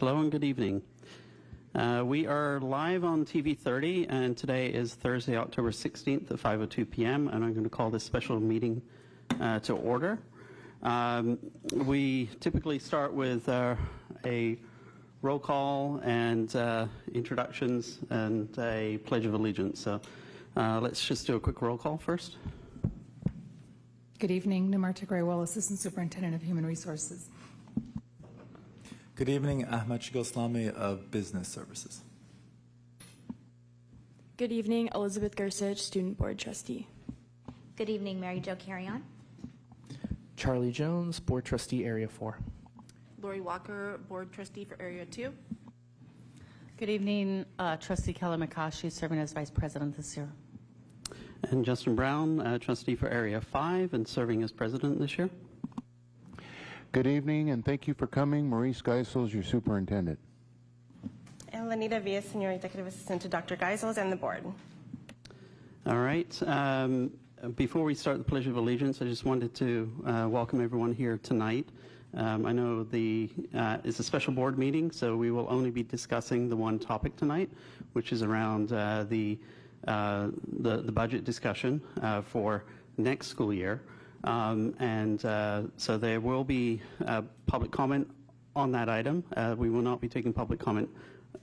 Hello and good evening. We are live on TV 30, and today is Thursday, October 16th at 5:02 p.m., and I'm going to call this special meeting to order. We typically start with a roll call and introductions and a Pledge of Allegiance. So let's just do a quick roll call first. Good evening. Namarta Graywell, Assistant Superintendent of Human Resources. Good evening, Ahmed Shigoslami of Business Services. Good evening, Elizabeth Gersich, Student Board Trustee. Good evening, Mary Jo Carrion. Charlie Jones, Board Trustee, Area 4. Lori Walker, Board Trustee for Area 2. Good evening, Trustee Kelly McCoshie, serving as Vice President this year. And Justin Brown, Trustee for Area 5 and serving as President this year. Good evening, and thank you for coming. Maurice Geisels, your superintendent. And Lanita Villa, Senior Executive Assistant to Dr. Geisels and the board. All right. Before we start the Pledge of Allegiance, I just wanted to welcome everyone here tonight. I know it's a special board meeting, so we will only be discussing the one topic tonight, which is around the budget discussion for next school year. So there will be public comment on that item. We will not be taking public comment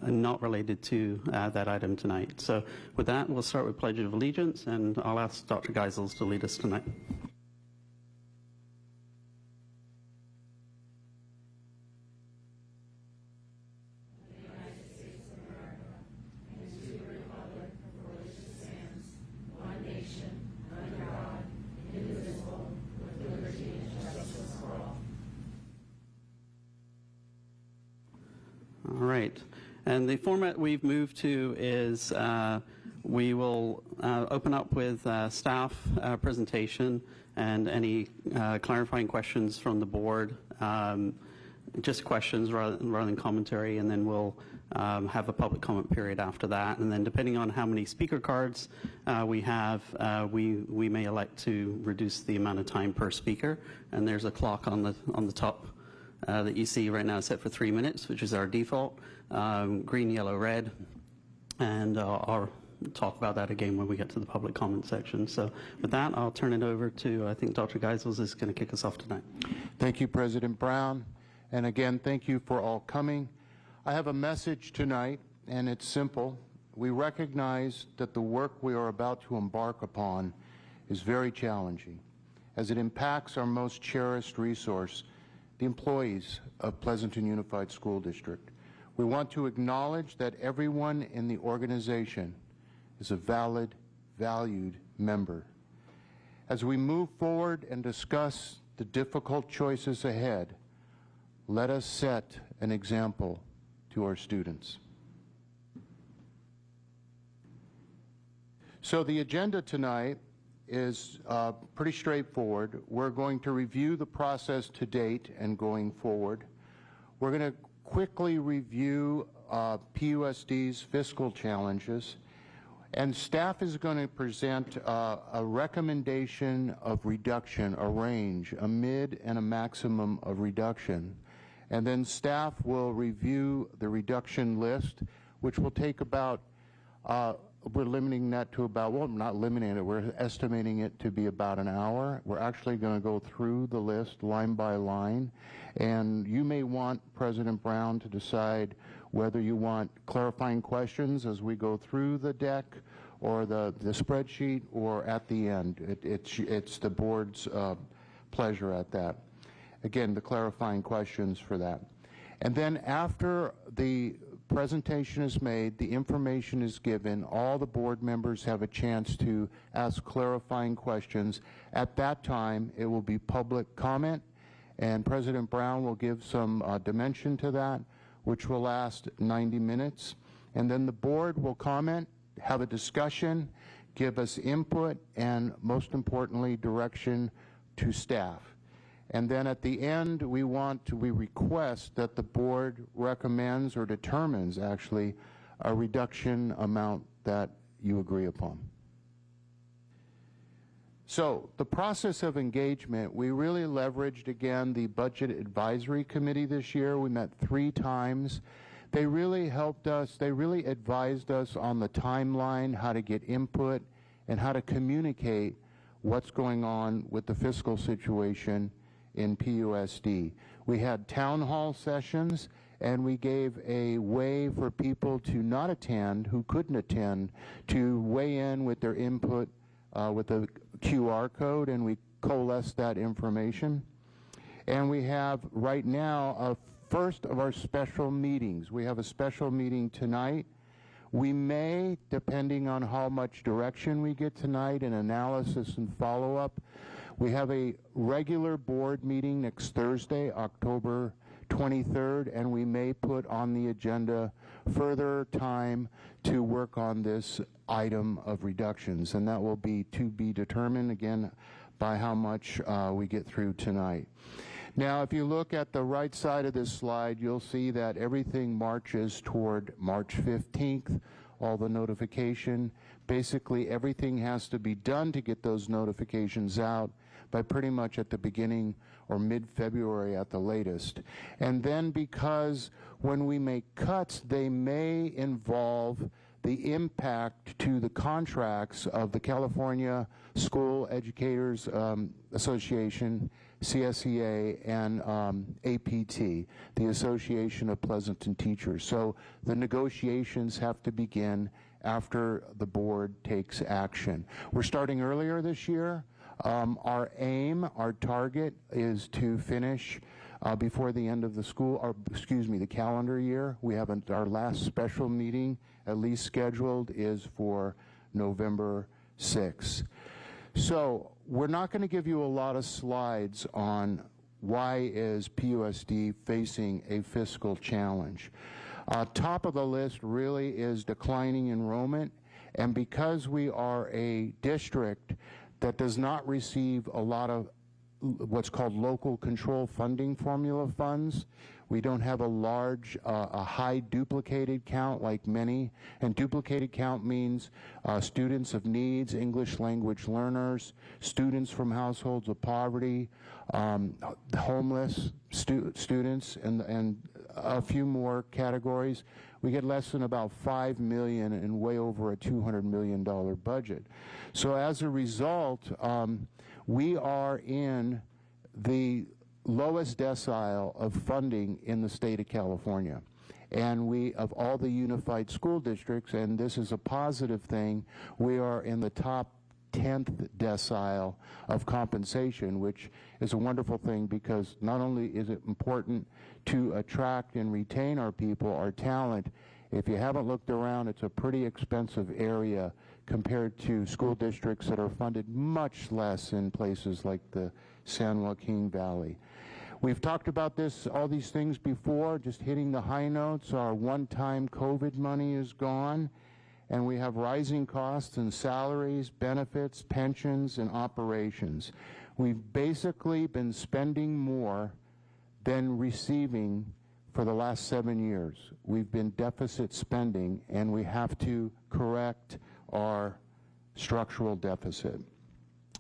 not related to that item tonight. So with that, we'll start with Pledge of Allegiance, and I'll ask Dr. Geisels to lead us tonight. All right. And the format we've moved to is we will open up with staff presentation and any clarifying questions from the board, just questions rather than commentary, and then we'll have a public comment period after that. And then depending on how many speaker cards we have, we may elect to reduce the amount of time per speaker. And there's a clock on the top that you see right now set for 3 minutes, which is our default, green, yellow, red, and I'll talk about that again when we get to the public comment section. So with that, I'll turn it over to, I think Dr. Geisels is going to kick us off tonight. Thank you, President Brown, and again, thank you for all coming. I have a message tonight, and it's simple. We recognize that the work we are about to embark upon is very challenging, as it impacts our most cherished resource, the employees of Pleasanton Unified School District. We want to acknowledge that everyone in the organization is a valid, valued member. As we move forward and discuss the difficult choices ahead, let us set an example to our students. So the agenda tonight is pretty straightforward. We're going to review the process to date and going forward. We're going to quickly review PUSD's fiscal challenges, and staff is going to present a recommendation of reduction, a range, a mid and a maximum of reduction. And then staff will review the reduction list, which will take about we're limiting that to about, well, not limiting it, we're estimating it to be about an hour. We're actually going to go through the list line by line, and you may want President Brown to decide whether you want clarifying questions as we go through the deck or the spreadsheet or at the end. It's the board's pleasure at that. Again, the clarifying questions for that. And then after the presentation is made, the information is given, all the board members have a chance to ask clarifying questions. At that time, it will be public comment, and President Brown will give some dimension to that, which will last 90 minutes. And then the board will comment, have a discussion, give us input, and most importantly, direction to staff. And then at the end, we request that the board recommends or determines actually a reduction amount that you agree upon. So the process of engagement, we really leveraged, again, the Budget Advisory Committee this year. We met 3 times. They really helped us, they really advised us on the timeline, how to get input, and how to communicate what's going on with the fiscal situation in PUSD. We had town hall sessions, and we gave a way for people to not attend, who couldn't attend, to weigh in with their input with the QR code, and we coalesced that information. And we have right now a first of our special meetings. We have a special meeting tonight. We may, depending on how much direction we get tonight and analysis and follow-up, we have a regular board meeting next Thursday, October 23rd, and we may put on the agenda further time to work on this item of reductions, and that will be to be determined, again, by how much we get through tonight. Now, if you look at the right side of this slide, you'll see that everything marches toward March 15th, all the notification. Basically, everything has to be done to get those notifications out by pretty much at the beginning or mid-February at the latest. And then because when we make cuts, they may involve the impact to the contracts of the California School Educators Association, CSEA, and APT, the Association of Pleasanton Teachers. So the negotiations have to begin after the board takes action. We're starting earlier this year. Our aim, our target is to finish before the end of the school, or excuse me, the calendar year. We have our last special meeting, at least scheduled, is for November 6th. So we're not going to give you a lot of slides on why is PUSD facing a fiscal challenge. Top of the list really is declining enrollment, and because we are a district that does not receive a lot of what's called local control funding formula funds, we don't have a large, a high duplicated count like many, and duplicated count means students of needs, English language learners, students from households of poverty, homeless students, and a few more categories. We get less than about $5 million and way over a $200 million budget. So as a result, we are in the lowest decile of funding in the state of California. And we, of all the unified school districts, and this is a positive thing, we are in the top 10th decile of compensation, which is a wonderful thing because not only is it important to attract and retain our people, our talent, if you haven't looked around, it's a pretty expensive area compared to school districts that are funded much less in places like the San Joaquin Valley. We've talked about this, all these things before, just hitting the high notes. Our one-time COVID money is gone, and we have rising costs in salaries, benefits, pensions, and operations. We've basically been spending more than receiving for the last 7 years. We've been deficit spending, and we have to correct our structural deficit.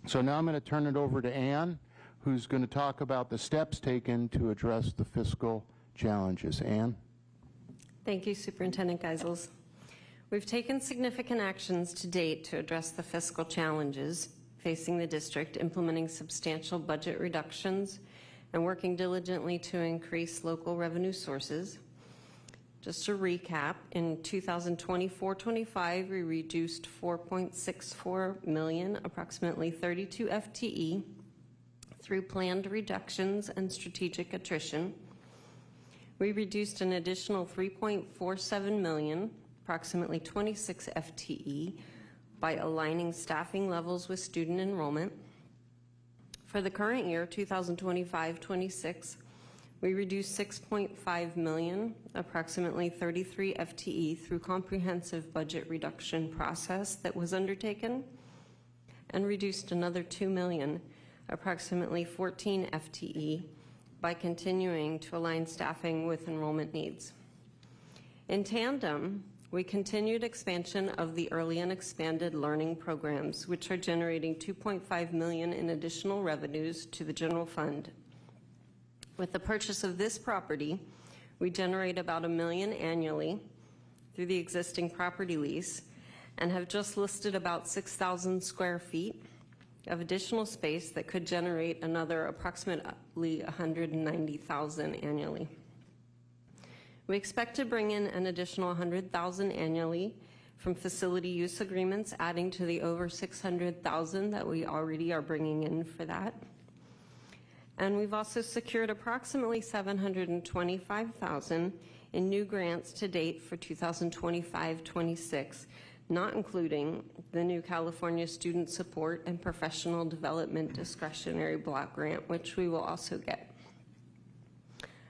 So now I'm going to turn it over to Ann, who's going to talk about the steps taken to address the fiscal challenges. Ann? Thank you, Superintendent Geisels. We've taken significant actions to date to address the fiscal challenges facing the district, implementing substantial budget reductions and working diligently to increase local revenue sources. Just to recap, in 2024-25, we reduced 4.64 million, approximately 32 FTE, through planned reductions and strategic attrition. We reduced an additional 3.47 million, approximately 26 FTE, by aligning staffing levels with student enrollment. For the current year, 2025-26, we reduced 6.5 million, approximately 33 FTE, through comprehensive budget reduction process that was undertaken, and reduced another 2 million, approximately 14 FTE, by continuing to align staffing with enrollment needs. In tandem, We continued expansion of the early and expanded learning programs, which are generating $2.5 million in additional revenues to the general fund. With the purchase of this property, we generate about $1 million annually through the existing property lease and have just listed about 6,000 square feet of additional space that could generate another approximately $190,000 annually. We expect to bring in an additional $100,000 annually from facility use agreements, adding to the over $600,000 that we already are bringing in for that. And we've also secured approximately $725,000 in new grants to date for 2025-26, not including the new California Student Support and Professional Development Discretionary Block Grant, which we will also get.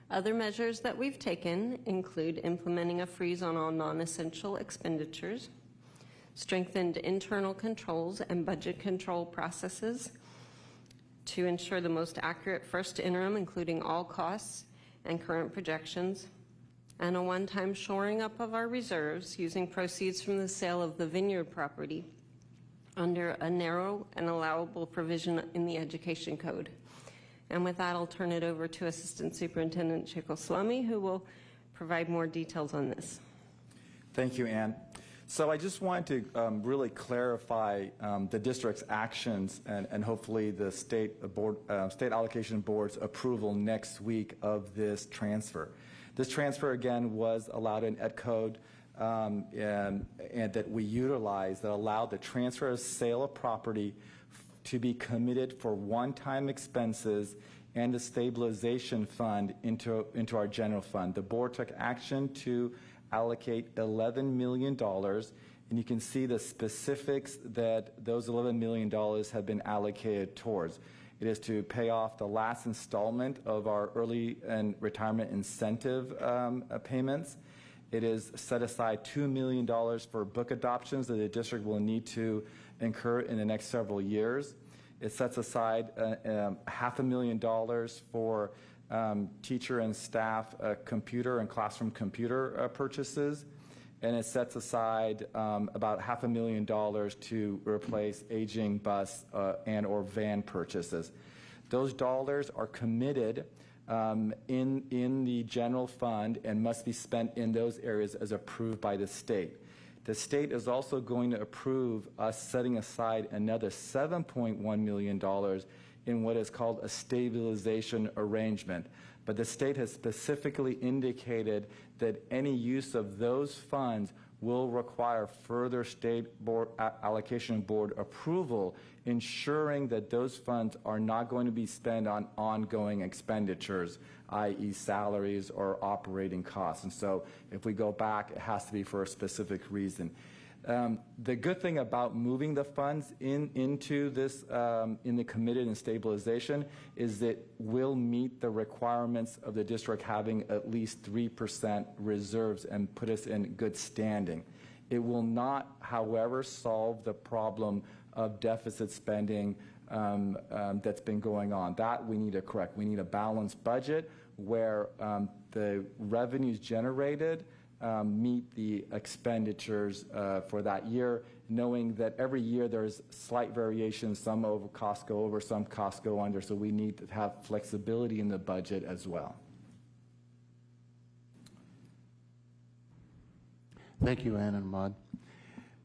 Other measures that we've taken include implementing a freeze on all non-essential expenditures, strengthened internal controls and budget control processes to ensure the most accurate first interim, including all costs and current projections, and a one-time shoring up of our reserves using proceeds from the sale of the vineyard property under a narrow and allowable provision in the Education Code. And with that, I'll turn it over to Assistant Superintendent Chikoslami, who will provide more details on this. Thank you, Ann. So I just wanted to really clarify the district's actions and hopefully the state allocation board's approval next week of this transfer. This transfer, again, was allowed in Ed Code and that we utilized that allowed the transfer of sale of property to be committed for one-time expenses and the stabilization fund into our general fund. The board took action to allocate $11 million, and you can see the specifics that those $11 million have been allocated towards. It is to pay off the last installment of our early and retirement incentive payments. It is set aside $2 million for book adoptions that the district will need to incur in the next several years. It sets aside $500,000 for teacher and staff computer and classroom computer purchases. And it sets aside about $500,000 to replace aging bus and or van purchases. Those dollars are committed in the general fund and must be spent in those areas as approved by the state. The state is also going to approve us setting aside another $7.1 million in what is called a stabilization arrangement. But the state has specifically indicated that any use of those funds will require further state board allocation board approval, ensuring that those funds are not going to be spent on ongoing expenditures, i.e. salaries or operating costs. And so if we go back, it has to be for a specific reason. The good thing about moving the funds into this, in the committed and stabilization, is that we'll meet the requirements of the district having at least 3% reserves and put us in good standing. It will not, however, solve the problem of deficit spending that's been going on. That we need to correct. We need a balanced budget where the revenues generated meet the expenditures for that year, knowing that every year there's slight variations, some over costs go over, some costs go under, so we need to have flexibility in the budget as well. Thank you, Ann and Ahmad.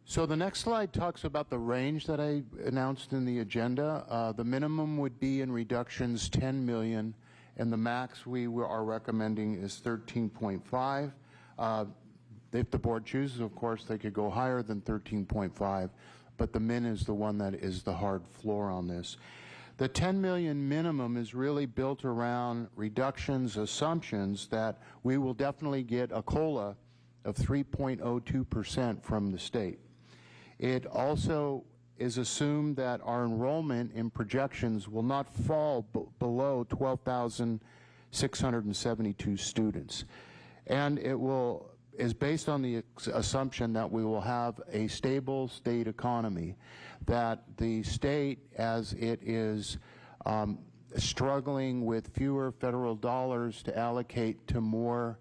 So the next slide talks about the range that I announced in the agenda. The minimum would be in reductions 10 million, and the max we are recommending is 13.5. If the board chooses, of course, they could go higher than 13.5, but the min is the one that is the hard floor on this. The 10 million minimum is really built around reductions assumptions that we will definitely get a COLA of 3.02% from the state. It also is assumed that our enrollment in projections will not fall below 12,672 students. And it is based on the assumption that we will have a stable state economy, that the state, as it is struggling with fewer federal dollars to allocate to more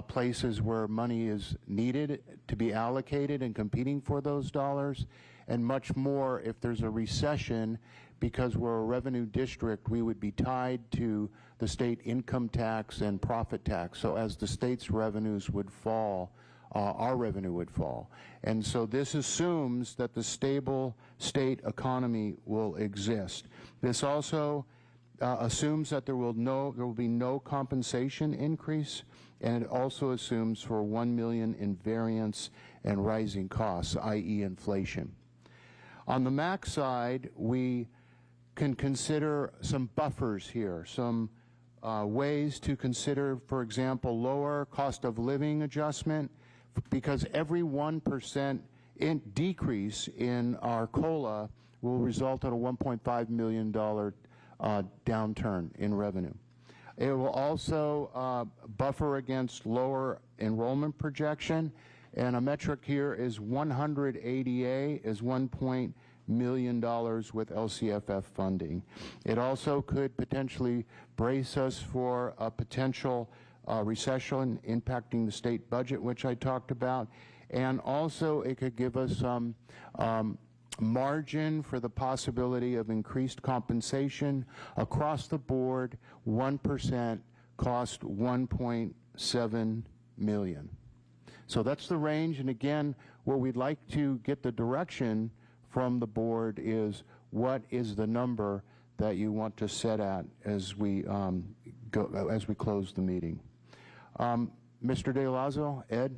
places where money is needed to be allocated and competing for those dollars, and much more if there's a recession. Because we're a revenue district, we would be tied to the state income tax and profit tax. So as the state's revenues would fall, our revenue would fall. And so this assumes that the stable state economy will exist. This also assumes that there will be no compensation increase, and it also assumes for $1 million in variance and rising costs, i.e. inflation. On the max side, we can consider some buffers here, some ways to consider, for example, lower cost of living adjustment, because every 1% decrease in our COLA will result in a $1.5 million downturn in revenue. It will also buffer against lower enrollment projection, and a metric here is 100 ADA is $1 million with LCFF funding. It also could potentially brace us for a potential recession impacting the state budget, which I talked about, and also it could give us some margin for the possibility of increased compensation across the board. 1% cost $1.7 million. So that's the range, and again, where we'd like to get the direction from the board is what is the number that you want to set at as we close the meeting. Mr. De Lazo, Ed?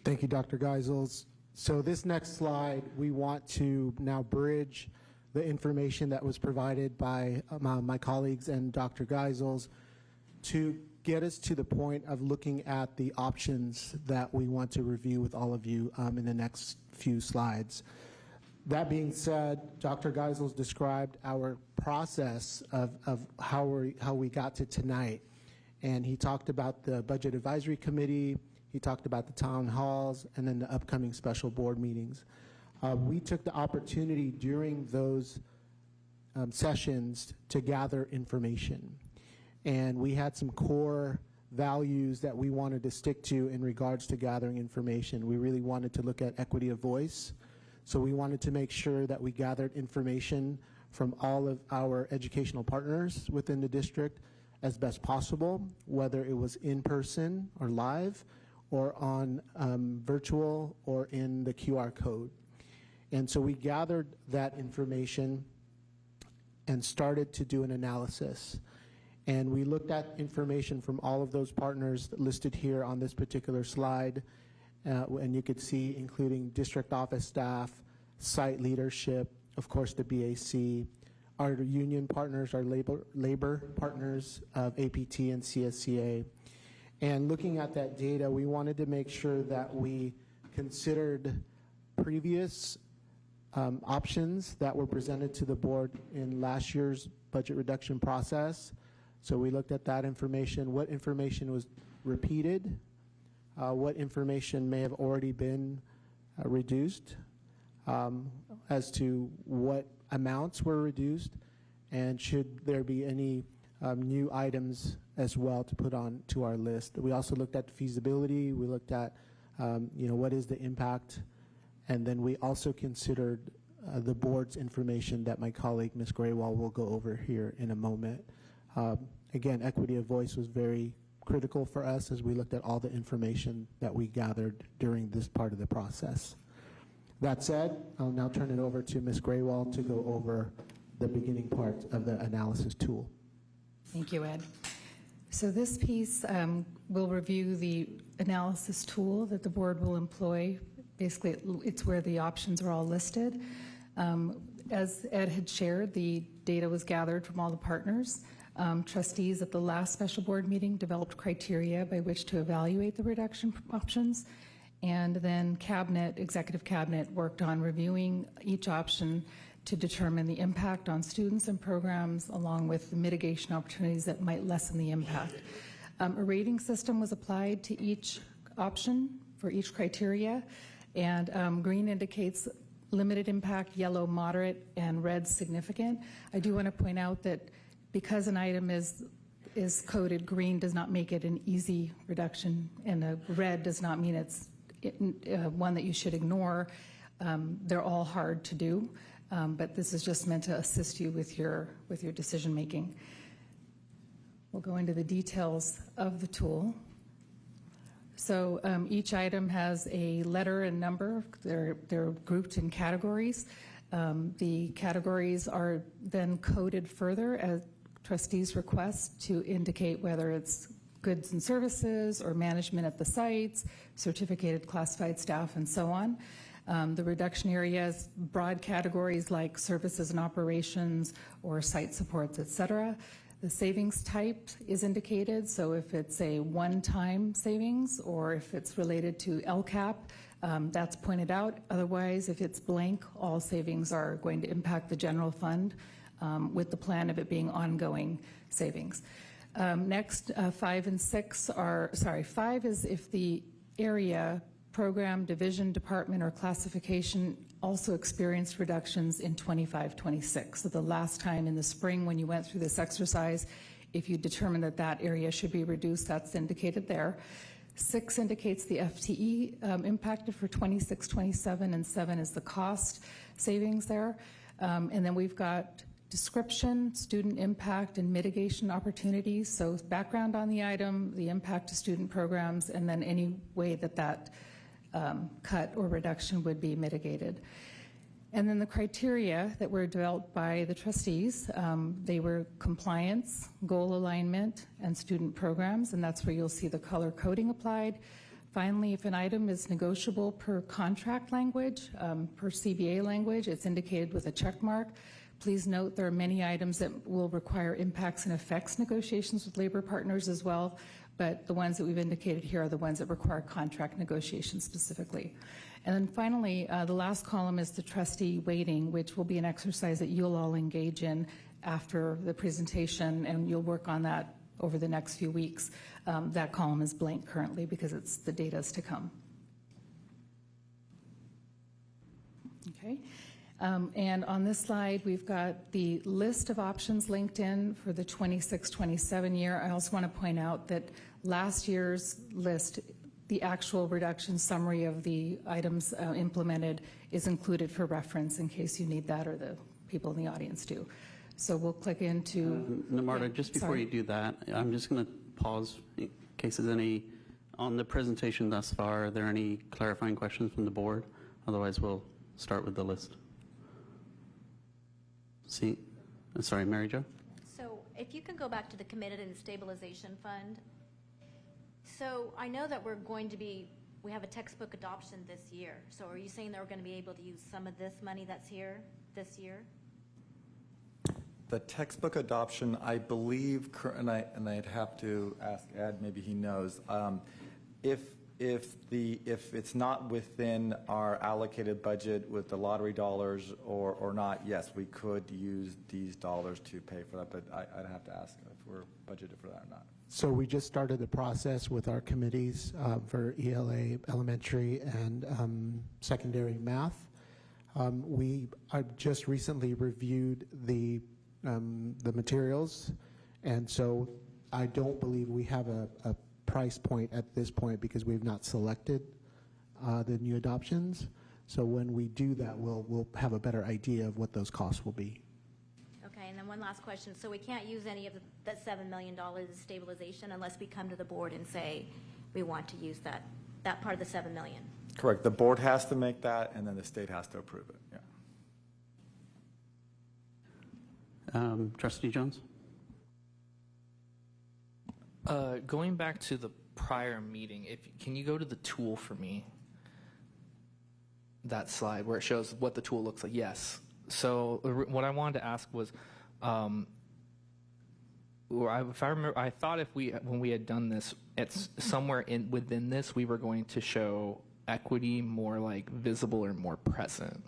Thank you, Dr. Geisels. So this next slide, we want to now bridge the information that was provided by my colleagues and Dr. Geisels to get us to the point of looking at the options that we want to review with all of you in the next few slides. That being said, Dr. Geisels described our process of how we got to tonight. And he talked about the Budget Advisory Committee, he talked about the town halls, and then the upcoming special board meetings. We took the opportunity during those sessions to gather information. And we had some core values that we wanted to stick to in regards to gathering information. We really wanted to look at equity of voice. So we wanted to make sure that we gathered information from all of our educational partners within the district as best possible, whether it was in person or live or on virtual or in the QR code. And so we gathered that information and started to do an analysis. And we looked at information from all of those partners listed here on this particular slide. And you could see including district office staff, site leadership, of course the BAC, our union partners, our labor partners of APT and CSCA. And looking at that data, we wanted to make sure that we considered previous options that were presented to the board in last year's budget reduction process. So we looked at that information, what information was repeated, what information may have already been reduced, as to what amounts were reduced, and should there be any new items as well to put on to our list. We also looked at feasibility, we looked at what is the impact, and then we also considered the board's information that my colleague Ms. Graywall will go over here in a moment. Again, equity of voice was very critical for us as we looked at all the information that we gathered during this part of the process. That said, I'll now turn it over to Ms. Graywall to go over the beginning part of the analysis tool. Thank you, Ed. So this piece will review the analysis tool that the board will employ. Basically, it's where the options are all listed. As Ed had shared, the data was gathered from all the partners. Trustees at the last special board meeting developed criteria by which to evaluate the reduction options. And then executive cabinet worked on reviewing each option to determine the impact on students and programs, along with the mitigation opportunities that might lessen the impact. A rating system was applied to each option for each criteria, and green indicates limited impact, yellow moderate, and red significant. I do want to point out that because an item is is coded green does not make it an easy reduction, and a red does not mean it's one that you should ignore. They're all hard to do, but this is just meant to assist you with your decision making. We'll go into the details of the tool. So each item has a letter and number. They're grouped in categories. The categories are then coded further as trustees request to indicate whether it's goods and services or management at the sites, certificated classified staff, and so on. The reduction area has broad categories like services and operations or site supports, et cetera. The savings type is indicated, so if it's a one-time savings or if it's related to LCAP, that's pointed out. Otherwise, if it's blank, all savings are going to impact the general fund with the plan of it being ongoing savings. Next, 5 and 6 are, 5 is if the area, program, division, department, or classification also experienced reductions in 25-26. So the last time in the spring when you went through this exercise, if you determine that that area should be reduced, that's indicated there. 6 indicates the FTE impacted for 26-27, and 7 is the cost savings there. And then we've got description, student impact, and mitigation opportunities. So background on the item, the impact to student programs, and then any way that that cut or reduction would be mitigated. And then the criteria that were developed by the trustees, they were compliance, goal alignment, and student programs, and that's where you'll see the color coding applied. Finally, if an item is negotiable per contract language, per CBA language, it's indicated with a check mark. Please note there are many items that will require impacts and effects negotiations with labor partners as well, but the ones that we've indicated here are the ones that require contract negotiations specifically. And then finally, the last column is the trustee weighting, which will be an exercise that you'll all engage in after the presentation, and you'll work on that over the next few weeks. That column is blank currently because it's the data's to come. Okay. And on this slide, we've got the list of options linked in for the 26-27 year. I also want to point out that last year's list, the actual reduction summary of the items implemented is included for reference in case you need that or the people in the audience do. So we'll click into... Namarta, just before you do that, I'm just going to pause in case there's any, on the presentation thus far, are there any clarifying questions from the board? Otherwise, we'll start with the list. See, sorry, Mary Jo? So if you can go back to the committed and stabilization fund. So I know that we have a textbook adoption this year. So are you saying that we're going to be able to use some of this money that's here this year? The textbook adoption, I believe, and I'd have to ask Ed, maybe he knows, if it's not within our allocated budget with the lottery dollars or not, yes, we could use these dollars to pay for that, but I'd have to ask if we're budgeted for that or not. So we just started the process with our committees for ELA, elementary, and secondary math. We just recently reviewed the materials, and so I don't believe we have a price point at this point because we've not selected the new adoptions. So when we do that, we'll have a better idea of what those costs will be. Okay, and then one last question. So we can't use any of that $7 million of stabilization unless we come to the board and say we want to use that part of the $7 million. Correct. The board has to make that, and then the state has to approve it. Yeah. Trustee Jones? Going back to the prior meeting, can you go to the tool for me? That slide where it shows what the tool looks like. Yes. So what I wanted to ask was, if I remember, I thought when we had done this, it's somewhere within this we were going to show equity more like visible or more present.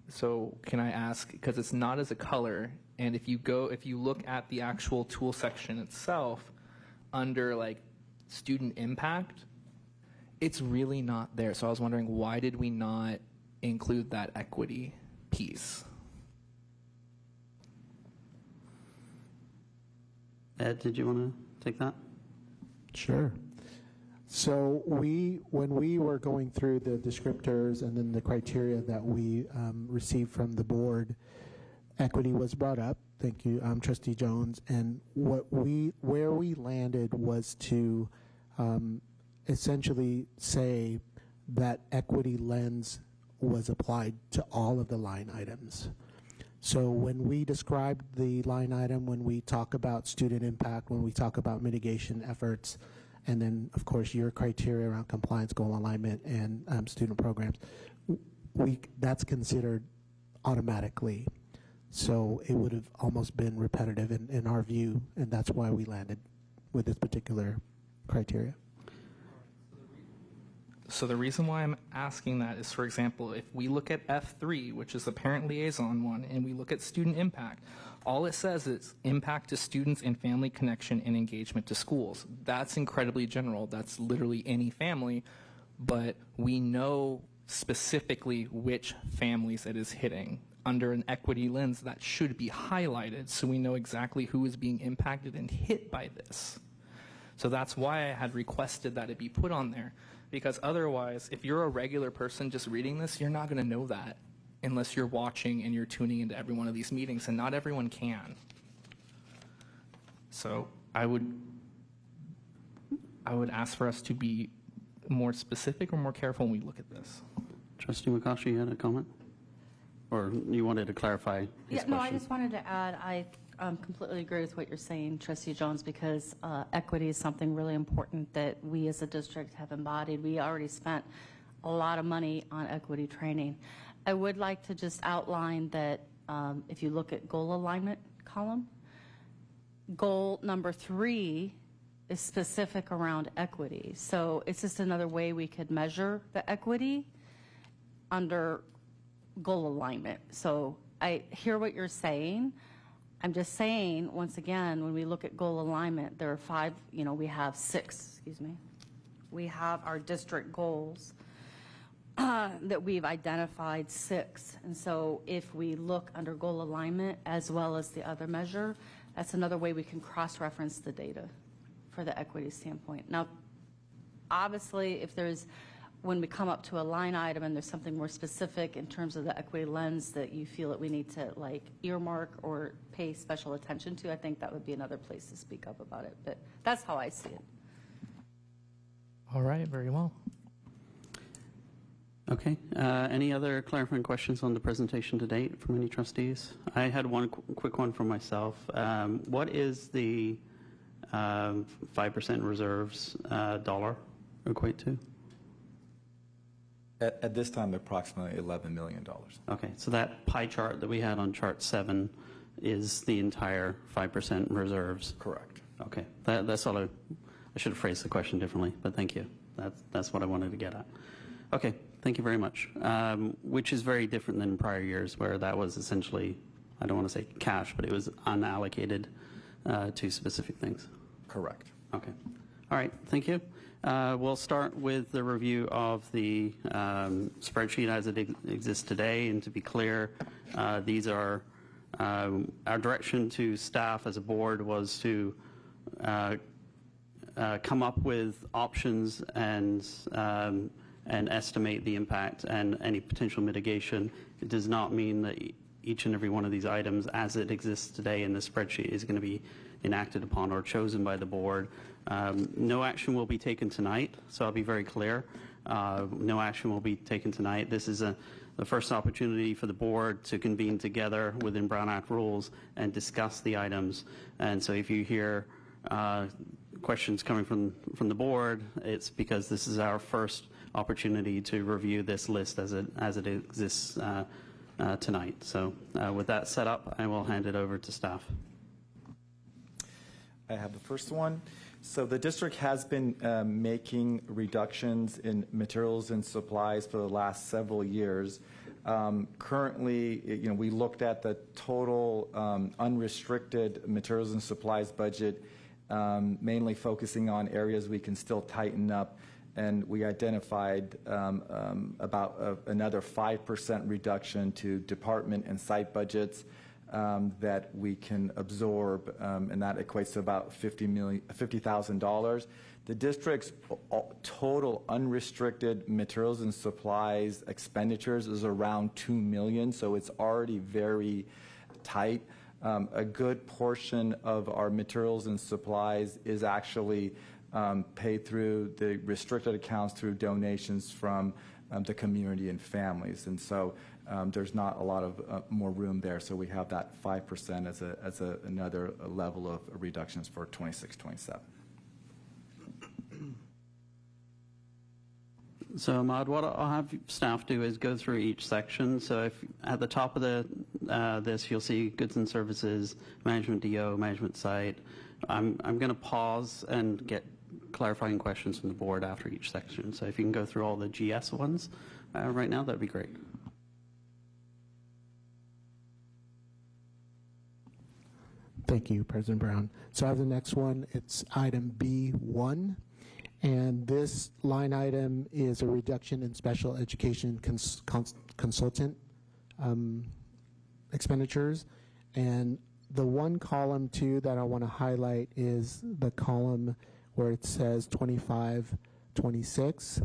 So can I ask, because it's not as a color, and if you look at the actual tool section itself, under like student impact, it's really not there. So I was wondering, why did we not include that equity piece? Ed, did you want to take that? Sure. So when we were going through the descriptors and then the criteria that we received from the board, equity was brought up. Thank you, Trustee Jones. And where we landed was to essentially say that equity lens was applied to all of the line items. So when we describe the line item, when we talk about student impact, when we talk about mitigation efforts, and then, of course, your criteria around compliance, goal alignment, and student programs, that's considered automatically. So it would have almost been repetitive in our view, and that's why we landed with this particular criteria. So the reason why I'm asking that is, for example, if we look at F3, which is the parent liaison one, and we look at student impact, all it says is impact to students and family connection and engagement to schools. That's incredibly general. That's literally any family, but we know specifically which families it is hitting. Under an equity lens, that should be highlighted so we know exactly who is being impacted and hit by this. So that's why I had requested that it be put on there, because otherwise, if you're a regular person just reading this, you're not going to know that unless you're watching and you're tuning into every one of these meetings, and not everyone can. So I would ask for us to be more specific or more careful when we look at this. Trustee McCoshy, you had a comment? Or you wanted to clarify his question? No, I just wanted to add, I completely agree with what you're saying, Trustee Jones, because equity is something really important that we as a district have embodied. We already spent a lot of money on equity training. I would like to just outline that if you look at goal alignment column, goal number 3 is specific around equity. So it's just another way we could measure the equity under goal alignment. So I hear what you're saying. I'm just saying, once again, when we look at goal alignment, there are 5, we have 6, excuse me. We have our district goals that we've identified 6. And so if we look under goal alignment as well as the other measure, that's another way we can cross-reference the data for the equity standpoint. Now, obviously, when we come up to a line item and there's something more specific in terms of the equity lens that you feel that we need to earmark or pay special attention to, I think that would be another place to speak up about it. But that's how I see it. All right, very well. Okay. Any other clarifying questions on the presentation to date from any trustees? I had one quick one for myself. What is the 5% reserves dollar equate to? At this time, approximately $11 million. Okay, so that pie chart that we had on chart 7 is the entire 5% reserves? Correct. Okay, that's all I should have phrased the question differently, but thank you. That's what I wanted to get at. Okay, thank you very much. Which is very different than prior years where that was essentially, I don't want to say cash, but it was unallocated to specific things. Correct. Okay. All right, thank you. We'll start with the review of the spreadsheet as it exists today. And to be clear, these are our direction to staff as a board was to come up with options and estimate the impact and any potential mitigation. It does not mean that each and every one of these items as it exists today in the spreadsheet is going to be enacted upon or chosen by the board. No action will be taken tonight, so I'll be very clear. No action will be taken tonight. This is the first opportunity for the board to convene together within Brown Act rules and discuss the items. And so if you hear questions coming from the board, it's because this is our first opportunity to review this list as it exists tonight. So with that set up, I will hand it over to staff. I have the first one. So the district has been making reductions in materials and supplies for the last several years. Currently, we looked at the total unrestricted materials and supplies budget, mainly focusing on areas we can still tighten up, and we identified about another 5% reduction to department and site budgets. that we can absorb, and that equates to about $50,000. The district's total unrestricted materials and supplies expenditures is around $2 million, so it's already very tight. A good portion of our materials and supplies is actually paid through the restricted accounts through donations from the community and families, and so there's not a lot of more room there. So we have that 5% as another level of reductions for 26-27. So, Ahmad, what I'll have staff do is go through each section. So if at the top of this, you'll see goods and services, management DO, management site. I'm going to pause and get clarifying questions from the board after each section. So if you can go through all the GS ones right now, that'd be great. Thank you, President Brown. So I have the next one. It's item B1. And this line item is a reduction in special education consultant expenditures. And the one column, too, that I want to highlight is the column where it says 25-26.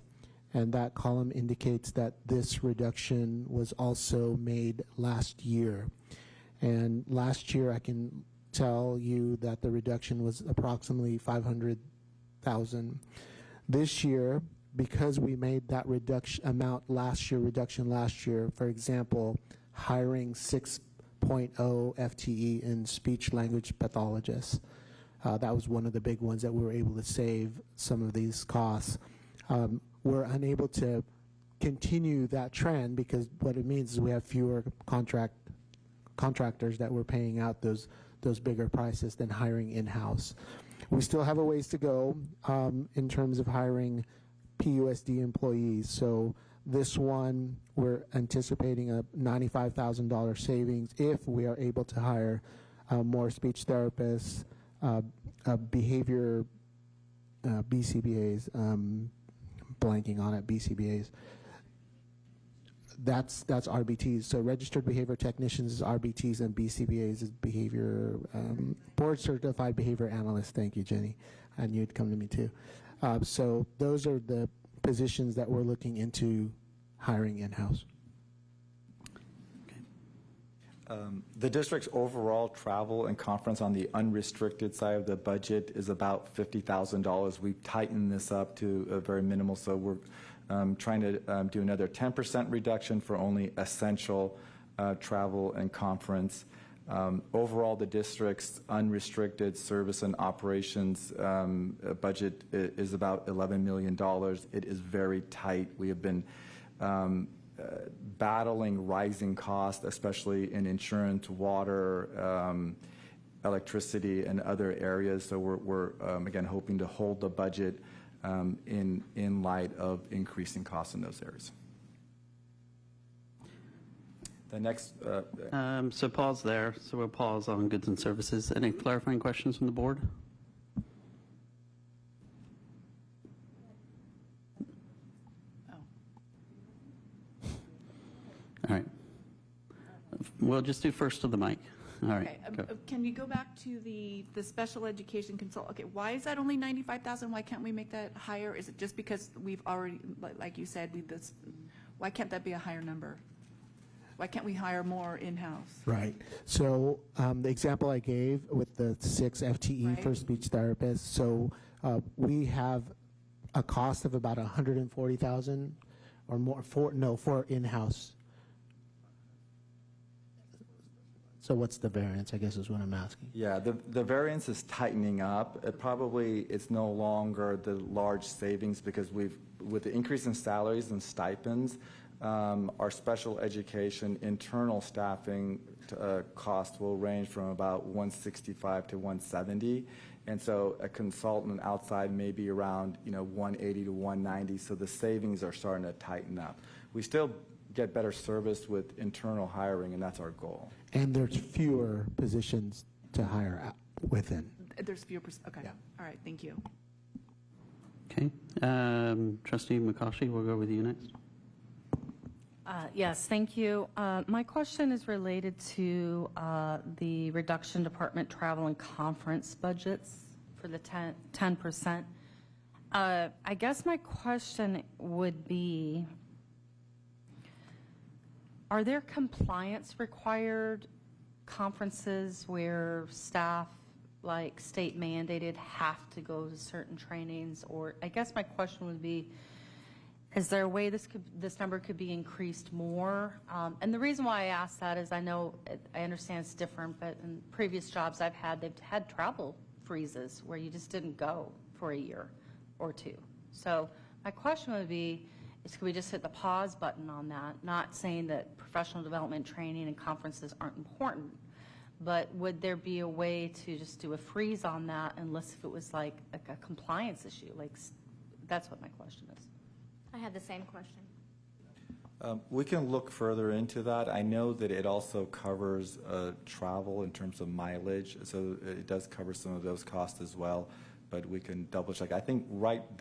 And that column indicates that this reduction was also made last year. And last year, I can tell you that the reduction was approximately $500,000. This year, because we made that reduction last year, for example, hiring 6.0 FTE in speech language pathologists, that was one of the big ones that we were able to save some of these costs. We're unable to continue that trend because what it means is we have fewer contractors that we're paying out those bigger prices than hiring in-house. We still have a ways to go in terms of hiring PUSD employees. So this one, we're anticipating a $95,000 savings if we are able to hire more speech therapists, behavior BCBAs, blanking on it, BCBAs. That's RBTs. So registered behavior technicians is RBTs and BCBAs is behavior, board certified behavior analysts. Thank you, Jenny. I knew it'd come to me too. So those are the positions that we're looking into hiring in-house. The district's overall travel and conference on the unrestricted side of the budget is about $50,000. We've tightened this up to a very minimal, so we're trying to do another 10% reduction for only essential travel and conference. Overall, the district's unrestricted service and operations budget is about $11 million. It is very tight. We have been battling rising costs, especially in insurance, water, electricity, and other areas. So we're again, hoping to hold the budget in light of increasing costs in those areas. The next... so pause there. So we'll pause on goods and services. Any clarifying questions from the board? All right. We'll just do first to the mic. All right. Okay. Can you go back to the special education consult? Okay, why is that only 95,000? Why can't we make that higher? Is it just because we've already, like you said, why can't that be a higher number? Why can't we hire more in-house? Right. So the example I gave with the 6 FTE for speech therapists, so we have a cost of about $140,000 or more for in-house. So what's the variance, I guess is what I'm asking. Yeah, the variance is tightening up. It's no longer the large savings because with the increase in salaries and stipends, our special education internal staffing cost will range from about $165 to $170, and so a consultant outside may be around $180 to $190. So the savings are starting to tighten up. We still get better service with internal hiring, and that's our goal. And there's fewer positions to hire within. There's fewer. Okay. Yeah. All right. Thank you. Okay. Trustee Mukashi, we'll go with you next. Yes, thank you. My question is related to the reduction department travel and conference budgets for the 10%. I guess my question would be, are there compliance required conferences where staff, like state mandated, have to go to certain trainings? Or I guess my question would be, is there a way this number could be increased more? And the reason why I ask that is I understand it's different, but in previous jobs I've had, they've had travel freezes where you just didn't go for a year or two. So my question would be, could we just hit the pause button on that? Not saying that professional development training and conferences aren't important, but would there be a way to just do a freeze on that unless if it was like a compliance issue? Like, that's what my question is. I had the same question. We can look further into that. I know that it also covers travel in terms of mileage, so it does cover some of those costs as well, but we can double check.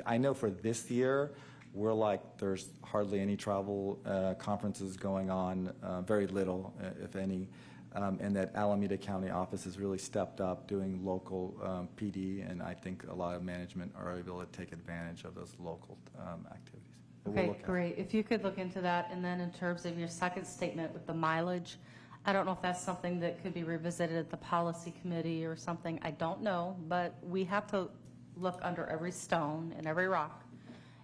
I know for this year, there's hardly any travel conferences going on, very little, if any, and that Alameda County office has really stepped up doing local PD, and I think a lot of management are able to take advantage of those local activities. Okay, great. If you could look into that, and then in terms of your second statement with the mileage, I don't know if that's something that could be revisited at the policy committee or something. I don't know, but we have to look under every stone and every rock.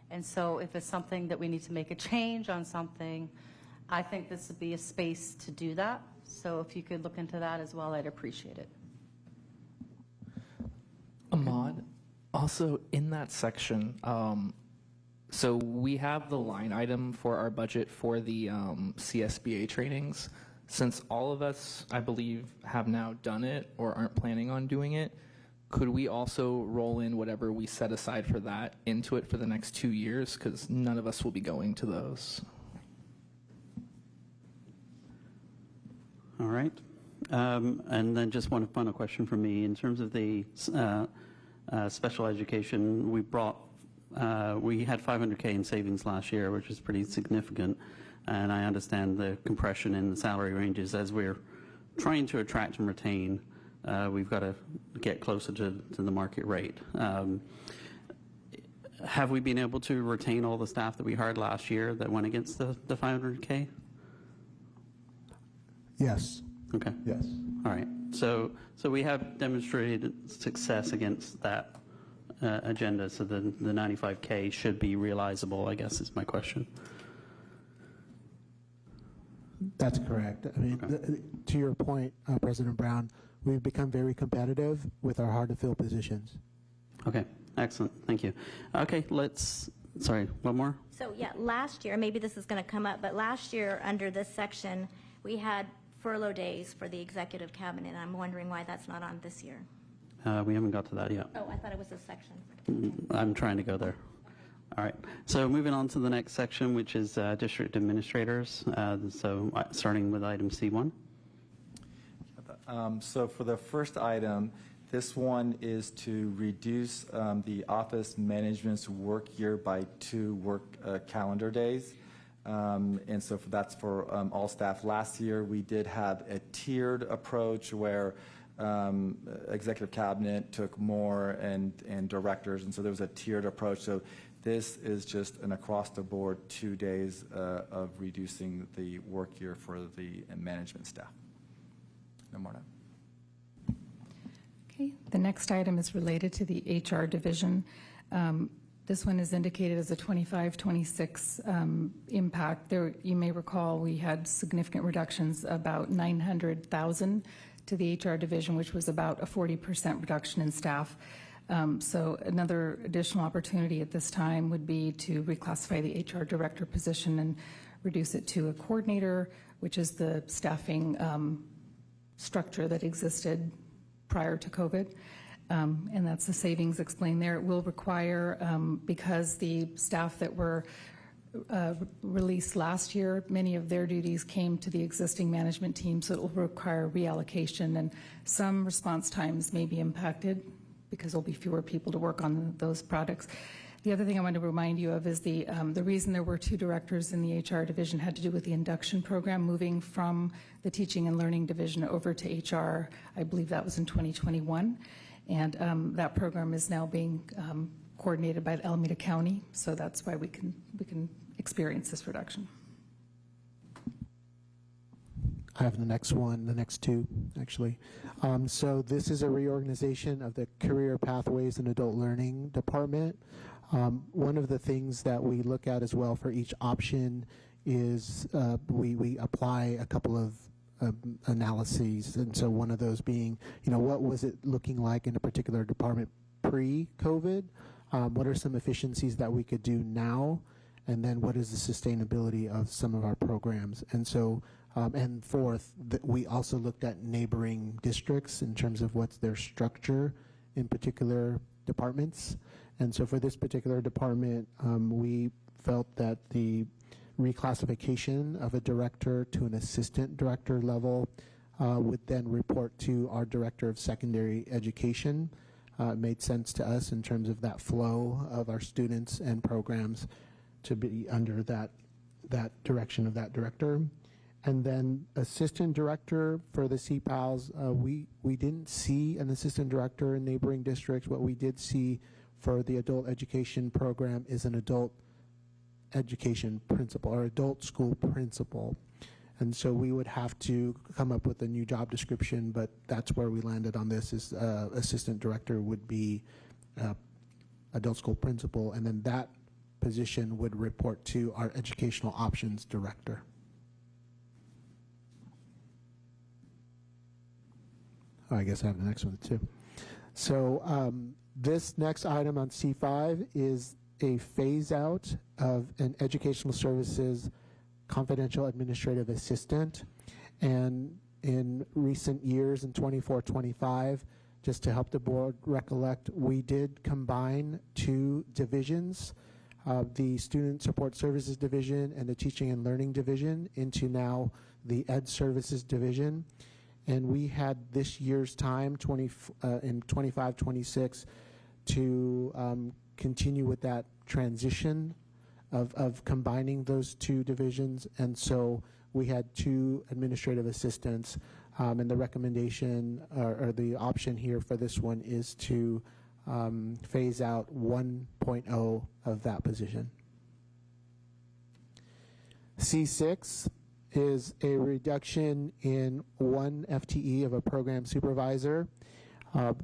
And so if it's something that we need to make a change on something, I think this would be a space to do that. So if you could look into that as well, I'd appreciate it. Ahmad, also in that section, so we have the line item for our budget for the CSBA trainings. Since all of us, I believe, have now done it or aren't planning on doing it, could we also roll in whatever we set aside for that into it for the next 2 years? Because none of us will be going to those. All right. And then just one final question from me. In terms of the special education, we had $500K in savings last year, which is pretty significant. And I understand the compression in the salary ranges as we're trying to attract and retain. We've got to get closer to the market rate. Have we been able to retain all the staff that we hired last year that went against the $500K? Yes. Okay. Yes. All right. So we have demonstrated success against that agenda, so the 95K should be realizable, I guess is my question. That's correct. I mean, to your point, President Brown, we've become very competitive with our hard-to-fill positions. Okay, excellent. Thank you. Okay, sorry, one more? So, yeah, last year, maybe this is going to come up, but last year under this section, we had furlough days for the executive cabinet, and I'm wondering why that's not on this year. We haven't got to that yet. Oh, I thought it was a section. I'm trying to go there. All right. So moving on to the next section, which is district administrators. So starting with item C1. So for the first item, this one is to reduce the office management's work year by 2 work calendar days. And so that's for all staff. Last year, we did have a tiered approach where executive cabinet took more and directors, and so there was a tiered approach. So this is just an across-the-board 2 days of reducing the work year for the management staff. No more now. Okay, the next item is related to the HR division. This one is indicated as a 25-26 impact. There, you may recall we had significant reductions, about $900,000 to the HR division, which was about a 40% reduction in staff. So another additional opportunity at this time would be to reclassify the HR director position and reduce it to a coordinator, which is the staffing structure that existed prior to COVID. And that's the savings explained there. It will require, because the staff that were released last year, many of their duties came to the existing management team, so it will require reallocation, and some response times may be impacted because there'll be fewer people to work on those products. The other thing I want to remind you of is the reason there were 2 directors in the HR division had to do with the induction program moving from the teaching and learning division over to HR. I believe that was in 2021. And that program is now being coordinated by Alameda County, so that's why we can experience this reduction. I have the next one, the next 2, actually. So this is a reorganization of the Career Pathways and Adult Learning Department. One of the things that we look at as well for each option is we apply a couple of analyses, and so one of those being, what was it looking like in a particular department pre-COVID? What are some efficiencies that we could do now? And then what is the sustainability of some of our programs? And so, and fourth, we also looked at neighboring districts in terms of what's their structure in particular departments. And so for this particular department, we felt that the reclassification of a director to an assistant director level would then report to our director of secondary education. It made sense to us in terms of that flow of our students and programs to be under that direction of that director. And then assistant director for the CPALs, we didn't see an assistant director in neighboring districts. What we did see for the adult education program is an adult education principal or adult school principal. And so we would have to come up with a new job description, but that's where we landed on this is assistant director would be adult school principal, and then that position would report to our educational options director. Oh, I guess I have the next one too. So this next item on C5 is a phase out of an educational services confidential administrative assistant. And in recent years, in 24-25, just to help the board recollect, we did combine 2 divisions, the Student Support Services Division and the Teaching and Learning Division, into now the Ed Services Division. And we had this year's time, in 25-26, to continue with that transition of combining those 2 divisions. And so we had 2 administrative assistants, and the recommendation or the option here for this one is to phase out 1.0 of that position. C6 is a reduction in 1 FTE of a program supervisor.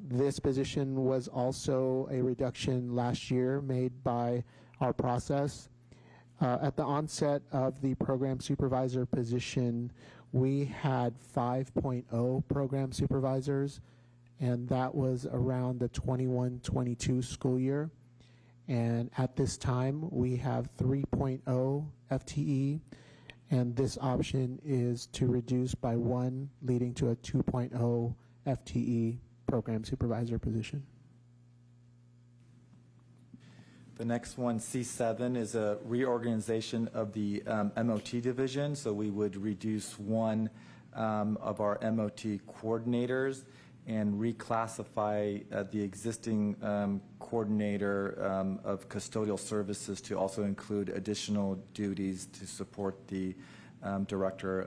This position was also a reduction last year made by our process. At the onset of the program supervisor position, we had 5.0 program supervisors, and that was around the 21-22 school year. And at this time, we have 3.0 FTE, and this option is to reduce by 1, leading to a 2.0 FTE program supervisor position. The next one, C7, is a reorganization of the MOT division. So we would reduce 1 of our MOT coordinators and reclassify the existing coordinator of custodial services to also include additional duties to support the director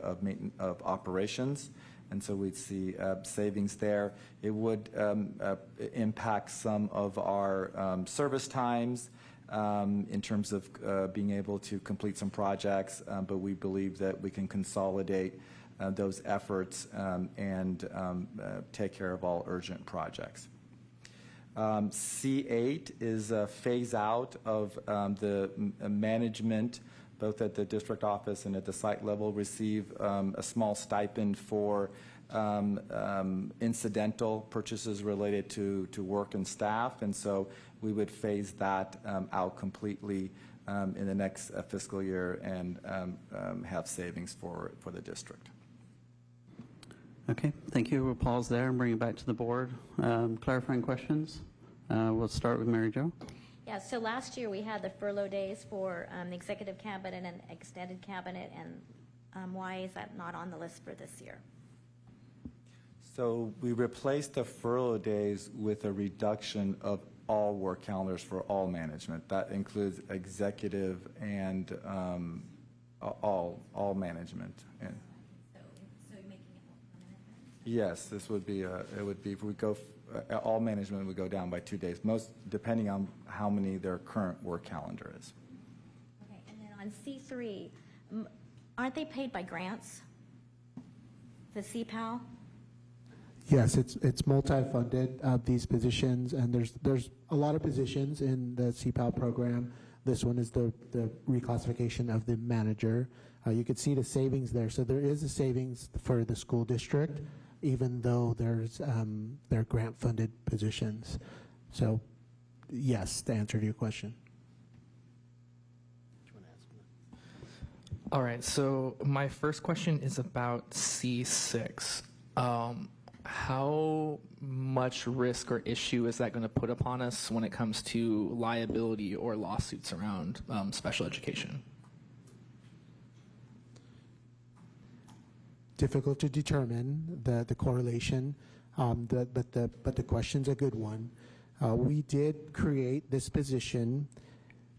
of operations. And so we'd see savings there. It would impact some of our service times in terms of being able to complete some projects, but we believe that we can consolidate those efforts and take care of all urgent projects. C8 is a phase out of the management, both at the district office and at the site level, receive a small stipend for incidental purchases related to work and staff, and so we would phase that out completely in the next fiscal year and have savings for the district. Okay, thank you. We'll pause there and bring it back to the board. Clarifying questions? We'll start with Mary Jo. Yeah, so last year we had the furlough days for the executive cabinet and extended cabinet, and why is that not on the list for this year? So we replaced the furlough days with a reduction of all work calendars for all management. That includes executive and all management. And So you're making it more permanent? yes, this would be it would be if we go all management would go down by 2 days, most depending on how many their current work calendar is. Okay, and then on C3, aren't they paid by grants? The CPAL? Yes, it's multi-funded, these positions, and there's a lot of positions in the CPAL program. This one is the reclassification of the manager. You can see the savings there. So there is a savings for the school district, even though they're grant-funded positions. So yes, the answer to your question. All right, so my first question is about C6. How much risk or issue is that going to put upon us when it comes to liability or lawsuits around special education? Difficult to determine the correlation, but the question's a good one. We did create this position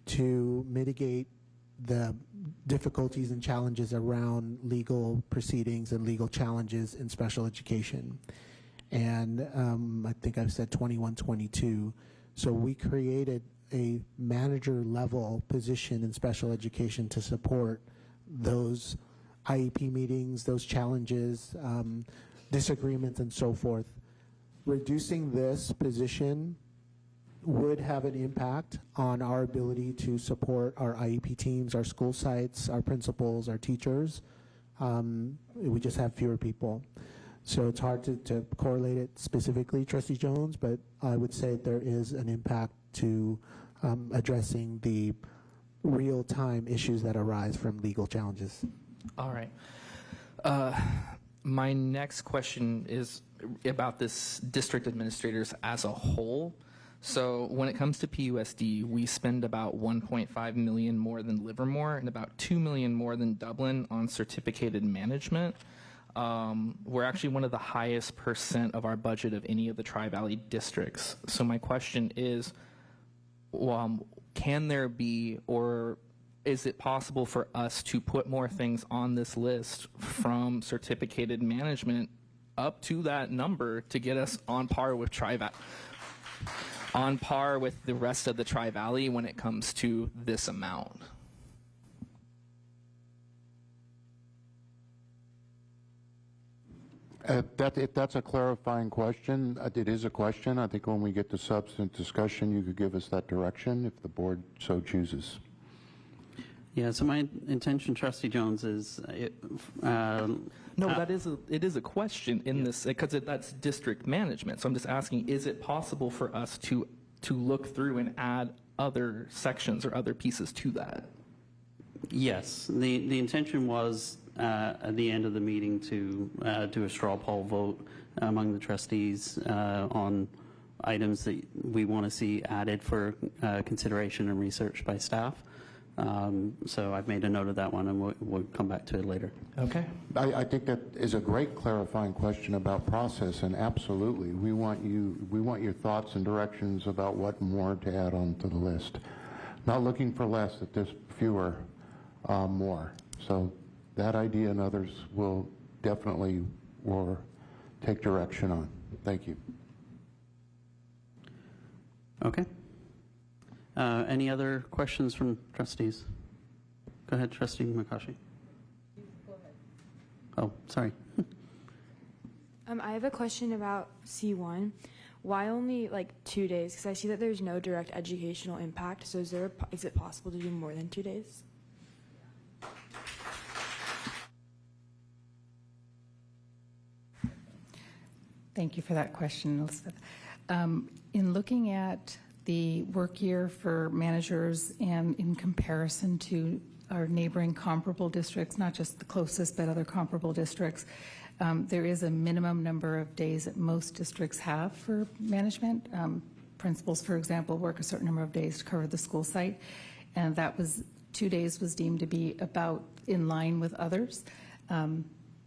to mitigate the difficulties and challenges around legal proceedings and legal challenges in special education. And I think I've said 21, 22. So we created a manager level position in special education to support those IEP meetings, those challenges, disagreements, and so forth. Reducing this position would have an impact on our ability to support our IEP teams, our school sites, our principals, our teachers. We just have fewer people. So it's hard to correlate it specifically, Trustee Jones, but I would say there is an impact to addressing the real-time issues that arise from legal challenges. All right. My next question is about this district administrators as a whole. So when it comes to PUSD, we spend about $1.5 million more than Livermore and about $2 million more than Dublin on certificated management. We're actually one of the highest % of our budget of any of the Tri-Valley districts. So my question is, can there be, or is it possible for us to put more things on this list from certificated management up to that number to get us on par with the rest of the Tri-Valley when it comes to this amount? If that's a clarifying question, it is a question. I think when we get to substantive discussion, you could give us that direction if the board so chooses. Yeah, so my intention, Trustee Jones, is it is a question in this because that's district management. So I'm just asking, is it possible for us to look through and add other sections or other pieces to that? Yes, the intention was at the end of the meeting to do a straw poll vote among the trustees on items that we want to see added for consideration and research by staff. So I've made a note of that one, and we'll come back to it later. Okay. I think that is a great clarifying question about process, and absolutely, we want your thoughts and directions about what more to add on to the list. Not looking for less, that there's fewer, more. So that idea and others will definitely take direction on. Thank you. Okay. Any other questions from trustees? Go ahead, Trustee McCaughey. Go ahead. Oh, sorry. I have a question about C1. Why only like 2 days? Because I see that there's no direct educational impact. So is it possible to do more than 2 days? Thank you for that question, Elizabeth. In looking at the work year for managers and in comparison to our neighboring comparable districts, not just the closest, but other comparable districts, there is a minimum number of days that most districts have for management. Principals, for example, work a certain number of days to cover the school site, and that was 2 days was deemed to be about in line with others.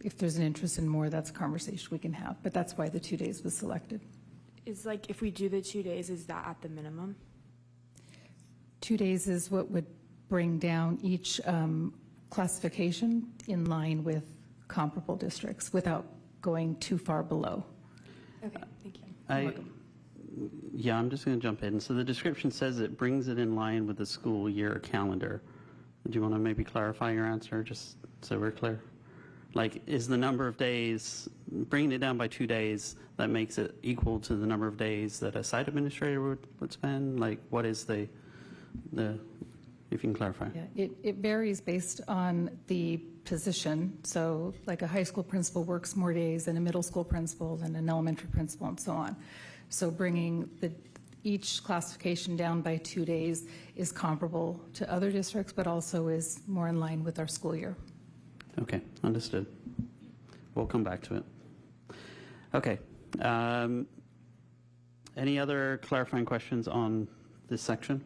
If there's an interest in more, that's a conversation we can have, but that's why the 2 days was selected. Is like, if we do the 2 days, is that at the minimum? 2 days is what would bring down each classification in line with comparable districts without going too far below. Okay, thank you. Yeah, I'm just going to jump in. So the description says it brings it in line with the school year calendar. Do you want to maybe clarify your answer, just so we're clear? Like, is the number of days, bringing it down by 2 days, that makes it equal to the number of days that a site administrator would spend? Like, what is the if you can clarify? Yeah, it varies based on the position. So like a high school principal works more days than a middle school principal, than an elementary principal, and so on. So bringing each classification down by 2 days is comparable to other districts, but also is more in line with our school year. Okay, understood. We'll come back to it. Okay. Any other clarifying questions on this section?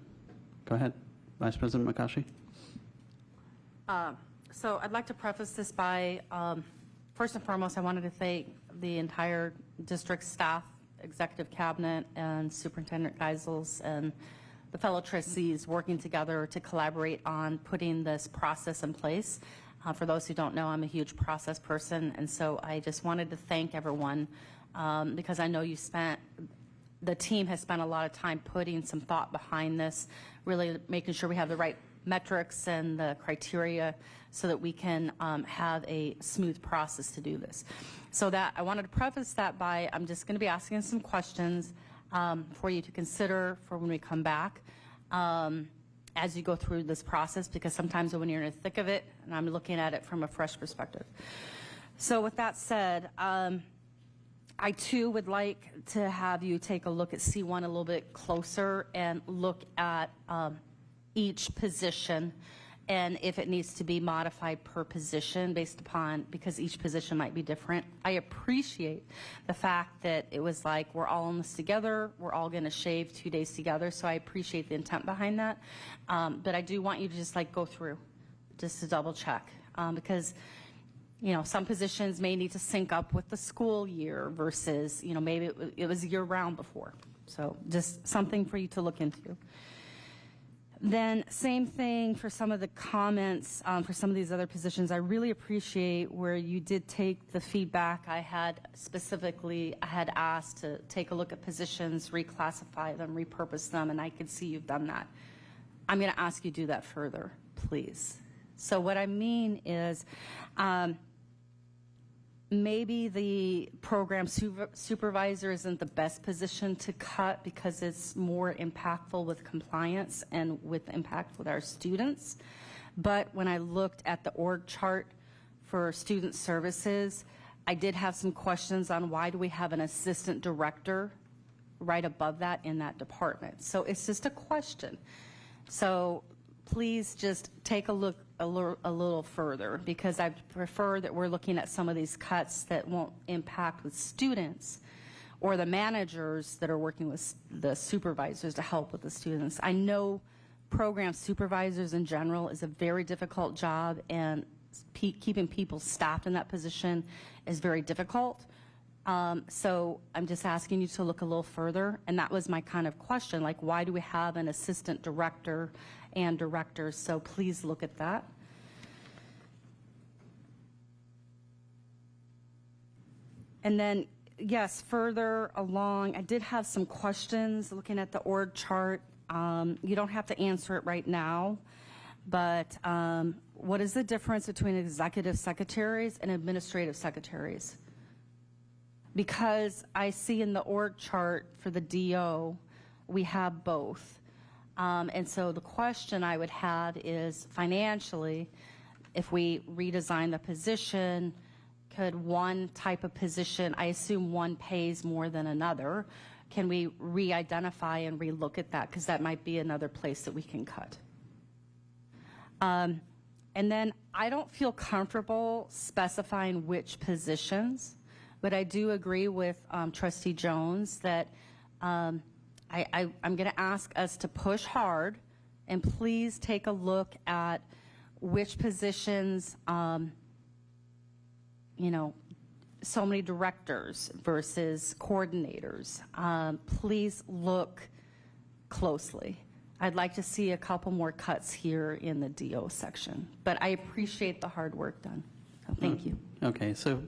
Go ahead, Vice President Makashi. So I'd like to preface this by, first and foremost, I wanted to thank the entire district staff, executive cabinet, and Superintendent Geisels and the fellow trustees working together to collaborate on putting this process in place. For those who don't know, I'm a huge process person, and so I just wanted to thank everyone because I know the team has spent a lot of time putting some thought behind this, really making sure we have the right metrics and the criteria so that we can have a smooth process to do this. So that I wanted to preface that by, I'm just going to be asking some questions for you to consider for when we come back as you go through this process, because sometimes when you're in the thick of it, and I'm looking at it from a fresh perspective. So with that said, I too would like to have you take a look at C1 a little bit closer and look at each position and if it needs to be modified per position based upon, because each position might be different. I appreciate the fact that it was like, we're all in this together, we're all going to shave 2 days together, so I appreciate the intent behind that. But I do want you to just like go through, just to double check, because some positions may need to sync up with the school year versus, maybe it was year round before. So just something for you to look into. Then same thing for some of the comments for some of these other positions. I really appreciate where you did take the feedback I had asked to take a look at positions, reclassify them, repurpose them, and I could see you've done that. I'm going to ask you to do that further, please. So what I mean is maybe the program supervisor isn't the best position to cut because it's more impactful with compliance and with impact with our students. But when I looked at the org chart for student services, I did have some questions on why do we have an assistant director right above that in that department. So it's just a question. So please just take a look a little further, because I prefer that we're looking at some of these cuts that won't impact with students or the managers that are working with the supervisors to help with the students. I know program supervisors in general is a very difficult job, and keeping people staffed in that position is very difficult. So I'm just asking you to look a little further, and that was my kind of question, like why do we have an assistant director and directors? So please look at that. And then, yes, further along, I did have some questions looking at the org chart. You don't have to answer it right now, but what is the difference between executive secretaries and administrative secretaries? Because I see in the org chart for the DO, we have both. And so the question I would have is, financially, if we redesign the position, could one type of position, I assume one pays more than another, can we re-identify and re-look at that? Because that might be another place that we can cut. And then I don't feel comfortable specifying which positions, but I do agree with Trustee Jones that I'm going to ask us to push hard, and please take a look at which positions, so many directors versus coordinators. Please look closely. I'd like to see a couple more cuts here in the DO section, but I appreciate the hard work done. So thank you. Okay, so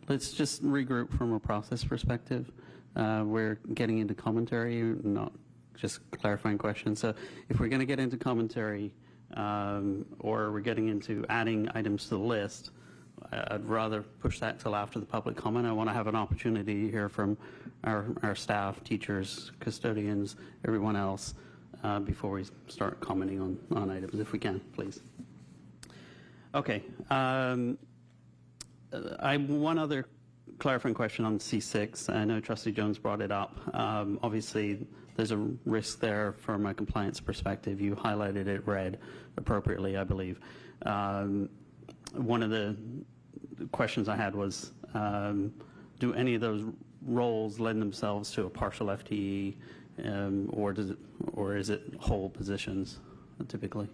let's just regroup from a process perspective. We're getting into commentary, not just clarifying questions. So if we're going to get into commentary or we're getting into adding items to the list, I'd rather push that till after the public comment. I want to have an opportunity to hear from our staff, teachers, custodians, everyone else before we start commenting on items, if we can, please. Okay. One other clarifying question on C6. I know Trustee Jones brought it up. Obviously, there's a risk there from a compliance perspective. You highlighted it red appropriately, I believe. One of the questions I had was, do any of those roles lend themselves to a partial FTE, or is it whole positions typically?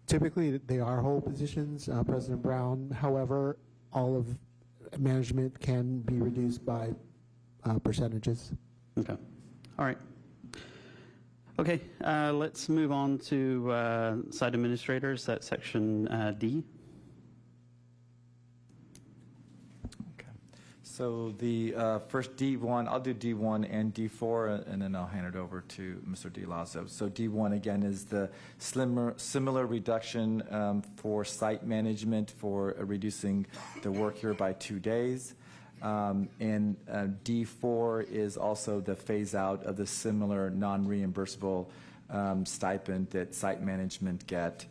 Typically, they are whole positions, President Brown. However, all of management can be reduced by percentages. Okay. All right. Okay, let's move on to site administrators. That's section D. Okay. So the first D1, I'll do D1 and D4, and then I'll hand it over to Mr. DeLazo. So D1, again, is the similar reduction for site management for reducing the work here by 2 days. And D4 is also the phase out of the similar non-reimbursable stipend that site management get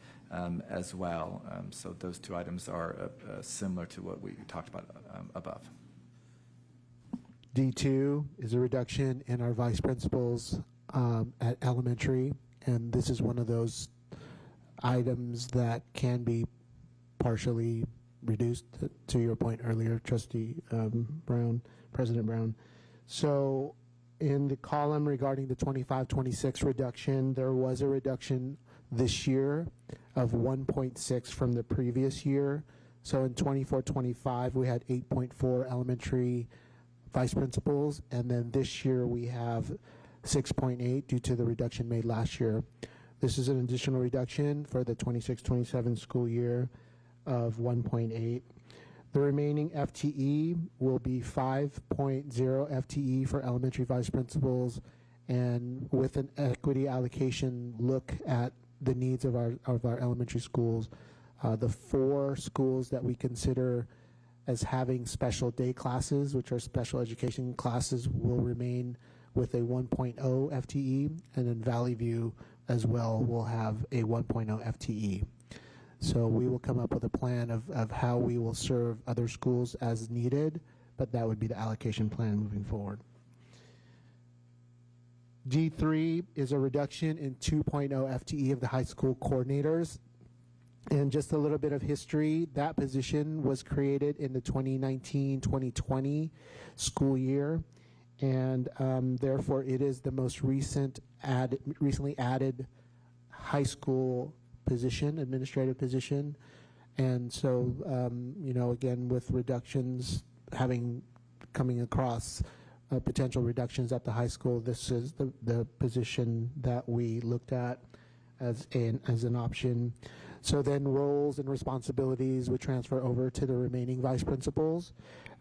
as well. So those two items are similar to what we talked about above. D2 is a reduction in our vice principals at elementary, and this is one of those items that can be partially reduced, to your point earlier, Trustee Brown, President Brown. So in the column regarding the 25-26 reduction, there was a reduction this year of 1.6 from the previous year. So in 24-25, we had 8.4 elementary vice principals, and then this year we have 6.8 due to the reduction made last year. This is an additional reduction for the 26-27 school year of 1.8. The remaining FTE will be 5.0 FTE for elementary vice principals, and with an equity allocation look at the needs of our elementary schools. The 4 schools that we consider as having special day classes, which are special education classes, will remain with a 1.0 FTE, and then Valley View as well will have a 1.0 FTE. So we will come up with a plan of how we will serve other schools as needed, but that would be the allocation plan moving forward. D3 is a reduction in 2.0 FTE of the high school coordinators. And just a little bit of history, that position was created in the 2019-2020 school year, and therefore it is the most recently added high school position, administrative position. And so, again, with reductions coming across potential reductions at the high school, this is the position that we looked at as an option. So then roles and responsibilities would transfer over to the remaining vice principals,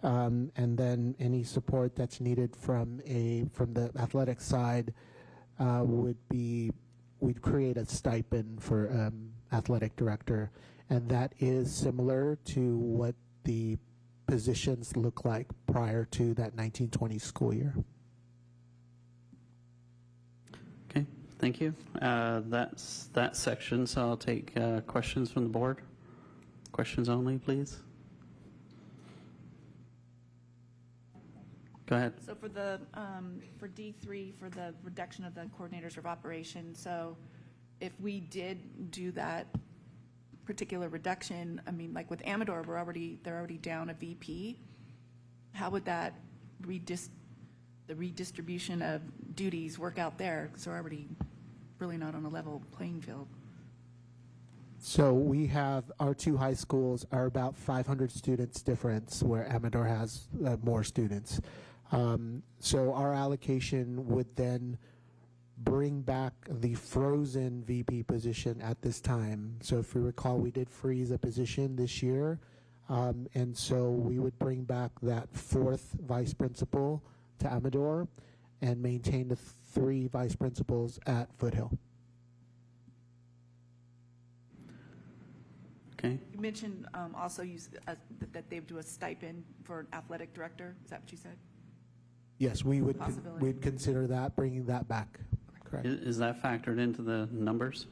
and then any support that's needed from the athletic side we'd create a stipend for athletic director, and that is similar to what the positions look like prior to that 1920 school year. Okay, thank you. That's that section, so I'll take questions from the board. Questions only, please. Go ahead. So for the for D3, for the reduction of the coordinators of operations, so if we did do that particular reduction, I mean, like with Amador, they're already down a VP. How would that the redistribution of duties work out there? Because they're already really not on a level playing field. So we have, our two high schools are about 500 students difference, where Amador has more students. So our allocation would then bring back the frozen VP position at this time. So if you recall, we did freeze a position this year, and so we would bring back that fourth vice principal to Amador and maintain the 3 vice principals at Foothill. Okay. You mentioned also that they do a stipend for an athletic director. Is that what you said? Yes, we would Possibility. we'd consider that, bringing that back. Correct. Is that factored into the numbers?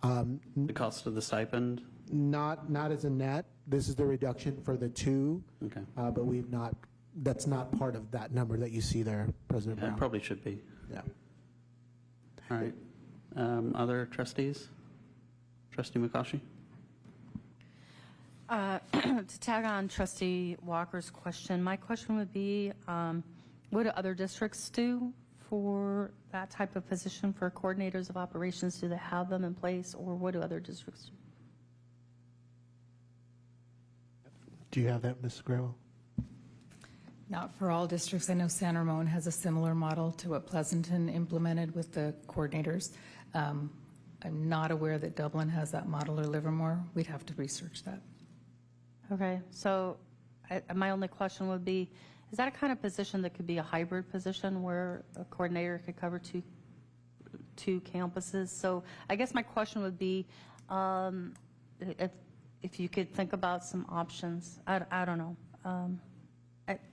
The cost of the stipend? Not as a net. This is the reduction for the 2, Okay. but we've not. That's not part of that number that you see there, President Yeah, Brown. it probably should be. Yeah. All right. Other trustees? Trustee McCaughey? To tag on Trustee Walker's question, my question would be, what do other districts do for that type of position for coordinators of operations? Do they have them in place, or what do other districts do? Do you have that, Ms. Grewal? Not for all districts. I know San Ramon has a similar model to what Pleasanton implemented with the coordinators. I'm not aware that Dublin has that model or Livermore. We'd have to research that. Okay, so my only question would be, is that a kind of position that could be a hybrid position where a coordinator could cover two campuses? So I guess my question would be, if you could think about some options. I don't know.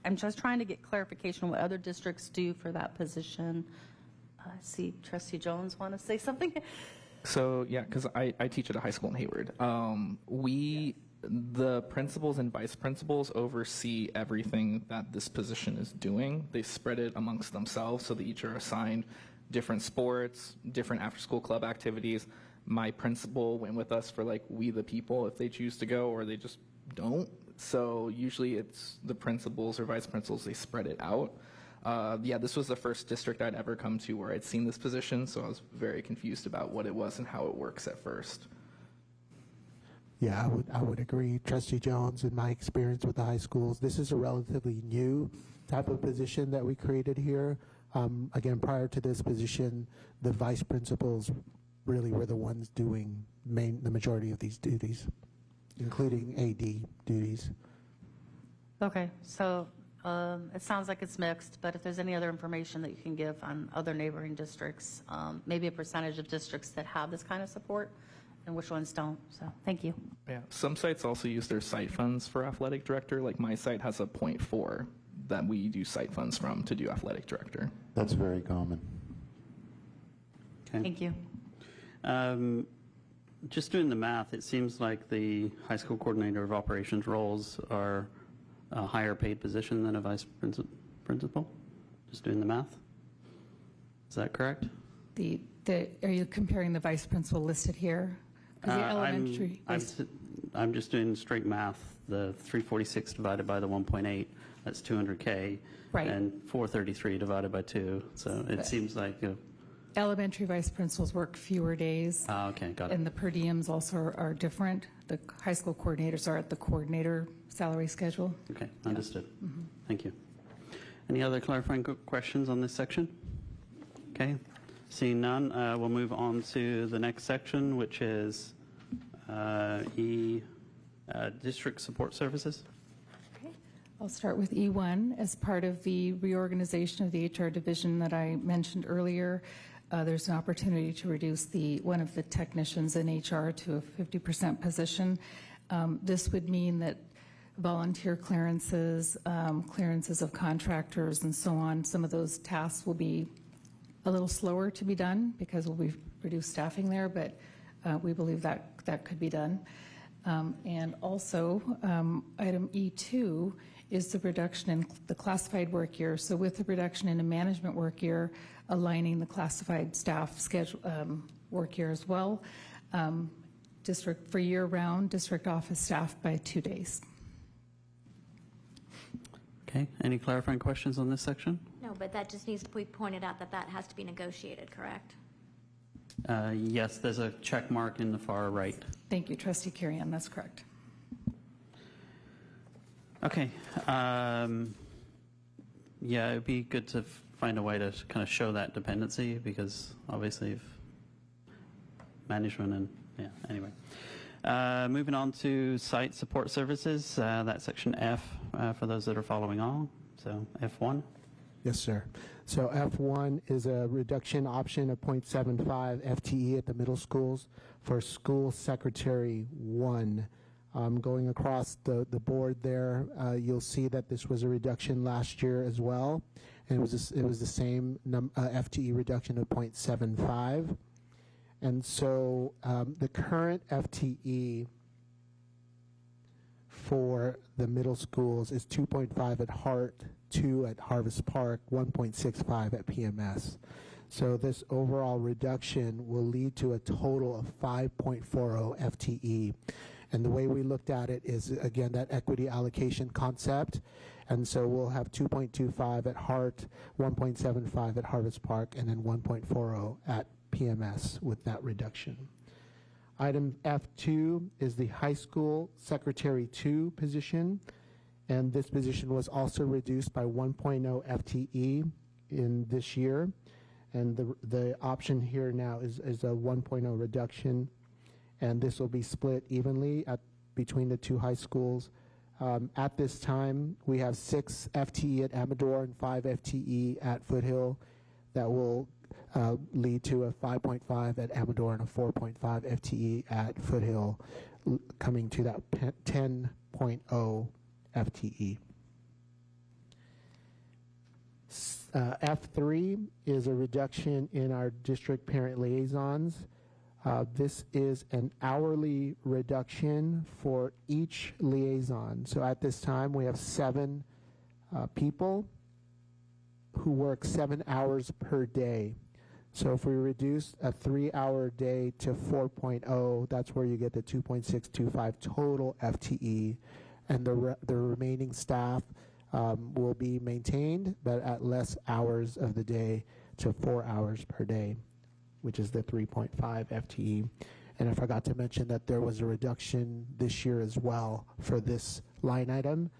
I'm just trying to get clarification on what other districts do for that position. I see Trustee Jones want to say something. So yeah, because I teach at a high school in Hayward. The principals and vice principals oversee everything that this position is doing. They spread it amongst themselves, so they each are assigned different sports, different after-school club activities. My principal went with us for like We the People if they choose to go, or they just don't. So usually it's the principals or vice principals, they spread it out. Yeah, this was the first district I'd ever come to where I'd seen this position, so I was very confused about what it was and how it works at first. Yeah, I would agree. Trustee Jones, in my experience with the high schools, this is a relatively new type of position that we created here. Again, prior to this position, the vice principals really were the ones doing the majority of these duties, including AD duties. Okay, so it sounds like it's mixed, but if there's any other information that you can give on other neighboring districts, maybe a percentage of districts that have this kind of support and which ones don't. So thank you. Yeah, some sites also use their site funds for athletic director. Like my site has a 0.4 that we do site funds from to do athletic director. That's very common. Okay. Thank you. Just doing the math, it seems like the high school coordinator of operations roles are a higher paid position than a vice principal. Just doing the math. Is that correct? Are you comparing the vice principal listed here? 'Cause the elementary. I'm just doing straight math. The 346 divided by the 1.8, that's 200K. Right. And 433 divided by 2. So it seems like Elementary vice principals work fewer days. okay, got it. And the per diems also are different. The high school coordinators are at the coordinator salary schedule. Okay, understood. Thank you. Any other clarifying questions on this section? Okay, seeing none, we'll move on to the next section, which is district support services. Okay. I'll start with E1. As part of the reorganization of the HR division that I mentioned earlier, there's an opportunity to reduce one of the technicians in HR to a 50% position. This would mean that volunteer clearances, clearances of contractors, and so on, some of those tasks will be a little slower to be done because we'll reduce staffing there, but we believe that could be done. And also, item E2 is the reduction in the classified work year. So with the reduction in a management work year, aligning the classified staff schedule work year as well. District for year-round district office staff by 2 days. Okay, any clarifying questions on this section? No, but that just needs to be pointed out that that has to be negotiated, correct? Yes, there's a check mark in the far right. Thank you, Trustee Kirian, that's correct. Okay. Yeah, it'd be good to find a way to kind of show that dependency, because obviously if management and, yeah, anyway. Moving on to site support services, that's section F for those that are following on. So F1. Yes, sir. So F1 is a reduction option of 0.75 FTE at the middle schools for school secretary 1. Going across the board there, you'll see that this was a reduction last year as well, and it was the same FTE reduction of 0.75. And so the current FTE for the middle schools is 2.5 at Hart, 2 at Harvest Park, 1.65 at PMS. So this overall reduction will lead to a total of 5.40 FTE. And the way we looked at it is, again, that equity allocation concept. And so we'll have 2.25 at Hart, 1.75 at Harvest Park, and then 1.40 at PMS with that reduction. Item F2 is the high school secretary 2 position. And this position was also reduced by 1.0 FTE in this year. And the option here now is a 1.0 reduction. And this will be split evenly between the 2 high schools. At this time, we have 6 FTE at Amador and 5 FTE at Foothill. That will lead to a 5.5 at Amador and a 4.5 FTE at Foothill, coming to that 10.0 FTE. F3 is a reduction in our district parent liaisons. This is an hourly reduction for each liaison. So at this time, we have 7 people who work 7 hours per day. So if we reduce a 3-hour day to 4.0, that's where you get the 2.625 total FTE, and the remaining staff will be maintained, but at less hours of the day to 4 hours per day, which is the 3.5 FTE. And I forgot to mention that there was a reduction this year as well for this line item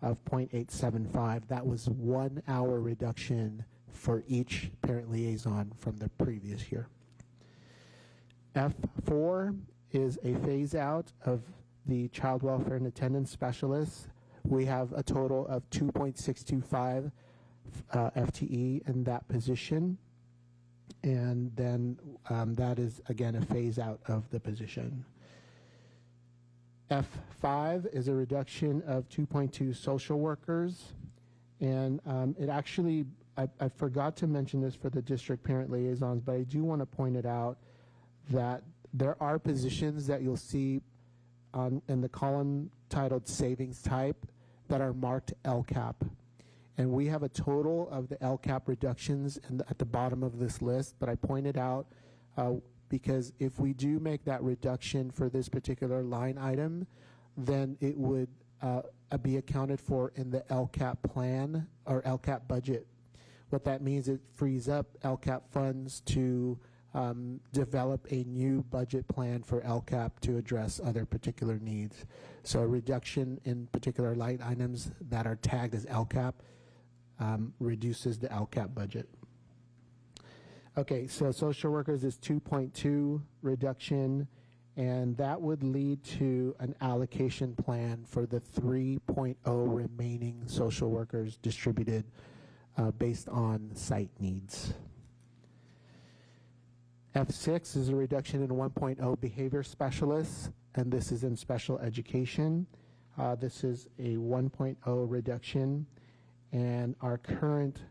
of 0.875. That was 1 hour reduction for each parent liaison from the previous year. F4 is a phase out of the child welfare and attendance specialists. We have a total of 2.625 FTE in that position. And then that is, again, a phase out of the position. F5 is a reduction of 2.2 social workers. And it actually, I forgot to mention this for the district parent liaisons, but I do want to point it out that there are positions that you'll see in the column titled savings type that are marked LCAP. And we have a total of the LCAP reductions at the bottom of this list, but I pointed out because if we do make that reduction for this particular line item, then it would be accounted for in the LCAP plan or LCAP budget. What that means, it frees up LCAP funds to develop a new budget plan for LCAP to address other particular needs. So a reduction in particular line items that are tagged as LCAP reduces the LCAP budget. Okay, so social workers is 2.2 reduction, and that would lead to an allocation plan for the 3.0 remaining social workers distributed based on site needs. F6 is a reduction in 1.0 behavior specialists, and this is in special education. This is a 1.0 reduction, and our current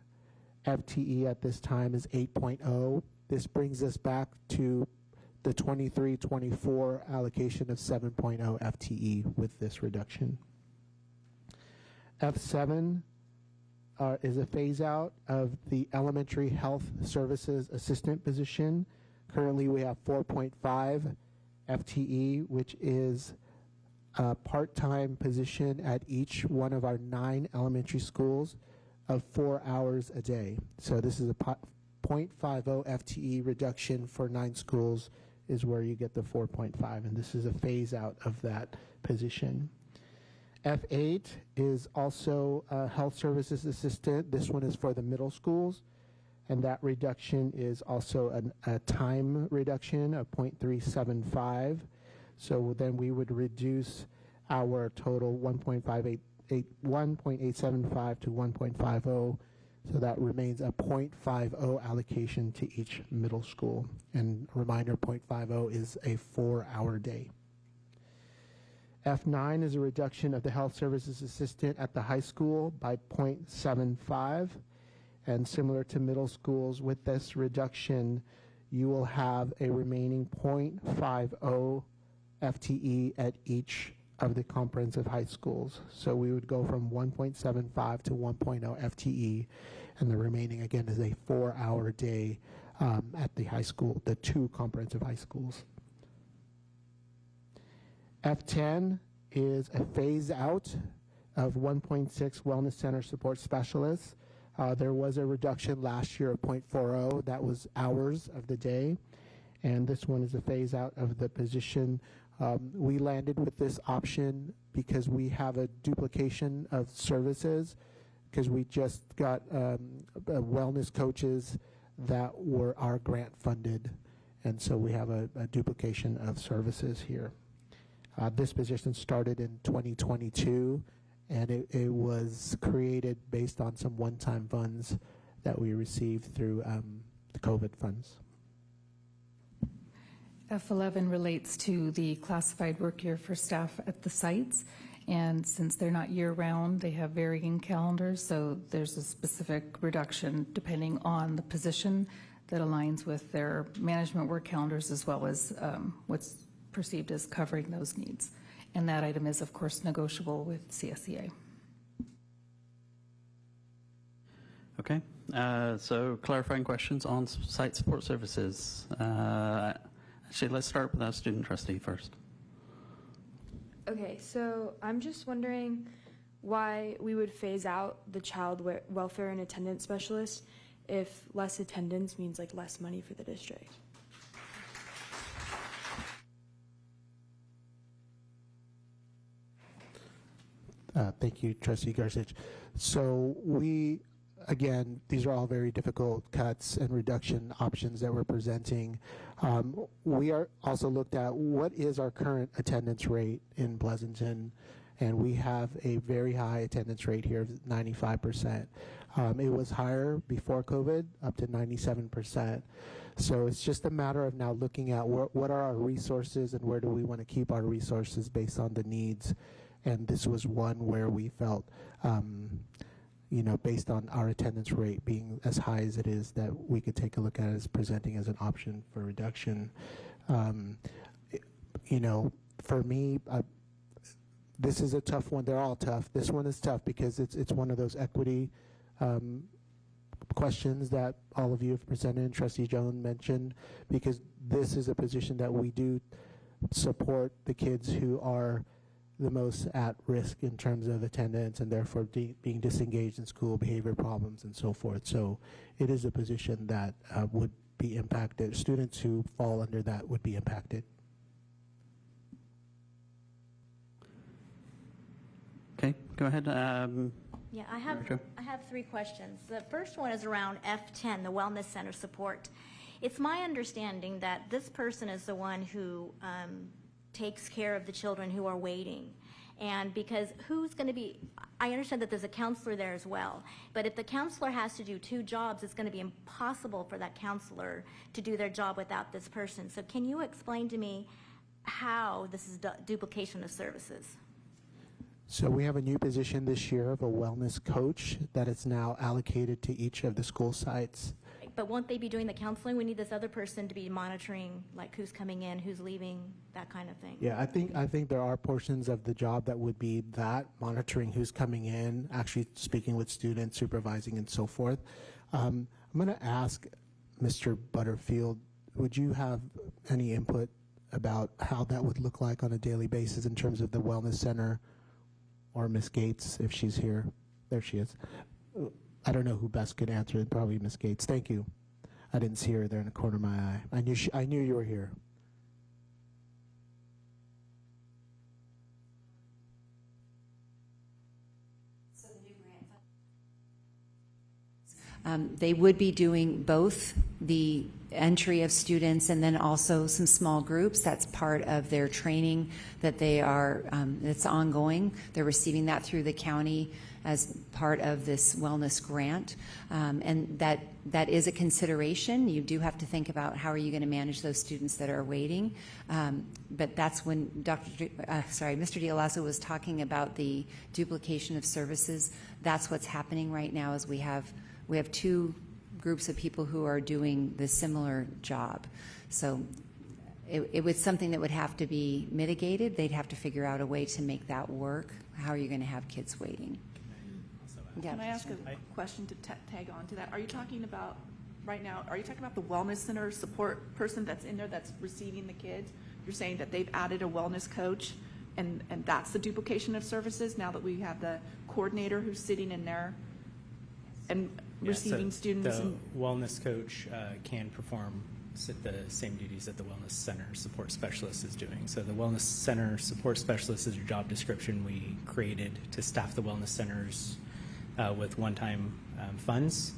FTE at this time is 8.0. This brings us back to the 23-24 allocation of 7.0 FTE with this reduction. F7 is a phase out of the elementary health services assistant position. Currently we have 4.5 FTE, which is a part-time position at each one of our 9 elementary schools of 4 hours a day. So this is a .50 FTE reduction for 9 schools is where you get the 4.5, and this is a phase out of that position. F8 is also a health services assistant. This one is for the middle schools, and that reduction is also a time reduction of 0.375. So then we would reduce our total 1.875 to 1.50. So that remains a 0.50 allocation to each middle school. And reminder, 0.50 is a 4-hour day. F9 is a reduction of the health services assistant at the high school by 0.75. And similar to middle schools, with this reduction, you will have a remaining 0.50 FTE at each of the comprehensive high schools. So we would go from 1.75 to 1.0 FTE, and the remaining, again, is a 4-hour day at the high school, the 2 comprehensive high schools. F10 is a phase out of 1.6 Wellness Center support specialists. There was a reduction last year of 0.40. That was hours of the day. And this one is a phase out of the position. We landed with this option because we have a duplication of services, because we just got wellness coaches that were our grant funded. And so we have a duplication of services here. This position started in 2022, and it was created based on some one-time funds that we received through the COVID funds. F11 relates to the classified work year for staff at the sites, and since they're not year-round, they have varying calendars, so there's a specific reduction depending on the position that aligns with their management work calendars, as well as what's perceived as covering those needs. And that item is, of course, negotiable with CSEA. Okay, so clarifying questions on site support services. Actually, let's start with our student trustee first. Okay, so I'm just wondering why we would phase out the child welfare and attendance specialist if less attendance means like less money for the district. Thank you, Trustee Garcich. So we, again, these are all very difficult cuts and reduction options that we're presenting. We are also looked at what is our current attendance rate in Pleasanton, and we have a very high attendance rate here of 95%. It was higher before COVID, up to 97%. So it's just a matter of now looking at what are our resources and where do we want to keep our resources based on the needs. And this was one where we felt, based on our attendance rate being as high as it is, that we could take a look at it as presenting as an option for reduction. For me, this is a tough one. They're all tough. This one is tough because it's one of those equity questions that all of you have presented and Trustee Jones mentioned, because this is a position that we do support the kids who are the most at risk in terms of attendance and therefore being disengaged in school, behavior problems, and so forth. So it is a position that would be impacted. Students who fall under that would be impacted. Okay, go ahead. Yeah, I have 3 questions. The first one is around F10, the Wellness Center support. It's my understanding that this person is the one who takes care of the children who are waiting. And because who's going to be, I understand that there's a counselor there as well, but if the counselor has to do 2 jobs, it's going to be impossible for that counselor to do their job without this person. So can you explain to me how this is duplication of services? So we have a new position this year of a wellness coach that is now allocated to each of the school sites. But won't they be doing the counseling? We need this other person to be monitoring, like who's coming in, who's leaving, that kind of thing. Yeah, I think there are portions of the job that would be that, monitoring who's coming in, actually speaking with students, supervising, and so forth. I'm going to ask Mr. Butterfield, would you have any input about how that would look like on a daily basis in terms of the wellness center, or Ms. Gates, if she's here? There she is. I don't know who best could answer it, probably Ms. Gates. Thank you. I didn't see her there in the corner of my eye. I knew you were here. They would be doing both the entry of students and then also some small groups. That's part of their training that they are, it's ongoing. They're receiving that through the county as part of this wellness grant. And that is a consideration. You do have to think about how are you going to manage those students that are waiting. But that's when Mr. D'Alasso was talking about the duplication of services. That's what's happening right now is we have two groups of people who are doing the similar job. So it was something that would have to be mitigated. They'd have to figure out a way to make that work. How are you going to have kids waiting? Can I ask a question to tag on to that? Are you talking about, right now, are you talking about the wellness center support person that's in there that's receiving the kids? You're saying that they've added a wellness coach and that's the duplication of services now that we have the coordinator who's sitting in there and receiving students? The wellness coach can perform the same duties that the wellness center support specialist is doing. So the wellness center support specialist is your job description we created to staff the wellness centers with one-time funds.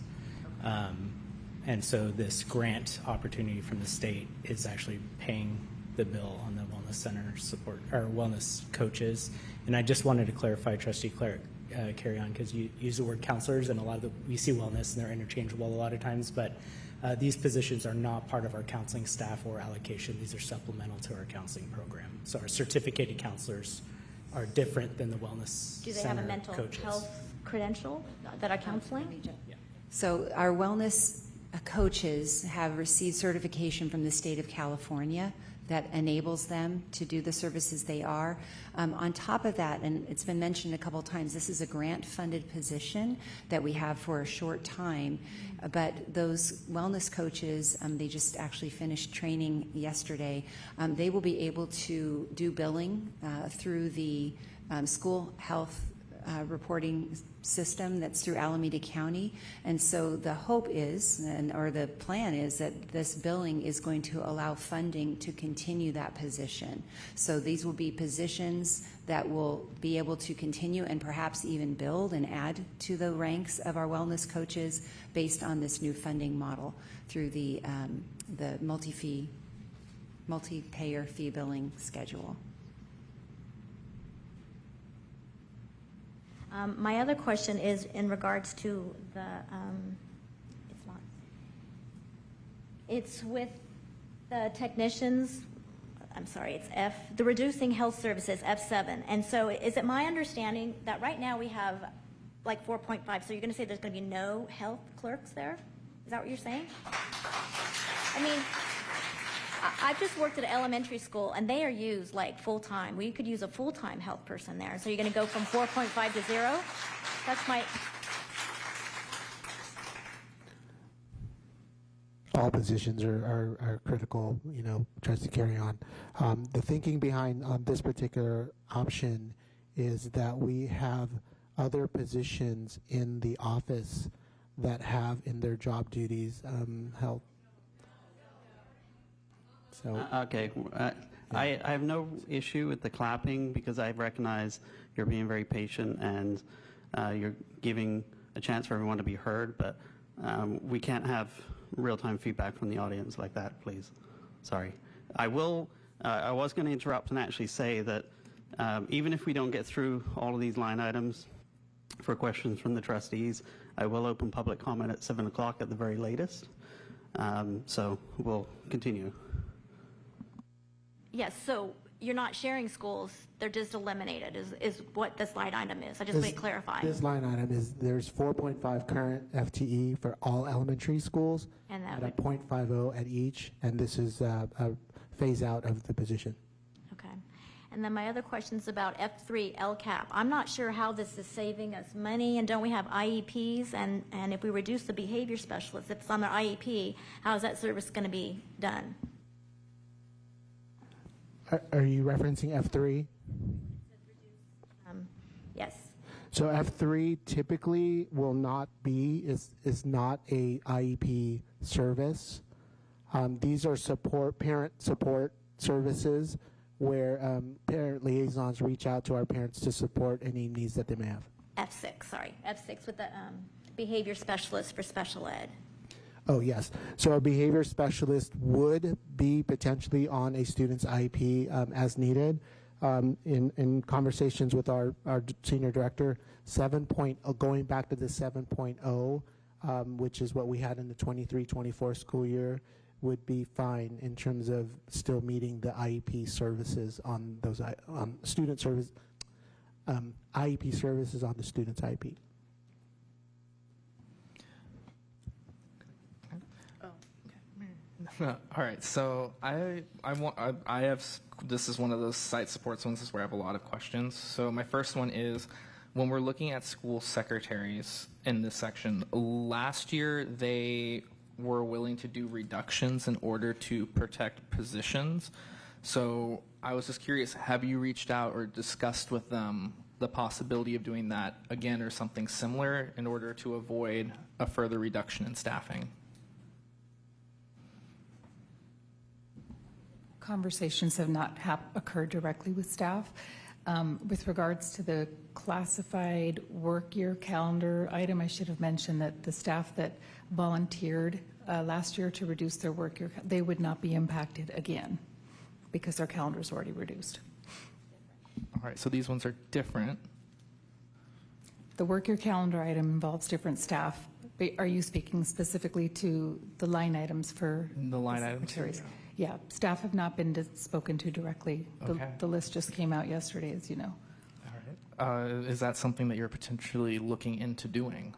And so this grant opportunity from the state is actually paying the bill on the wellness center support or wellness coaches. And I just wanted to clarify, Trustee Clark, carry on, because you use the word counselors, and a lot of we see wellness and they're interchangeable a lot of times, but these positions are not part of our counseling staff or allocation. These are supplemental to our counseling program. So our certificated counselors are different than the wellness Do they center have a mental coaches. health credential that are counseling? Yeah. So our wellness coaches have received certification from the state of California that enables them to do the services they are. On top of that, and it's been mentioned a couple times, this is a grant-funded position that we have for a short time, but those wellness coaches, they just actually finished training yesterday. They will be able to do billing through the school health reporting system that's through Alameda County. And so the hope is, or the plan is, that this billing is going to allow funding to continue that position. So these will be positions that will be able to continue and perhaps even build and add to the ranks of our wellness coaches based on this new funding model through the multi-payer fee billing schedule. My other question is in regards to the, it's with the technicians, I'm sorry, it's the reducing health services, F7. And so is it my understanding that right now we have like 4.5, so you're going to say there's going to be no health clerks there? Is that what you're saying? I mean, I've just worked at an elementary school, and they are used like full-time. We could use a full-time health person there. So you're going to go from 4.5 to 0? That's my... All positions are critical, tries to carry on. The thinking behind this particular option is that we have other positions in the office that have in their job duties health. So, okay. I have no issue with the clapping because I recognize you're being very patient and you're giving a chance for everyone to be heard, but we can't have real-time feedback from the audience like that, please. Sorry. I was going to interrupt and actually say that even if we don't get through all of these line items for questions from the trustees, I will open public comment at 7 o'clock at the very latest. So we'll continue. Yes, so you're not sharing schools, they're just eliminated, is what this line item is. I just want to clarify. This line item is there's 4.5 current FTE for all elementary schools And that at a would, 0.50 at each, and this is a phase out of the position. okay. And then my other question is about F3 LCAP. I'm not sure how this is saving us money, and don't we have IEPs? And if we reduce the behavior specialists, if it's on their IEP, how is that service going to be done? Are you referencing F3? Yes. So F3 typically will not be, is not a IEP service. These are parent support services where parent liaisons reach out to our parents to support any needs that they may have. F6 with the behavior specialist for special ed. Oh, yes. So our behavior specialist would be potentially on a student's IEP as needed. In conversations with our senior director, 7.0, going back to the 7.0, which is what we had in the 23-24 school year, would be fine in terms of still meeting the IEP services on those student service, IEP services on the student's IEP. All right, so I have, this is one of those site supports ones, is where I have a lot of questions. So my first one is, when we're looking at school secretaries in this section, last year they were willing to do reductions in order to protect positions. So I was just curious, have you reached out or discussed with them the possibility of doing that again or something similar in order to avoid a further reduction in staffing? Conversations have not occurred directly with staff. With regards to the classified work year calendar item, I should have mentioned that the staff that volunteered last year to reduce their work year, they would not be impacted again because their calendar is already reduced. All right, so these ones are different. The work year calendar item involves different staff. Are you speaking specifically to the line items for the line items? Secretaries? Yeah, staff have not been spoken to directly. Okay. The list just came out yesterday, as you know. All right. Is that something that you're potentially looking into doing?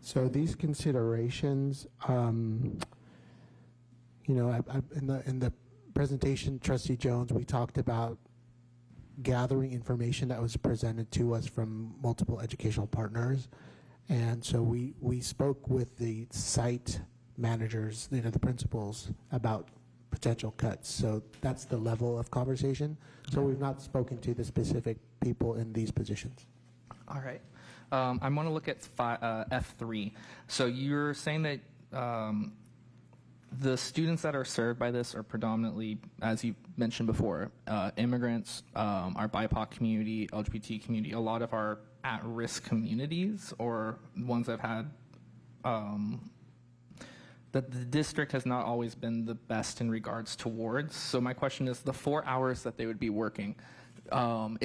So these considerations, in the presentation, Trustee Jones, we talked about gathering information that was presented to us from multiple educational partners. And so we spoke with the site managers, the principals, about potential cuts. So that's the level of conversation. So we've not spoken to the specific people in these positions. All right. I want to look at F3. So you're saying that the students that are served by this are predominantly, as you mentioned before, immigrants, our BIPOC community, LGBT community, a lot of our at-risk communities, or ones that have had that the district has not always been the best in regards towards. So my question is, the 4 hours that they would be working, how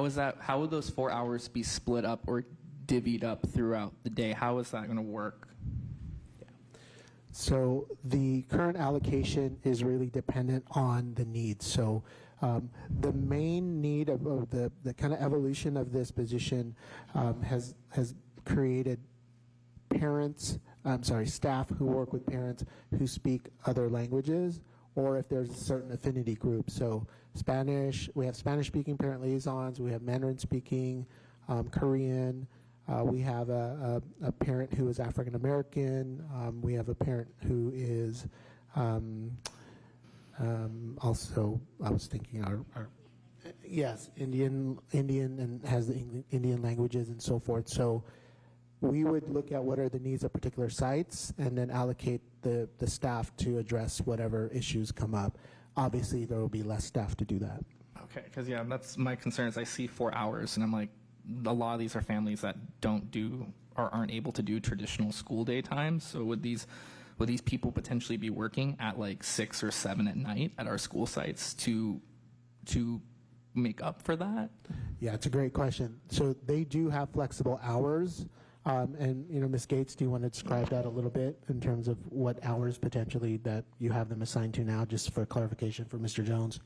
would those 4 hours be split up or divvied up throughout the day? How is that going to work? So the current allocation is really dependent on the needs. So the main need of the kind of evolution of this position has created staff who work with parents who speak other languages, or if there's a certain affinity group. So Spanish, we have Spanish-speaking parent liaisons, we have Mandarin-speaking, Korean, we have a parent who is African American. We have a parent who is also, I was thinking, yes, Indian, and has the Indian languages and so forth. So we would look at what are the needs of particular sites and then allocate the staff to address whatever issues come up. Obviously, there will be less staff to do that. Okay, because yeah, that's my concern. Is I see 4 hours, and I'm like, a lot of these are families that don't do or aren't able to do traditional school day times. So would these people potentially be working at like 6 or 7 at night at our school sites to make up for that? Yeah, it's a great question. So they do have flexible hours. And Ms. Gates, do you want to describe that a little bit in terms of what hours potentially that you have them assigned to now, just for clarification for Mr. Jones?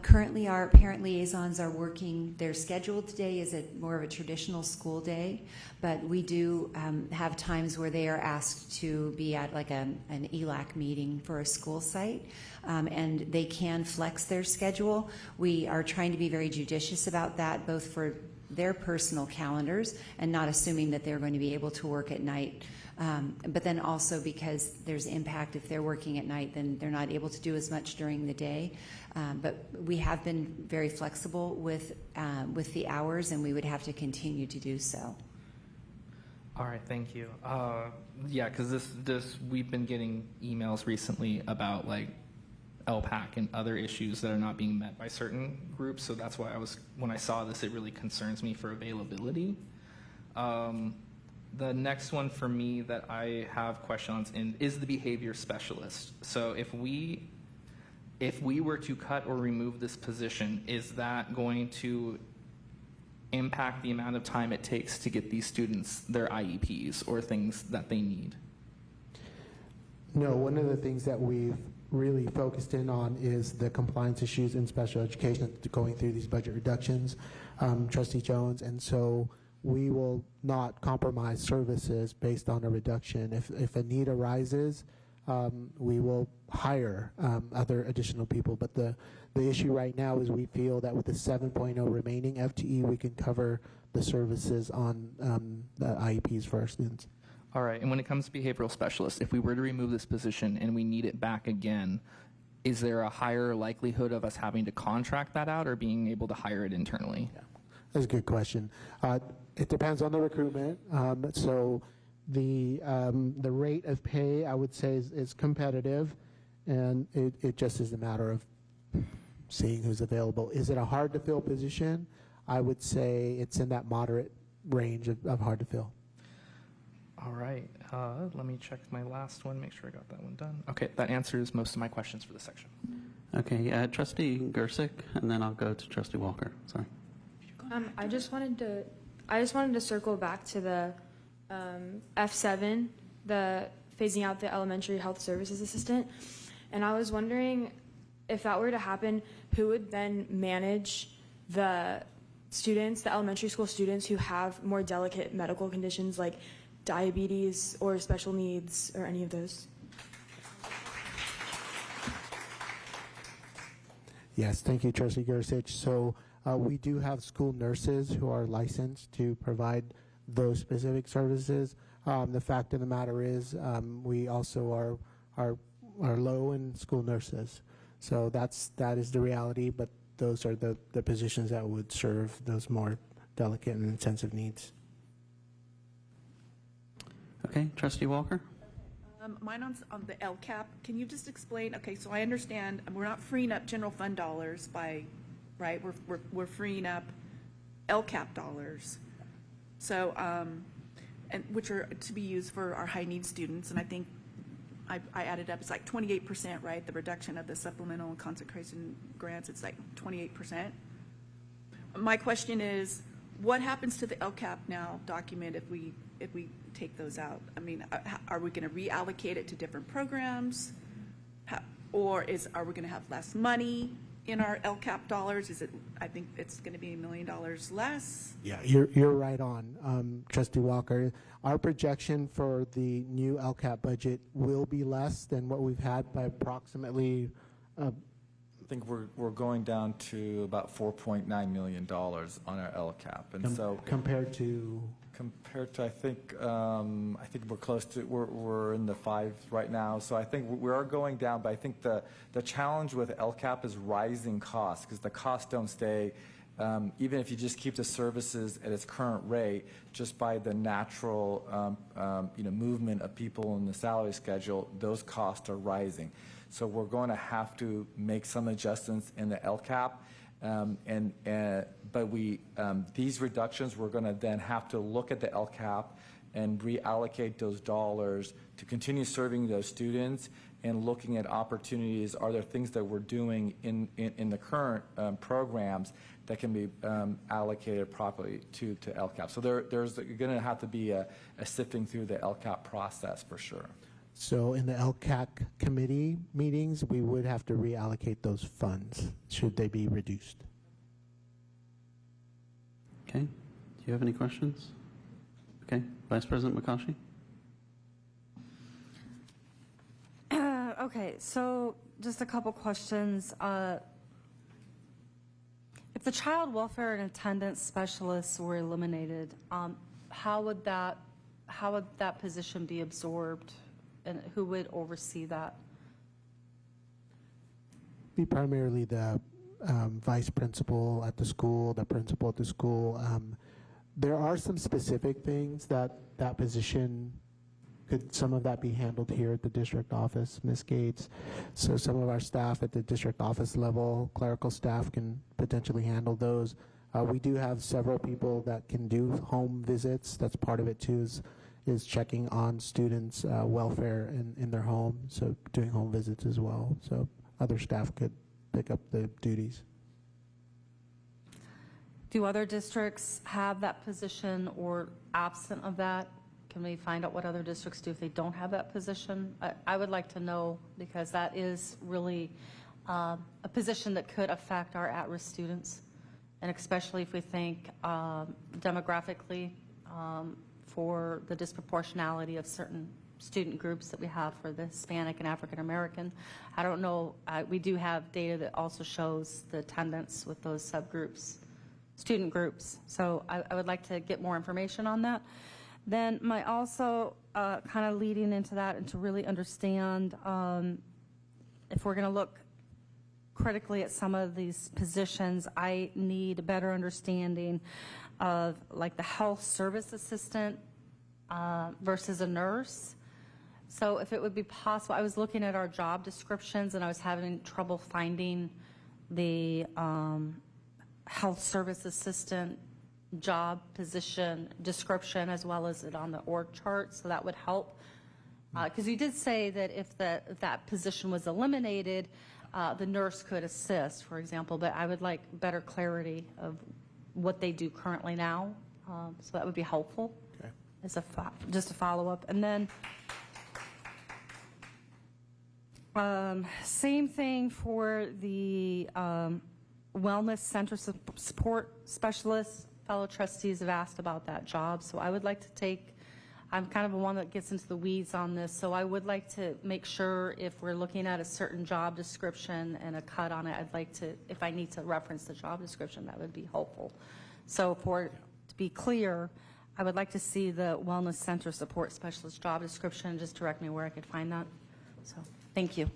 Currently, our parent liaisons are working. Their schedule today is more of a traditional school day, but we do have times where they are asked to be at like an ELAC meeting for a school site, and they can flex their schedule. We are trying to be very judicious about that, both for their personal calendars and not assuming that they're going to be able to work at night. But then also because there's impact if they're working at night, then they're not able to do as much during the day. But we have been very flexible with the hours, and we would have to continue to do so. All right, thank you. Yeah, because we've been getting emails recently about like LPAC and other issues that are not being met by certain groups. So that's why when I saw this, it really concerns me for availability. The next one for me that I have questions in is the behavior specialist. So if we were to cut or remove this position, is that going to impact the amount of time it takes to get these students their IEPs or things that they need? No, one of the things that we've really focused in on is the compliance issues in special education going through these budget reductions, Trustee Jones, and so we will not compromise services based on a reduction. If a need arises, we will hire other additional people, but the issue right now is we feel that with the 7.0 remaining FTE, we can cover the services on the IEPs for our students. All right, and when it comes to behavioral specialists, if we were to remove this position and we need it back again, is there a higher likelihood of us having to contract that out or being able to hire it internally? Yeah. That's a good question. It depends on the recruitment. So the rate of pay, I would say, is competitive, and it just is a matter of seeing who's available. Is it a hard-to-fill position? I would say it's in that moderate range of hard to fill. All right, let me check my last one, make sure I got that one done. Okay, that answers most of my questions for this section. Okay, Trustee Gersick, and then I'll go to Trustee Walker. Sorry. I just wanted to circle back to the F7, the phasing out the elementary health services assistant, and I was wondering if that were to happen, who would then manage the students, the elementary school students who have more delicate medical conditions like diabetes or special needs or any of those? Yes, thank you, Trustee Gersich. So we do have school nurses who are licensed to provide those specific services. The fact of the matter is we also are low in school nurses. So that is the reality, but those are the positions that would serve those more delicate and intensive needs. Okay, Trustee Walker? Mine on the LCAP. Can you just explain? Okay, so I understand we're not freeing up general fund dollars right? We're freeing up LCAP dollars. So, and which are to be used for our high need students. And I think I added up, it's like 28%, right? The reduction of the supplemental and consecration grants, it's like 28%. My question is, what happens to the LCAP now document if we take those out? I mean, are we going to reallocate it to different programs? Or are we going to have less money in our LCAP dollars? I think it's going to be $1 million less. Yeah, you're right on, Trustee Walker. Our projection for the new LCAP budget will be less than what we've had by approximately. I think we're going down to about $4.9 million on our LCAP, and so compared to I think we're close to we're in the 5 right now. So I think we are going down, but I think the challenge with LCAP is rising costs, because the costs don't stay. Even if you just keep the services at its current rate, just by the natural movement of people in the salary schedule, those costs are rising. So we're going to have to make some adjustments in the LCAP, but these reductions, we're going to then have to look at the LCAP and reallocate those dollars to continue serving those students and looking at opportunities. Are there things that we're doing in the current programs that can be allocated properly to LCAP? So there's going to have to be a sifting through the LCAP process for sure. So in the LCAC committee meetings, we would have to reallocate those funds should they be reduced. Okay. Do you have any questions? Okay. Vice President McCaughey? Okay, so just a couple questions. If the child welfare and attendance specialists were eliminated, how would that position be absorbed, and who would oversee that? Be primarily the vice principal at the school, the principal at the school. There are some specific things that position could some of that be handled here at the district office, Ms. Gates? So some of our staff at the district office level, clerical staff, can potentially handle those. We do have several people that can do home visits. That's part of it too, is checking on students' welfare in their home, so doing home visits as well. So other staff could pick up the duties. Do other districts have that position, or absent of that? Can we find out what other districts do if they don't have that position? I would like to know, because that is really a position that could affect our at-risk students, and especially if we think demographically for the disproportionality of certain student groups that we have for the Hispanic and African American. I don't know, we do have data that also shows the attendance with those subgroups, student groups. So I would like to get more information on that. Then my also kind of leading into that, and to really understand if we're going to look critically at some of these positions, I need a better understanding of like the health service assistant versus a nurse. So if it would be possible, I was looking at our job descriptions and I was having trouble finding the health service assistant job position description as well as it on the org chart, so that would help. Because you did say that if that position was eliminated, the nurse could assist, for example, but I would like better clarity of what they do currently now, so that would be helpful. Okay. As just a follow-up. And then same thing for the wellness center support specialist. Fellow trustees have asked about that job, so I would like to take, I'm kind of the one that gets into the weeds on this, so I would like to make sure if we're looking at a certain job description and a cut on it, I'd like to, if I need to reference the job description, that would be helpful. So to be clear, I would like to see the wellness center support specialist job description. Just direct me where I could find that. So thank you.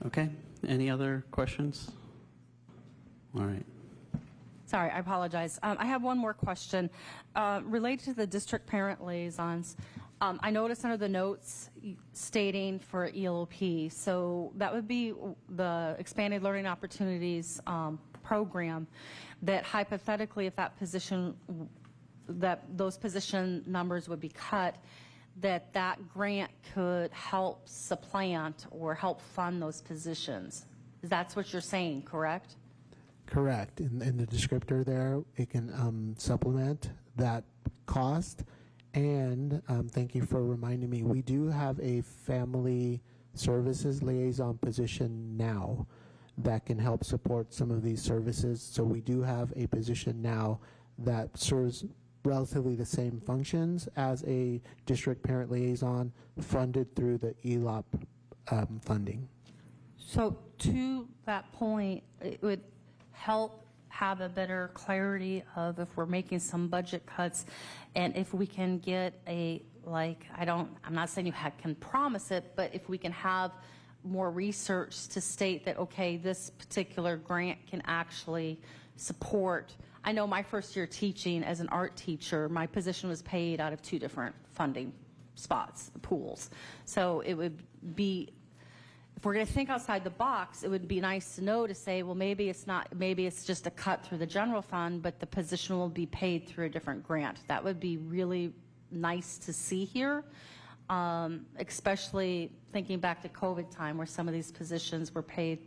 Okay, any other questions? All right. Sorry, I apologize. I have one more question related to the district parent liaisons. I noticed under the notes stating for ELOP, so that would be the Expanded Learning Opportunities program, that hypothetically if that position, that those position numbers would be cut, that grant could help supplant or help fund those positions. That's what you're saying, correct? Correct. In the descriptor there, it can supplement that cost. And thank you for reminding me, we do have a family services liaison position now that can help support some of these services. So we do have a position now that serves relatively the same functions as a district parent liaison, funded through the ELOP funding. So to that point, it would help have a better clarity of if we're making some budget cuts, and if we can get a, like, I'm not saying you can promise it, but if we can have more research to state that, okay, this particular grant can actually support. I know my first year teaching as an art teacher, my position was paid out of 2 different funding spots, pools. So it would be, if we're going to think outside the box, it would be nice to know, to say, well, maybe it's not, maybe it's just a cut through the general fund, but the position will be paid through a different grant. That would be really nice to see here, especially thinking back to COVID time, where some of these positions were paid,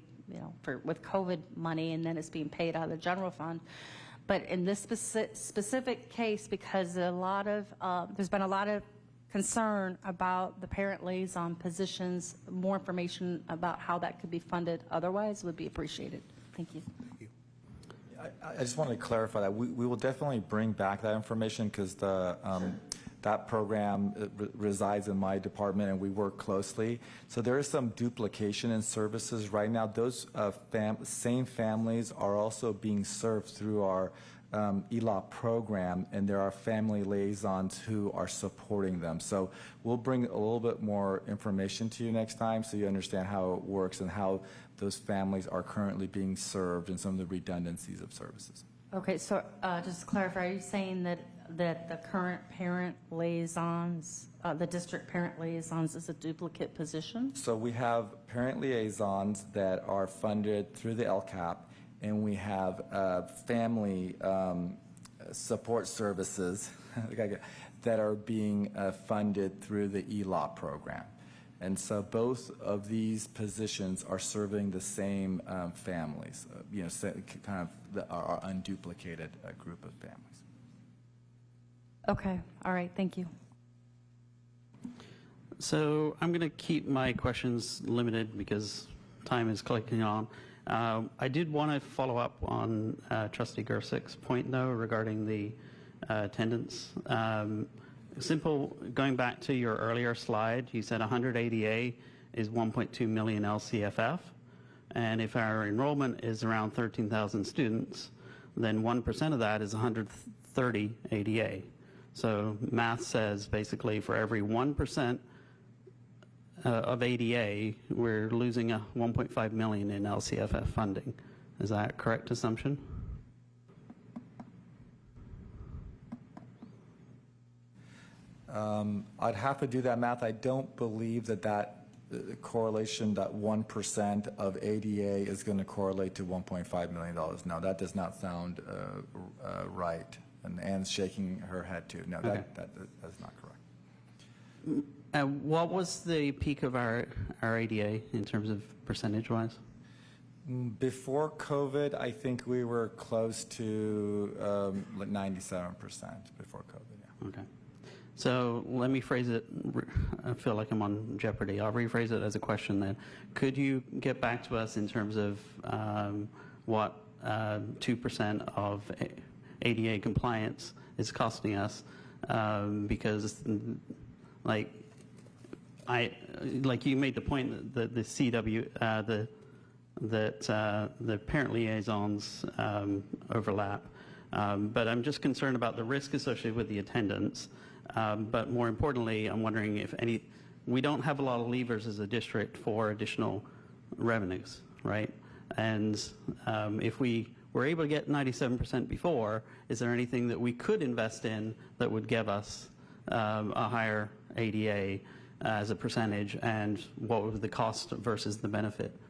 with COVID money, and then it's being paid out of the general fund. But in this specific case, because there's been a lot of concern about the parent liaison positions, more information about how that could be funded otherwise would be appreciated. Thank you. I just wanted to clarify that we will definitely bring back that information, because that program resides in my department, and we work closely. So there is some duplication in services right now. Those same families are also being served through our ELOP program, and there are family liaisons who are supporting them. So we'll bring a little bit more information to you next time so you understand how it works and how those families are currently being served and some of the redundancies of services. Okay, so just to clarify, are you saying that the current parent liaisons, the district parent liaisons is a duplicate position? So we have parent liaisons that are funded through the LCAP, and we have family support services that are being funded through the ELOP program. And so both of these positions are serving the same families, kind of our unduplicated group of families. Okay, all right, thank you. So I'm going to keep my questions limited because time is clicking on. I did want to follow up on Trustee Gersick's point, though, regarding the attendance. Simple, going back to your earlier slide, you said 100 ADA is 1.2 million LCFF, and if our enrollment is around 13,000 students, then 1% of that is 130 ADA. So math says basically for every 1% of ADA, we're losing a 1.5 million in LCFF funding. Is that a correct assumption? I'd have to do that math. I don't believe that correlation, that 1% of ADA is going to correlate to $1.5 million. No, that does not sound right. And Anne's shaking her head too. No, Okay. that's not correct. What was the peak of our ADA in terms of percentage-wise? Before COVID, I think we were close to 97% before COVID. Yeah. Okay. So let me phrase it. I feel like I'm on Jeopardy. I'll rephrase it as a question then. Could you get back to us in terms of what 2% of ADA compliance is costing us? Because, like you made the point that the CW, the parent liaisons overlap, but I'm just concerned about the risk associated with the attendance. But more importantly, I'm wondering if we don't have a lot of levers as a district for additional revenues, right? And if we were able to get 97% before, is there anything that we could invest in that would give us a higher ADA as a percentage, and what would the cost versus the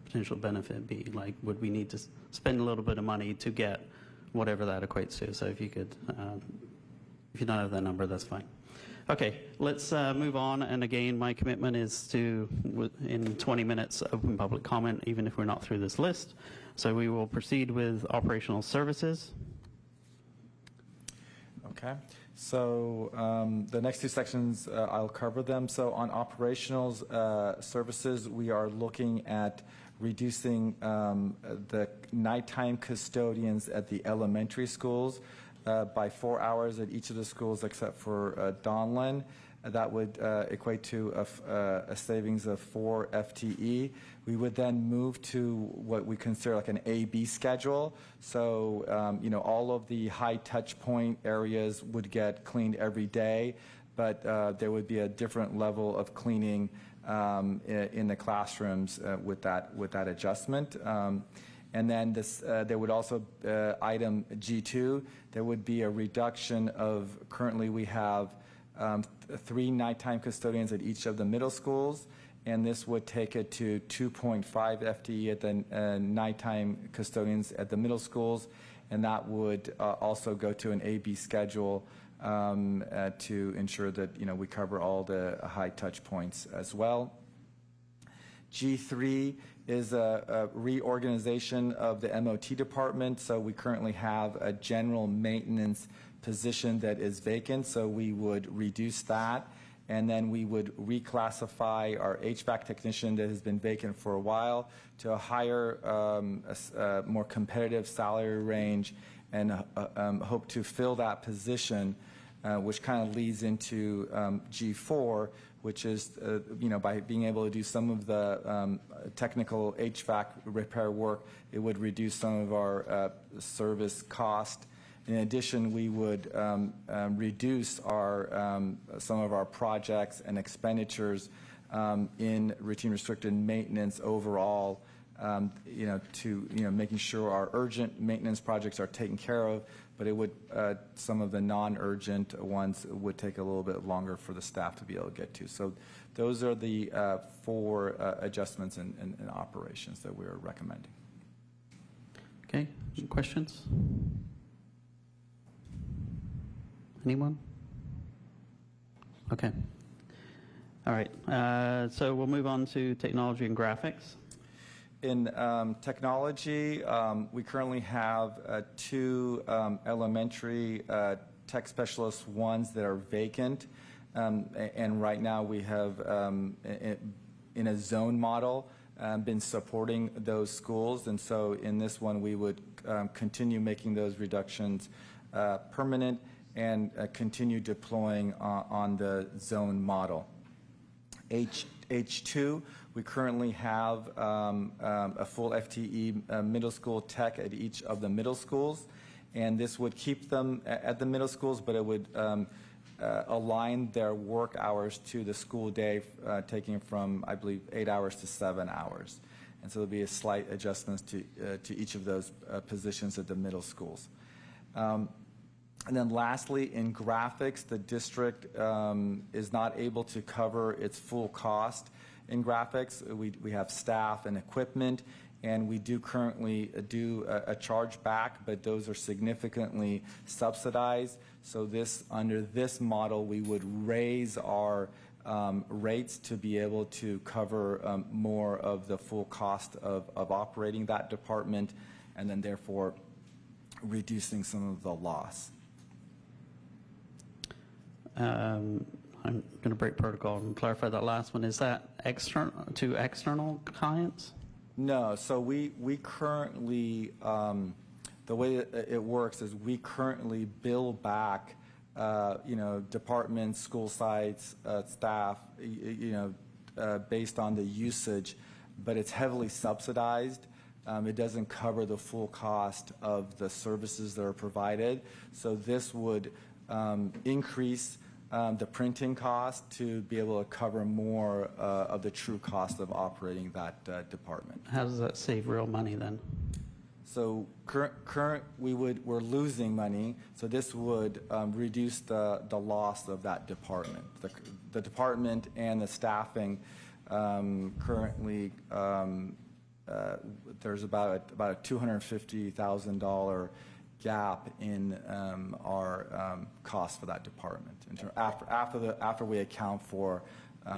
potential benefit be? Like, would we need to spend a little bit of money to get whatever that equates to? So if you could, if you don't have that number, that's fine. Okay, let's move on. And again, my commitment is to, in 20 minutes, open public comment, even if we're not through this list. So we will proceed with operational services. Okay. So the next two sections, I'll cover them. So on operational services, we are looking at reducing the nighttime custodians at the elementary schools by 4 hours at each of the schools except for Donlin. That would equate to a savings of 4 FTE. We would then move to what we consider like an A-B schedule. So, all of the high touch point areas would get cleaned every day, but there would be a different level of cleaning in the classrooms with that adjustment. And then there would also, item G2, there would be a reduction of, currently we have 3 nighttime custodians at each of the middle schools, and this would take it to 2.5 FTE at the nighttime custodians at the middle schools, and that would also go to an A-B schedule to ensure that we cover all the high touch points as well. G3 is a reorganization of the MOT department. So we currently have a general maintenance position that is vacant, so we would reduce that, and then we would reclassify our HVAC technician that has been vacant for a while to a higher, more competitive salary range, and hope to fill that position which kind of leads into G4, which is, by being able to do some of the technical HVAC repair work, it would reduce some of our service cost. In addition, we would reduce some of our projects and expenditures in routine restricted maintenance overall, to making sure our urgent maintenance projects are taken care of, but it would some of the non-urgent ones would take a little bit longer for the staff to be able to get to. So those are the 4 adjustments in operations that we are recommending. Okay, any questions? Anyone? Okay. All right, so we'll move on to technology and graphics. In technology, we currently have 2 elementary tech specialist ones that are vacant, and right now we have, in a zone model, been supporting those schools, and so in this one we would continue making those reductions permanent and continue deploying on the zone model. H2, we currently have a full FTE middle school tech at each of the middle schools, and this would keep them at the middle schools, but it would align their work hours to the school day, taking from, I believe, 8 hours to 7 hours. And so there'll be a slight adjustments to each of those positions at the middle schools. And then lastly, in graphics, the district is not able to cover its full cost in graphics. We have staff and equipment, and we do currently do a charge back, but those are significantly subsidized. So under this model, we would raise our rates to be able to cover more of the full cost of operating that department, and then therefore reducing some of the loss. I'm going to break protocol and clarify that last one. Is that external clients? No. So we currently, the way it works is we currently bill back, departments, school sites, staff, based on the usage, but it's heavily subsidized. It doesn't cover the full cost of the services that are provided. So this would increase the printing cost to be able to cover more of the true cost of operating that department. How does that save real money then? So we're losing money, so this would reduce the loss of that department. The department and the staffing currently, there's about a $250,000 gap in our cost for that department after we account for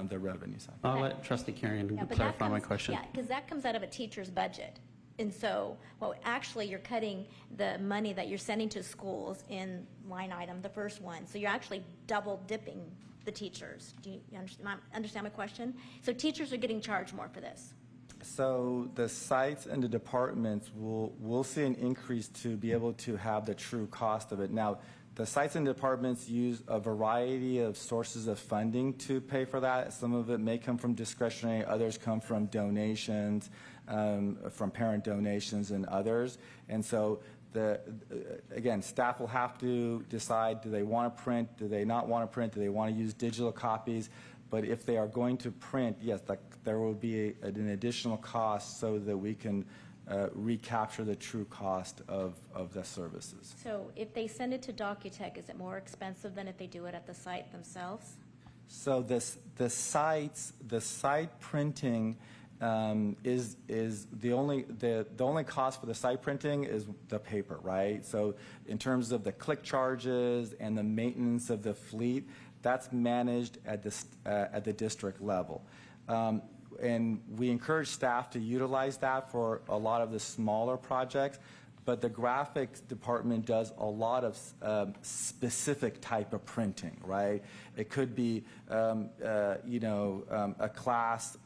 the revenue side. I'll let Trustee Carrion clarify my question. Yeah, because that comes out of a teacher's budget. And so, actually, you're cutting the money that you're sending to schools in line item, the first one. So you're actually double dipping the teachers. Do you understand my question? So teachers are getting charged more for this. So the sites and the departments will see an increase to be able to have the true cost of it. Now, the sites and departments use a variety of sources of funding to pay for that. Some of it may come from discretionary, others come from donations, from parent donations and others. And so, again, staff will have to decide, do they want to print, do they not want to print, do they want to use digital copies? But if they are going to print, yes, there will be an additional cost so that we can recapture the true cost of the services. So if they send it to Docutech, is it more expensive than if they do it at the site themselves? So the site printing is the only cost for the site printing is the paper, right? So in terms of the click charges and the maintenance of the fleet, that's managed at the district level. And we encourage staff to utilize that for a lot of the smaller projects, but the graphics department does a lot of specific type of printing, right? It could be, a class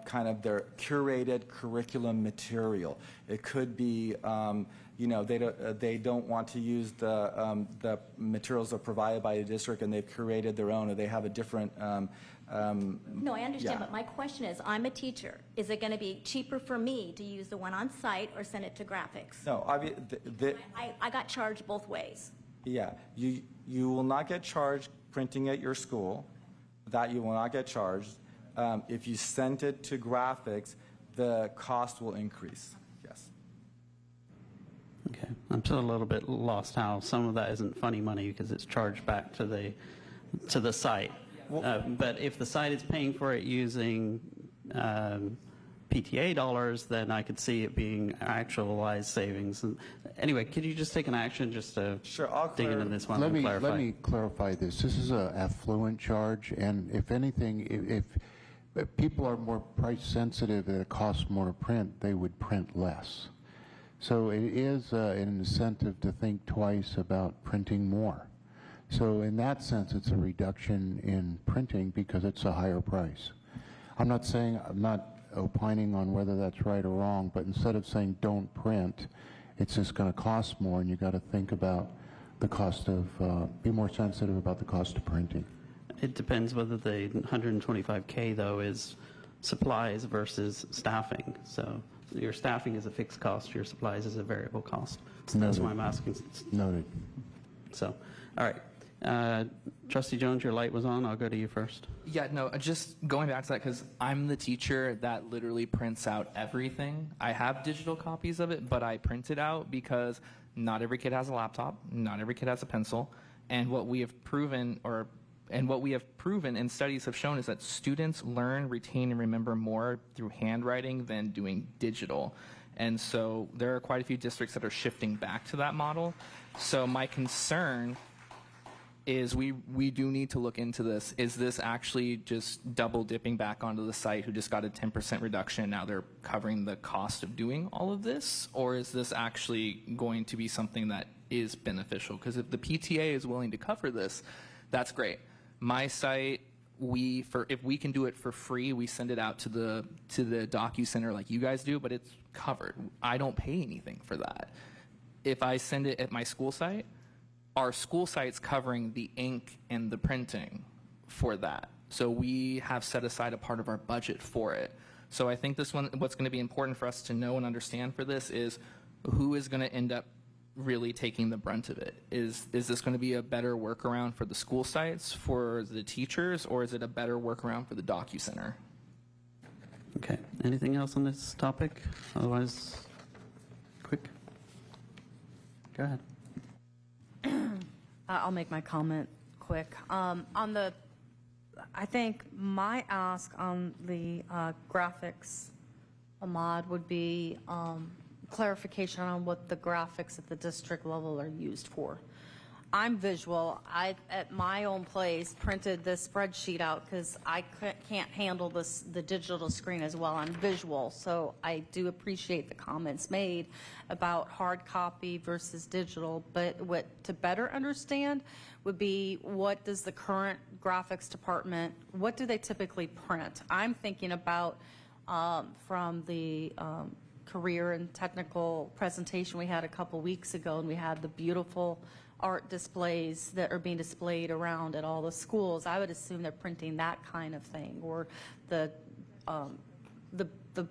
kind of their curated curriculum material. It could be, they don't want to use the materials that are provided by the district and they've curated their own, or they have a different. No, I understand, but my question is, I'm a teacher. Is it going to be cheaper for me to use the one on site or send it to graphics? No, I got charged both ways. Yeah, you will not get charged printing at your school. That you will not get charged. If you send it to graphics, the cost will increase. Yes. Okay, I'm still a little bit lost how some of that isn't funny money because it's charged back to the site. But if the site is paying for it using PTA dollars, then I could see it being actualized savings. Anyway, could you just take an action just to dig into this one and clarify? Let me clarify this. This is an affluent charge, and if anything, if people are more price sensitive and it costs more to print, they would print less. So it is an incentive to think twice about printing more. So in that sense, it's a reduction in printing because it's a higher price. I'm not opining on whether that's right or wrong, but instead of saying don't print, it's just going to cost more, and you got to think about the cost of, be more sensitive about the cost of printing. It depends whether the 125K though is supplies versus staffing. So your staffing is a fixed cost, your supplies is a variable cost. So that's why I'm asking. Noted. So, all right. Trustee Jones, your light was on. I'll go to you first. Yeah, no, just going back to that, because I'm the teacher that literally prints out everything. I have digital copies of it, but I print it out because not every kid has a laptop, not every kid has a pencil, and what we have proven and studies have shown is that students learn, retain, and remember more through handwriting than doing digital. And so there are quite a few districts that are shifting back to that model. So my concern is we do need to look into this. Is this actually just double dipping back onto the site who just got a 10% reduction, now they're covering the cost of doing all of this? Or is this actually going to be something that is beneficial? Because if the PTA is willing to cover this, that's great. My site, if we can do it for free, we send it out to the DocuCenter like you guys do, but it's covered. I don't pay anything for that. If I send it at my school site, our school site's covering the ink and the printing for that. So we have set aside a part of our budget for it. So I think this one, what's going to be important for us to know and understand for this is who is going to end up really taking the brunt of it. Is this going to be a better workaround for the school sites, for the teachers, or is it a better workaround for the DocuCenter? Okay. Anything else on this topic? Otherwise, quick. Go ahead. I'll make my comment quick. I think my ask on the graphics, Ahmad, would be clarification on what the graphics at the district level are used for. I'm visual. I, at my own place, printed this spreadsheet out because I can't handle the digital screen as well. I'm visual, so I do appreciate the comments made about hard copy versus digital. But what to better understand would be, what does the current graphics department, what do they typically print? I'm thinking about from the career and technical presentation we had a couple weeks ago, and we had the beautiful art displays that are being displayed around at all the schools. I would assume they're printing that kind of thing, or the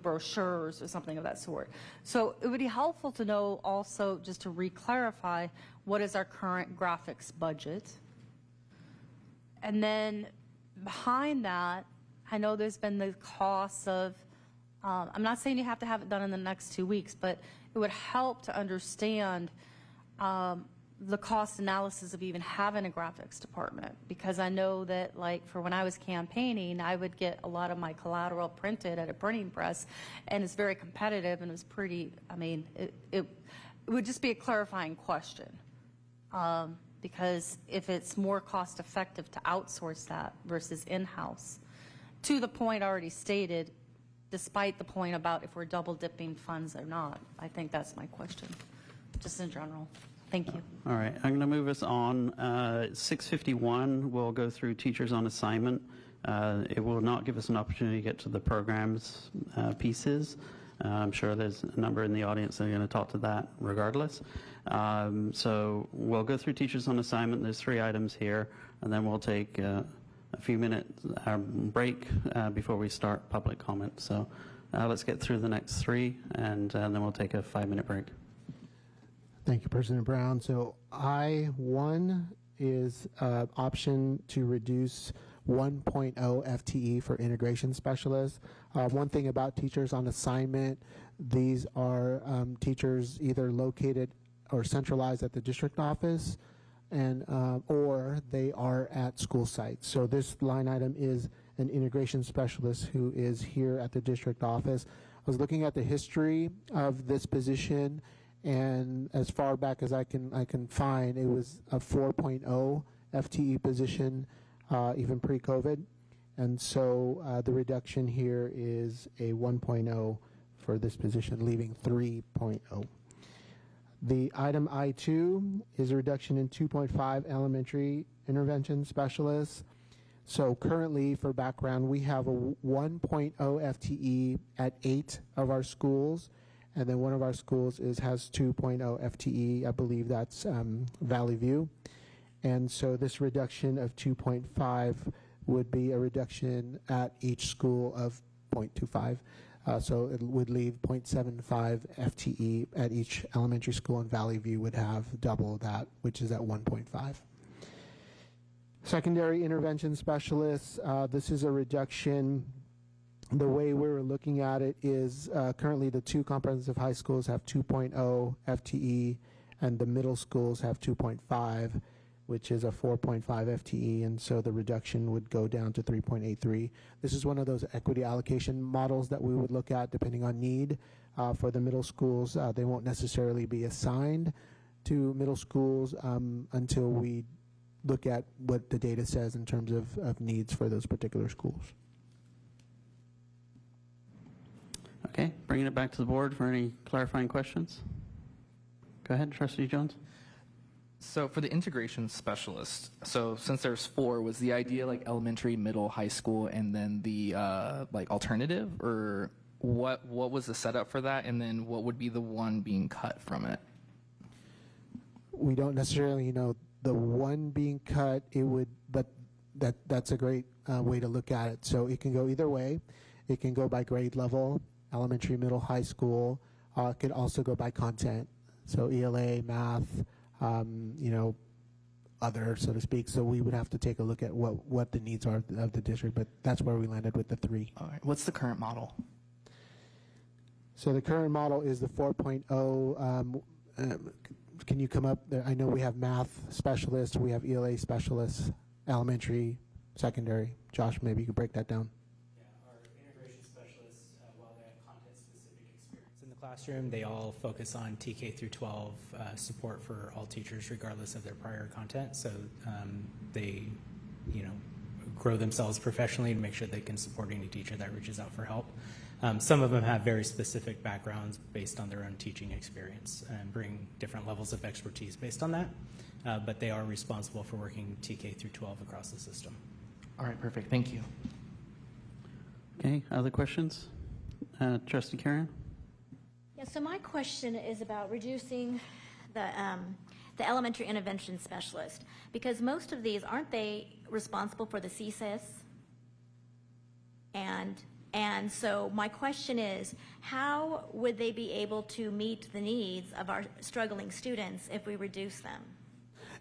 brochures or something of that sort. So it would be helpful to know also, just to re-clarify, what is our current graphics budget? And then behind that, I know there's been the costs of, I'm not saying you have to have it done in the next 2 weeks, but it would help to understand the cost analysis of even having a graphics department, because I know that, like, for when I was campaigning, I would get a lot of my collateral printed at a printing press, and it's very competitive, and it was pretty, I mean, it would just be a clarifying question, because if it's more cost effective to outsource that versus in-house, to the point already stated, despite the point about if we're double dipping funds or not. I think that's my question, just in general. Thank you. All right, I'm going to move us on. 651, we'll go through teachers on assignment. It will not give us an opportunity to get to the programs pieces. I'm sure there's a number in the audience that are going to talk to that regardless. So we'll go through teachers on assignment. There's 3 items here, and then we'll take a few minutes break before we start public comment. So let's get through the next 3, and then we'll take a 5-minute break. Thank you, President Brown. So I-1 is option to reduce 1.0 FTE for integration specialists. One thing about teachers on assignment, these are teachers either located or centralized at the district office, and or they are at school sites. So this line item is an integration specialist who is here at the district office. I was looking at the history of this position, and as far back as I can find, it was a 4.0 FTE position, even pre-COVID. And so the reduction here is a 1.0 for this position, leaving 3.0. The item I2 is a reduction in 2.5 elementary intervention specialists. So currently, for background, we have a 1.0 FTE at 8 of our schools, and then one of our schools has 2.0 FTE. I believe that's Valley View. And so this reduction of 2.5 would be a reduction at each school of 0.25. So it would leave 0.75 FTE at each elementary school, and Valley View would have double that, which is at 1.5. Secondary intervention specialists, this is a reduction. The way we're looking at it is currently the 2 comprehensive high schools have 2.0 FTE, and the middle schools have 2.5, which is a 4.5 FTE, and so the reduction would go down to 3.83. This is one of those equity allocation models that we would look at depending on need. For the middle schools, they won't necessarily be assigned to middle schools until we look at what the data says in terms of needs for those particular schools. Okay, bringing it back to the board for any clarifying questions. Go ahead, Trustee Jones. So for the integration specialist, so since there's 4, was the idea like elementary, middle, high school, and then the like alternative, or what was the setup for that, and then what would be the one being cut from it? We don't necessarily know the one being cut. It would, but that's a great way to look at it. So it can go either way. It can go by grade level, elementary, middle, high school. It could also go by content. So ELA, math, other, so to speak. So we would have to take a look at what the needs are of the district, but that's where we landed with the 3. All right. What's the current model? So the current model is the 4.0. Can you come up there? I know we have math specialists, we have ELA specialists, elementary, secondary. Josh, maybe you could break that down. Yeah, our integration specialists, while they have content-specific experience in the classroom, they all focus on TK through 12 support for all teachers, regardless of their prior content. So they, grow themselves professionally to make sure they can support any teacher that reaches out for help. Some of them have very specific backgrounds based on their own teaching experience and bring different levels of expertise based on that. But they are responsible for working TK through 12 across the system. All right, perfect. Thank you. Okay, other questions? Trustee Karen? Yeah, so my question is about reducing the elementary intervention specialist, because most of these, aren't they responsible for the CSIS? And so my question is, how would they be able to meet the needs of our struggling students if we reduce them?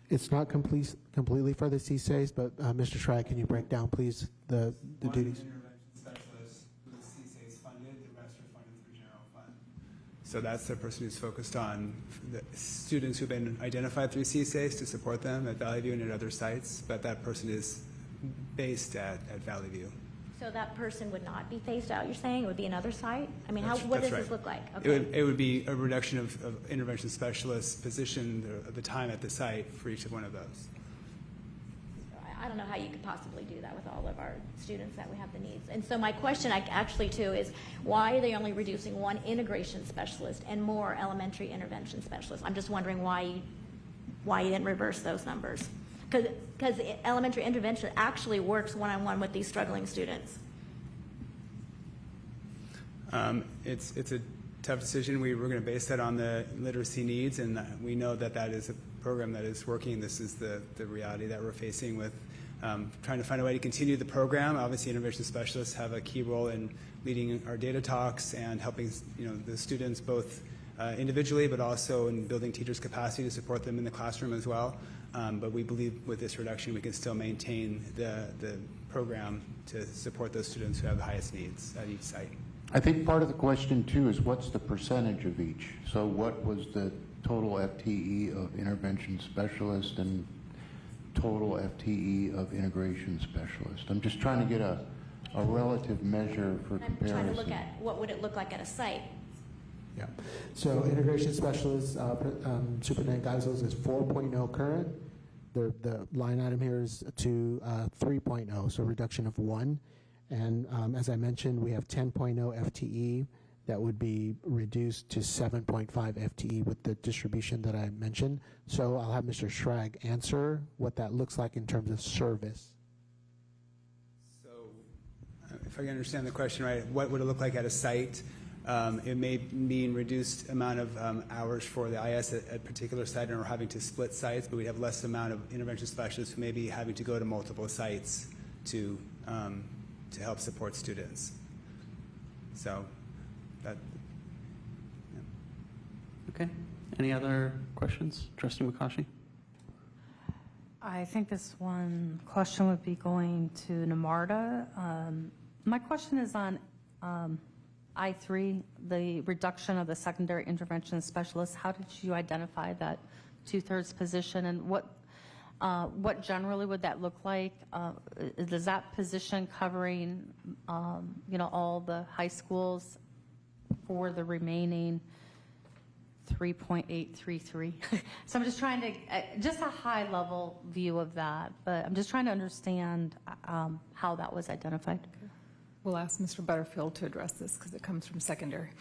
It's not completely for the CSAs, but Mr. Schrag, can you break down, please, the duties? Intervention specialist who's CSAs funded, the rest are funded through general fund. So that's the person who's focused on the students who've been identified through CSAs to support them at Valley View and at other sites, but that person is based at Valley View. So that person would not be phased out, you're saying? It would be another site? I mean, what does this look like? Okay. It would be a reduction of intervention specialists positioned the time at the site for each of one of those. I don't know how you could possibly do that with all of our students that we have the needs. And so my question actually too is, why are they only reducing 1 integration specialist and more elementary intervention specialists? I'm just wondering why you didn't reverse those numbers. Because elementary intervention actually works one-on-one with these struggling students. It's a tough decision. We're going to base that on the literacy needs, and we know that that is a program that is working. This is the reality that we're facing with trying to find a way to continue the program. Obviously, intervention specialists have a key role in leading our data talks and helping the students both individually, but also in building teachers' capacity to support them in the classroom as well. But we believe with this reduction, we can still maintain the program to support those students who have the highest needs at each site. I think part of the question too is what's the percentage of each? So what was the total FTE of intervention specialist and total FTE of integration specialist? I'm just trying to get a relative measure for comparison. I'm trying to look at what would it look like at a site. Yeah. So integration specialist, Superintendent Geisels is 4.0 current. The line item here is to 3.0, so reduction of 1. And as I mentioned, we have 10.0 FTE that would be reduced to 7.5 FTE with the distribution that I mentioned. So I'll have Mr. Schrag answer what that looks like in terms of service. So if I understand the question right, what would it look like at a site? It may mean reduced amount of hours for the IS at a particular site, and we're having to split sites, but we have less amount of intervention specialists who may be having to go to multiple sites to help support students. So that. Yeah. Okay. Any other questions? Trustee McCaughey? I think this one question would be going to Namarta. My question is on I3, the reduction of the secondary intervention specialist. How did you identify that 2/3 position, and what generally would that look like? Is that position covering, all the high schools for the remaining 3.833? So I'm just trying to, just a high level view of that, but I'm just trying to understand how that was identified. We'll ask Mr. Butterfield to address this because it comes from secondary.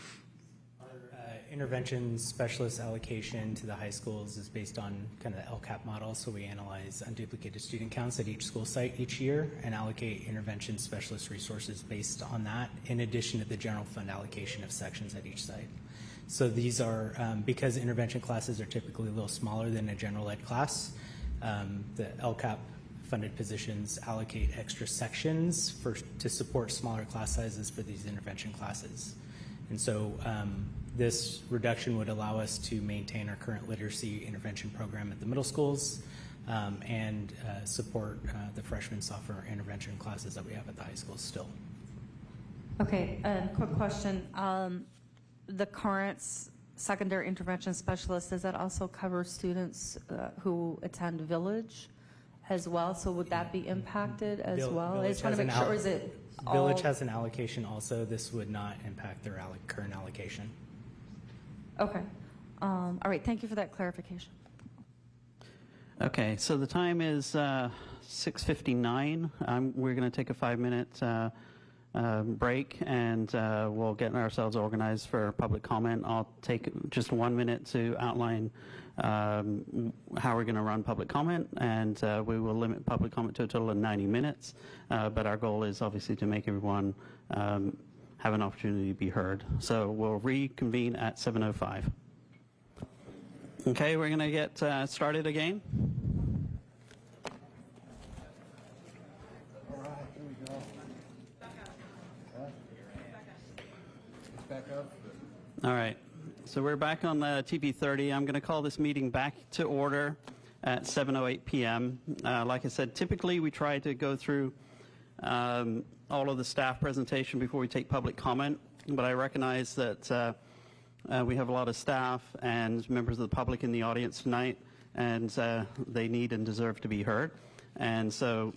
Intervention specialist allocation to the high schools is based on kind of the LCAP model. So we analyze unduplicated student counts at each school site each year and allocate intervention specialist resources based on that, in addition to the general fund allocation of sections at each site. So these are, because intervention classes are typically a little smaller than a general ed class, the LCAP funded positions allocate extra sections to support smaller class sizes for these intervention classes. And so this reduction would allow us to maintain our current literacy intervention program at the middle schools and support the freshman, sophomore intervention classes that we have at the high schools still. Okay, quick question. The current secondary intervention specialist, does that also cover students who attend Village as well? So would that be impacted as well? I just want to make sure, is it Village has an allocation also. This would not impact their current allocation. Okay. All right, thank you for that clarification. Okay, so the time is 6:59. We're going to take a 5-minute break, and we'll get ourselves organized for public comment. I'll take just 1 minute to outline how we're going to run public comment, and we will limit public comment to a total of 90 minutes. But our goal is obviously to make everyone have an opportunity to be heard. So we'll reconvene at 7:05. Okay, we're going to get started again. All right, here we go. Back up. All right, so we're back on the TV30. I'm going to call this meeting back to order at 7:08 p.m. Like I said, typically we try to go through all of the staff presentation before we take public comment, but I recognize that we have a lot of staff and members of the public in the audience tonight, and they need and deserve to be heard. And so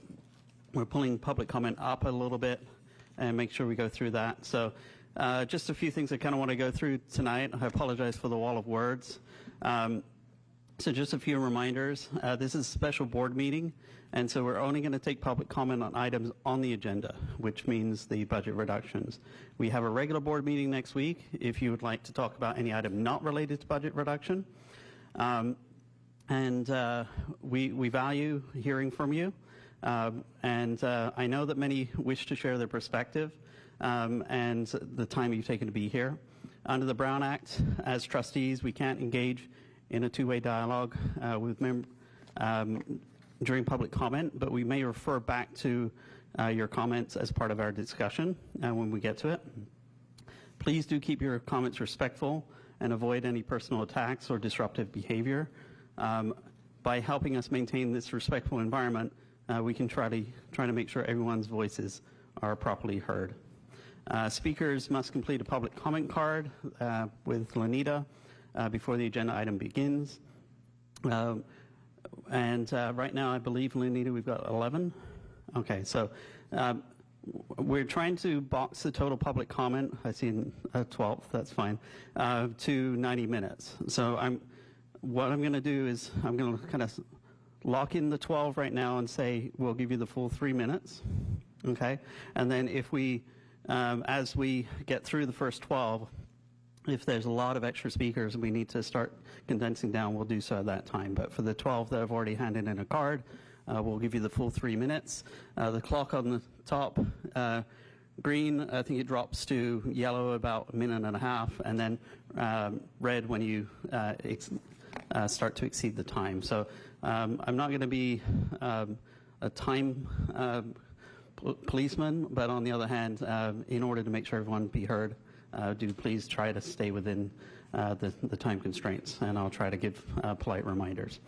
we're pulling public comment up a little bit and make sure we go through that. So just a few things I kind of want to go through tonight. I apologize for the wall of words. So just a few reminders. This is a special board meeting, and so we're only going to take public comment on items on the agenda, which means the budget reductions. We have a regular board meeting next week if you would like to talk about any item not related to budget reduction. and we value hearing from you. And I know that many wish to share their perspective and the time you've taken to be here. Under the Brown Act, as trustees, we can't engage in a two-way dialogue with during public comment, but we may refer back to your comments as part of our discussion when we get to it. Please do keep your comments respectful and avoid any personal attacks or disruptive behavior. By helping us maintain this respectful environment, we can try to make sure everyone's voices are properly heard. Speakers must complete a public comment card with Lanita before the agenda item begins. Right now, I believe, Lanita, we've got 11. Okay, so we're trying to box the total public comment, I see 12, that's fine, to 90 minutes. So what I'm going to do is I'm going to kind of lock in the 12 right now and say we'll give you the full 3 minutes, okay? And then if we, as we get through the first 12, if there's a lot of extra speakers and we need to start condensing down, we'll do so at that time. But for the 12 that have already handed in a card, we'll give you the full 3 minutes. The clock on the top, green, I think it drops to yellow about 1.5 minutes, and then red when you start to exceed the time. So I'm not going to be a time policeman, but on the other hand, in order to make sure everyone be heard, do please try to stay within the time constraints, and I'll try to give polite reminders.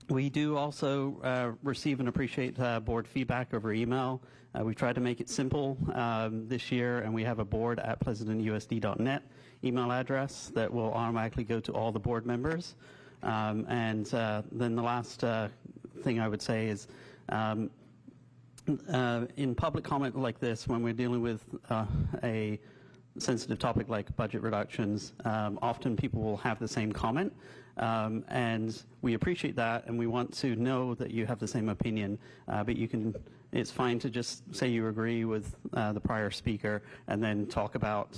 We do also receive and appreciate board feedback over email. We tried to make it simple this year, and we have a board@pleasantonusd.net email address that will automatically go to all the board members. Then the last thing I would say is in public comment like this, when we're dealing with a sensitive topic like budget reductions, often people will have the same comment, and we appreciate that, and we want to know that you have the same opinion, but it's fine to just say you agree with the prior speaker and then talk about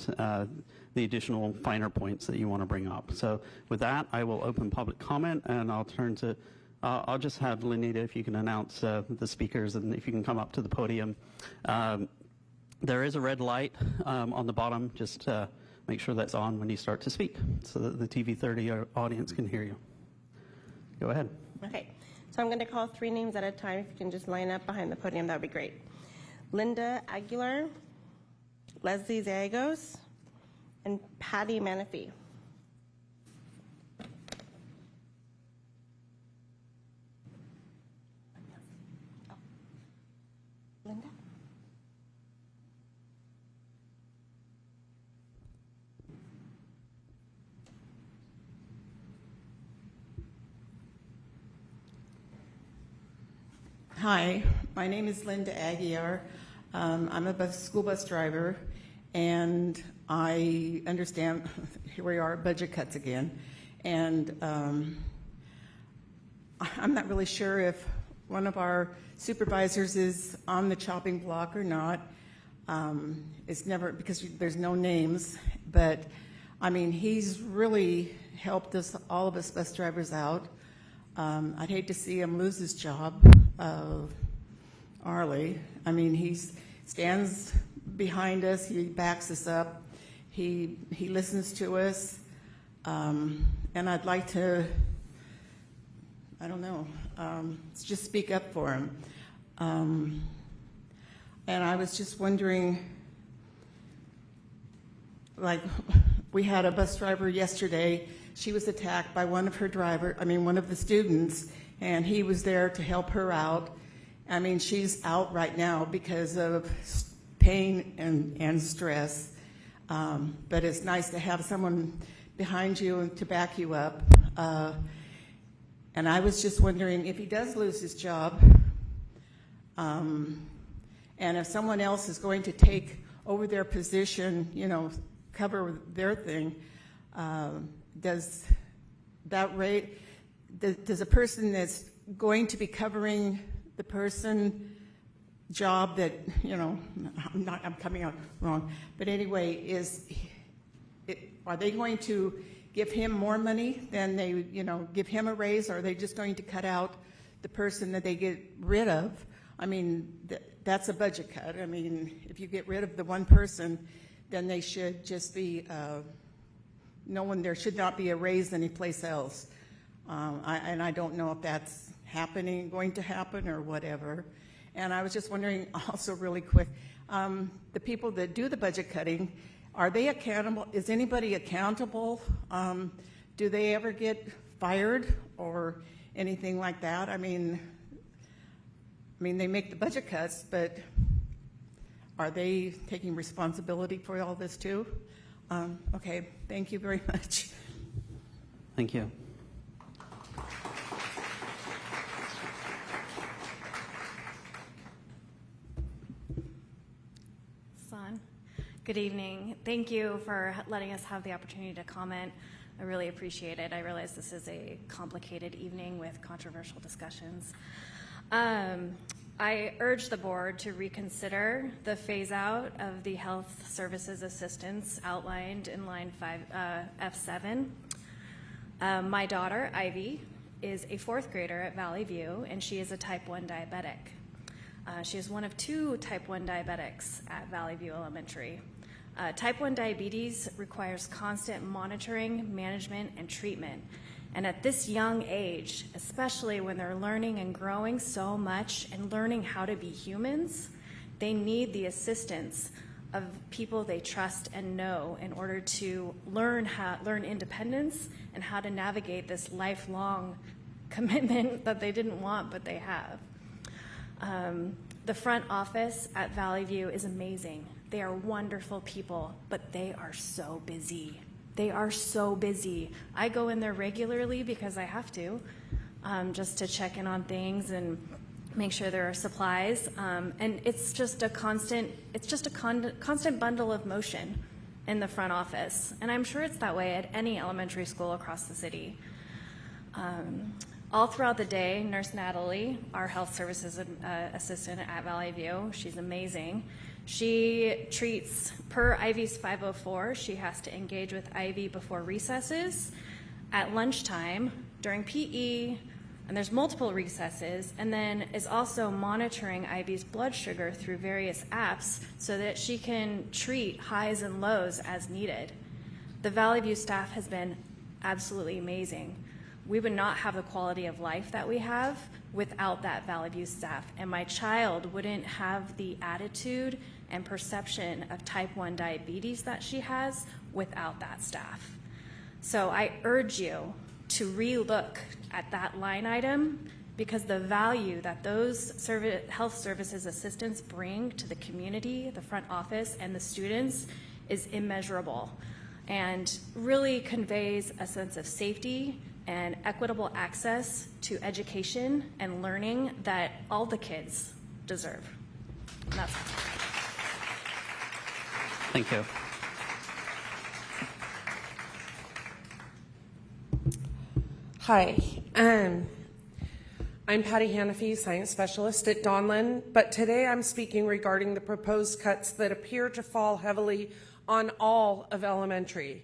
the additional finer points that you want to bring up. So with that, I will open public comment, and I'll turn to I'll just have Lanita, if you can announce the speakers, and if you can come up to the podium. There is a red light on the bottom. Just make sure that's on when you start to speak so that the TV30 audience can hear you. Go ahead. Okay, so I'm going to call 3 names at a time. If you can just line up behind the podium, that would be great. Linda Aguilar, Leslie Zagos, and Patty Menifee. Linda? Hi, my name is Linda Aguiar. I'm a school bus driver, and I understand, here we are, budget cuts again, and I'm not really sure if one of our supervisors is on the chopping block or not. It's never, because there's no names, but I mean, he's really helped us, all of us bus drivers out. I'd hate to see him lose his job, Arlie. I mean, he stands behind us, he backs us up, he listens to us, and I'd like to, I don't know, just speak up for him. And I was just wondering, like, we had a bus driver yesterday. She was attacked by one of the students, and he was there to help her out. I mean, she's out right now because of pain and stress. But it's nice to have someone behind you and to back you up. And I was just wondering if he does lose his job, and if someone else is going to take over their position, you know, cover their thing, does a person that's going to be covering the person job that, you know, I'm coming out wrong, but anyway, are they going to give him more money? Then they, give him a raise, or are they just going to cut out the person that they get rid of? I mean, that's a budget cut. I mean, if you get rid of the one person, then they should just be, there should not be a raise anyplace else. And I don't know if that's going to happen or whatever. And I was just wondering also really quick, the people that do the budget cutting, are they accountable? Is anybody accountable? Do they ever get fired or anything like that? I mean, they make the budget cuts, but are they taking responsibility for all this too? Okay, thank you very much. Thank you. Good evening. Thank you for letting us have the opportunity to comment. I really appreciate it. I realize this is a complicated evening with controversial discussions. I urge the board to reconsider the phase out of the health services assistance outlined in line F7. My daughter, Ivy, is a 4th grader at Valley View, and she is a type 1 diabetic. She is one of 2 type 1 diabetics at Valley View Elementary. Type 1 diabetes requires constant monitoring, management, and treatment. And at this young age, especially when they're learning and growing so much and learning how to be humans, they need the assistance of people they trust and know in order to learn independence and how to navigate this lifelong commitment that they didn't want, but they have. The front office at Valley View is amazing. They are wonderful people, but they are so busy. They are so busy. I go in there regularly because I have to, just to check in on things and make sure there are supplies. And it's just a constant bundle of motion in the front office. And I'm sure it's that way at any elementary school across the city. All throughout the day, Nurse Natalie, our health services assistant at Valley View, she's amazing. She treats, per Ivy's 504, she has to engage with Ivy before recesses, at lunchtime, during PE, and there's multiple recesses, and then is also monitoring Ivy's blood sugar through various apps so that she can treat highs and lows as needed. The Valley View staff has been absolutely amazing. We would not have the quality of life that we have without that Valley View staff, and my child wouldn't have the attitude and perception of type 1 diabetes that she has without that staff. So I urge you to relook at that line item, because the value that those health services assistants bring to the community, the front office, and the students is immeasurable, and really conveys a sense of safety and equitable access to education and learning that all the kids deserve. And that's all. Thank you. Hi, I'm Patty Hanafy, Science Specialist at Donlin, but today I'm speaking regarding the proposed cuts that appear to fall heavily on all of elementary,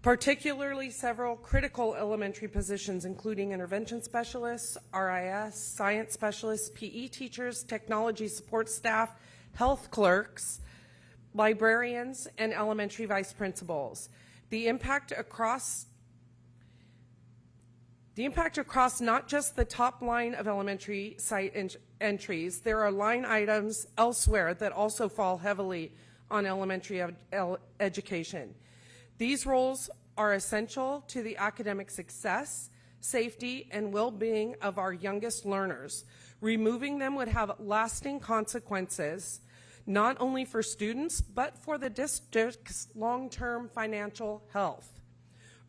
particularly several critical elementary positions, including intervention specialists, RIS, science specialists, PE teachers, technology support staff, health clerks, librarians, and elementary vice principals. The impact across not just the top line of elementary site entries, there are line items elsewhere that also fall heavily on elementary education. These roles are essential to the academic success, safety, and well-being of our youngest learners. Removing them would have lasting consequences, not only for students, but for the district's long-term financial health.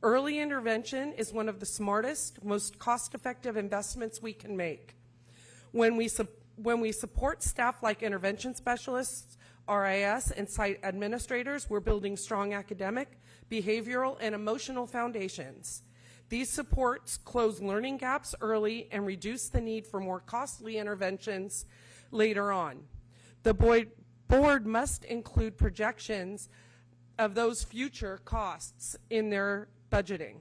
Early intervention is one of the smartest, most cost-effective investments we can make. When we support staff like intervention specialists, RIS, and site administrators, we're building strong academic, behavioral, and emotional foundations. These supports close learning gaps early and reduce the need for more costly interventions later on. The board must include projections of those future costs in their budgeting.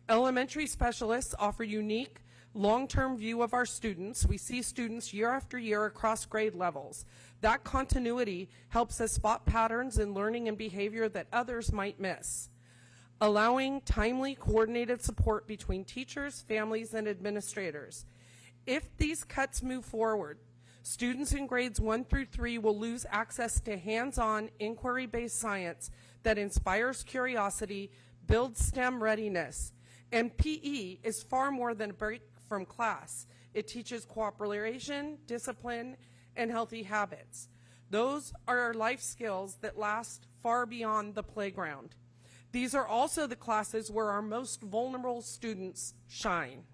Elementary specialists offer unique long-term view of our students. We see students year after year across grade levels. That continuity helps us spot patterns in learning and behavior that others might miss, allowing timely, coordinated support between teachers, families, and administrators. If these cuts move forward, students in grades 1 through 3 will lose access to hands-on, inquiry-based science that inspires curiosity, builds STEM readiness. And PE is far more than a break from class. It teaches cooperation, discipline, and healthy habits. Those are life skills that last far beyond the playground. These are also the classes where our most vulnerable students shine.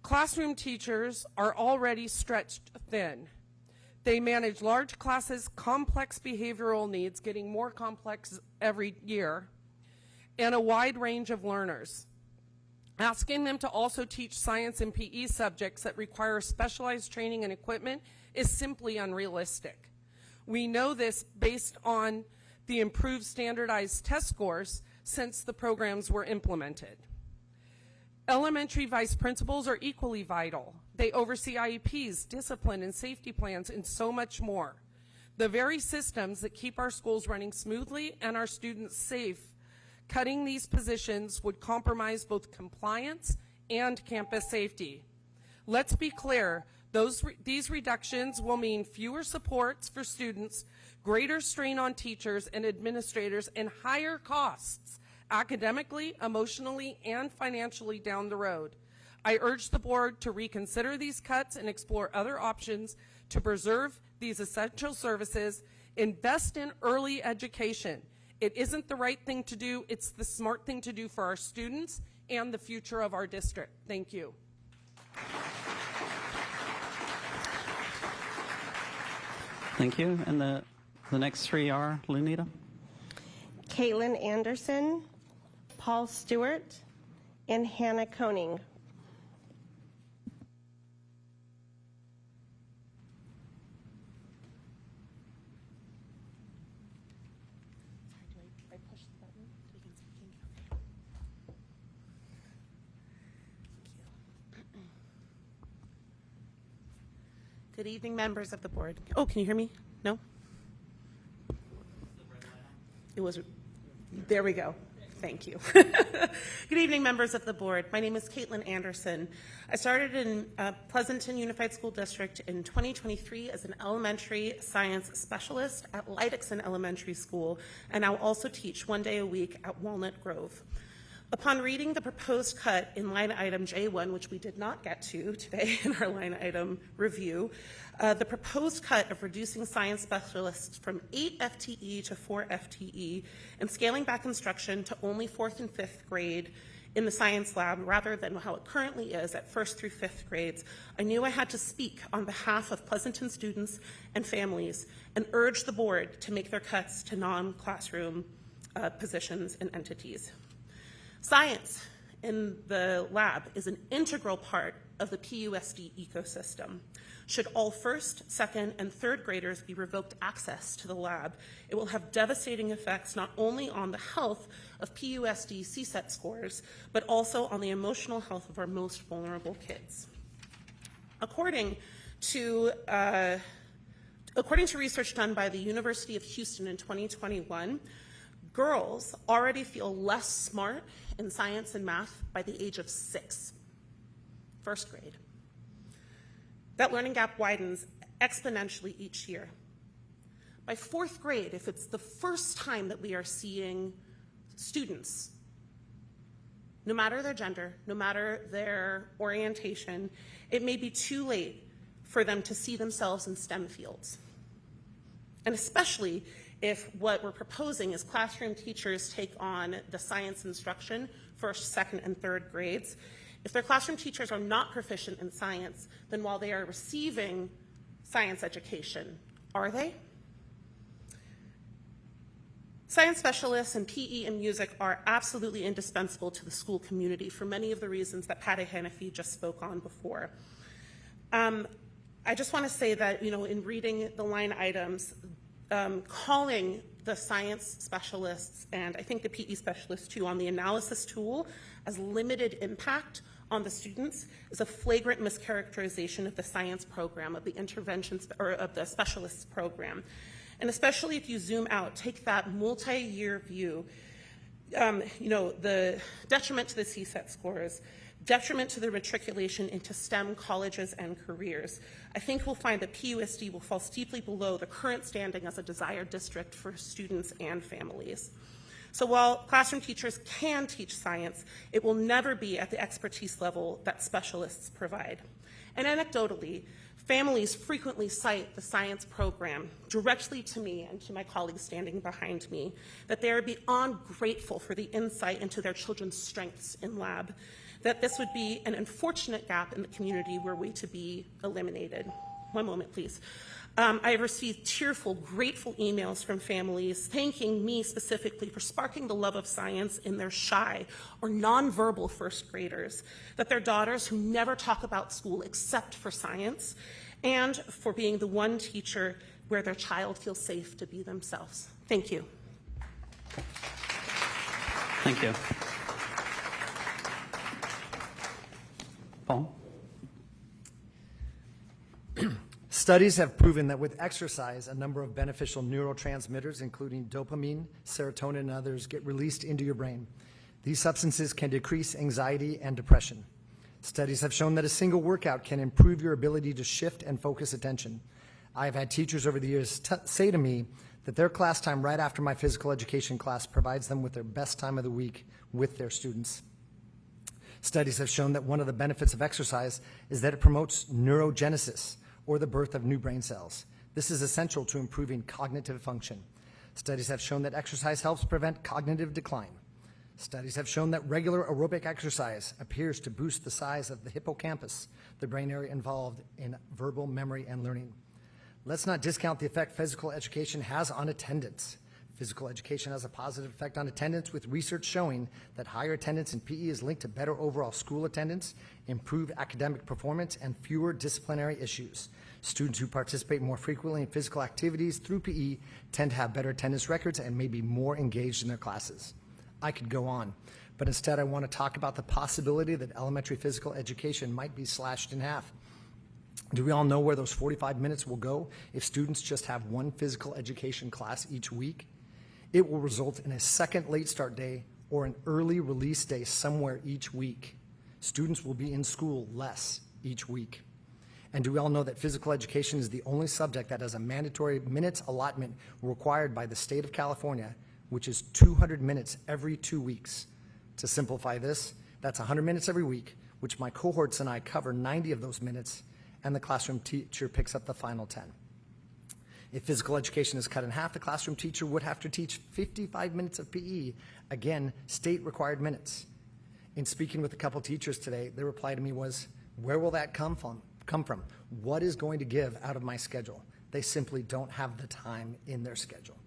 Classroom teachers are already stretched thin. They manage large classes, complex behavioral needs, getting more complex every year, and a wide range of learners. Asking them to also teach science and PE subjects that require specialized training and equipment is simply unrealistic. We know this based on the improved standardized test scores since the programs were implemented. Elementary vice principals are equally vital. They oversee IEPs, discipline and safety plans, and so much more. The very systems that keep our schools running smoothly and our students safe. Cutting these positions would compromise both compliance and campus safety. Let's be clear, these reductions will mean fewer supports for students, greater strain on teachers and administrators, and higher costs academically, emotionally, and financially down the road. I urge the board to reconsider these cuts and explore other options to preserve these essential services, invest in early education. It isn't the right thing to do, it's the smart thing to do for our students and the future of our district. Thank you. Thank you. And the next three are, Lunita? Caitlin Anderson, Paul Stewart, and Hannah Koning. Good evening, members of the board. Oh, can you hear me? No? It was, there we go. Thank you. Good evening, members of the board. My name is Caitlin Anderson. I started in Pleasanton Unified School District in 2023 as an elementary science specialist at Leidixon Elementary School, and I'll also teach one day a week at Walnut Grove. Upon reading the proposed cut in line item J1, which we did not get to today in our line item review, the proposed cut of reducing science specialists from 8 FTE to 4 FTE and scaling back instruction to only 4th and 5th grade in the science lab rather than how it currently is at 1st through 5th grades, I knew I had to speak on behalf of Pleasanton students and families and urge the board to make their cuts to non-classroom positions and entities. Science in the lab is an integral part of the PUSD ecosystem. Should all 1st, 2nd, and 3rd graders be revoked access to the lab, it will have devastating effects not only on the health of PUSD CSET scores, but also on the emotional health of our most vulnerable kids. According to research done by the University of Houston in 2021, girls already feel less smart in science and math by the age of 6, 1st grade. That learning gap widens exponentially each year. By 4th grade, if it's the first time that we are seeing students, no matter their gender, no matter their orientation, it may be too late for them to see themselves in STEM fields. And especially if what we're proposing is classroom teachers take on the science instruction 1st, 2nd, and 3rd grades. If their classroom teachers are not proficient in science, then while they are receiving science education, are they? Science specialists in PE and music are absolutely indispensable to the school community for many of the reasons that Patty Hanafi just spoke on before. I just want to say that, in reading the line items, calling the science specialists and I think the PE specialists too on the analysis tool as limited impact on the students is a flagrant mischaracterization of the science program, of the interventions, or of the specialists program. And especially if you zoom out, take that multi-year view, the detriment to the CSAT scores, detriment to the matriculation into STEM colleges and careers. I think we'll find that PUSD will fall steeply below the current standing as a desired district for students and families. So while classroom teachers can teach science, it will never be at the expertise level that specialists provide. And anecdotally, families frequently cite the science program directly to me and to my colleagues standing behind me, that they are beyond grateful for the insight into their children's strengths in lab, that this would be an unfortunate gap in the community were we to be eliminated. One moment, please. I have received tearful, grateful emails from families thanking me specifically for sparking the love of science in their shy or nonverbal first graders, that their daughters who never talk about school except for science, and for being the one teacher where their child feels safe to be themselves. Thank you. Thank you. Paul? Studies have proven that with exercise, a number of beneficial neurotransmitters, including dopamine, serotonin, and others, get released into your brain. These substances can decrease anxiety and depression. Studies have shown that a single workout can improve your ability to shift and focus attention. I have had teachers over the years say to me that their class time right after my physical education class provides them with their best time of the week with their students. Studies have shown that one of the benefits of exercise is that it promotes neurogenesis, or the birth of new brain cells. This is essential to improving cognitive function. Studies have shown that exercise helps prevent cognitive decline. Studies have shown that regular aerobic exercise appears to boost the size of the hippocampus, the brain area involved in verbal memory and learning. Let's not discount the effect physical education has on attendance. Physical education has a positive effect on attendance, with research showing that higher attendance in PE is linked to better overall school attendance, improved academic performance, and fewer disciplinary issues. Students who participate more frequently in physical activities through PE tend to have better attendance records and may be more engaged in their classes. I could go on, but instead I want to talk about the possibility that elementary physical education might be slashed in half. Do we all know where those 45 minutes will go if students just have one physical education class each week? It will result in a second late start day or an early release day somewhere each week. Students will be in school less each week. And do we all know that physical education is the only subject that has a mandatory minutes allotment required by the state of California, which is 200 minutes every 2 weeks. To simplify this, that's 100 minutes every week, which my cohorts and I cover 90 of those minutes, and the classroom teacher picks up the final 10. If physical education is cut in half, the classroom teacher would have to teach 55 minutes of PE, again, state-required minutes. In speaking with a couple teachers today, their reply to me was, where will that come from? What is going to give out of my schedule? They simply don't have the time in their schedule.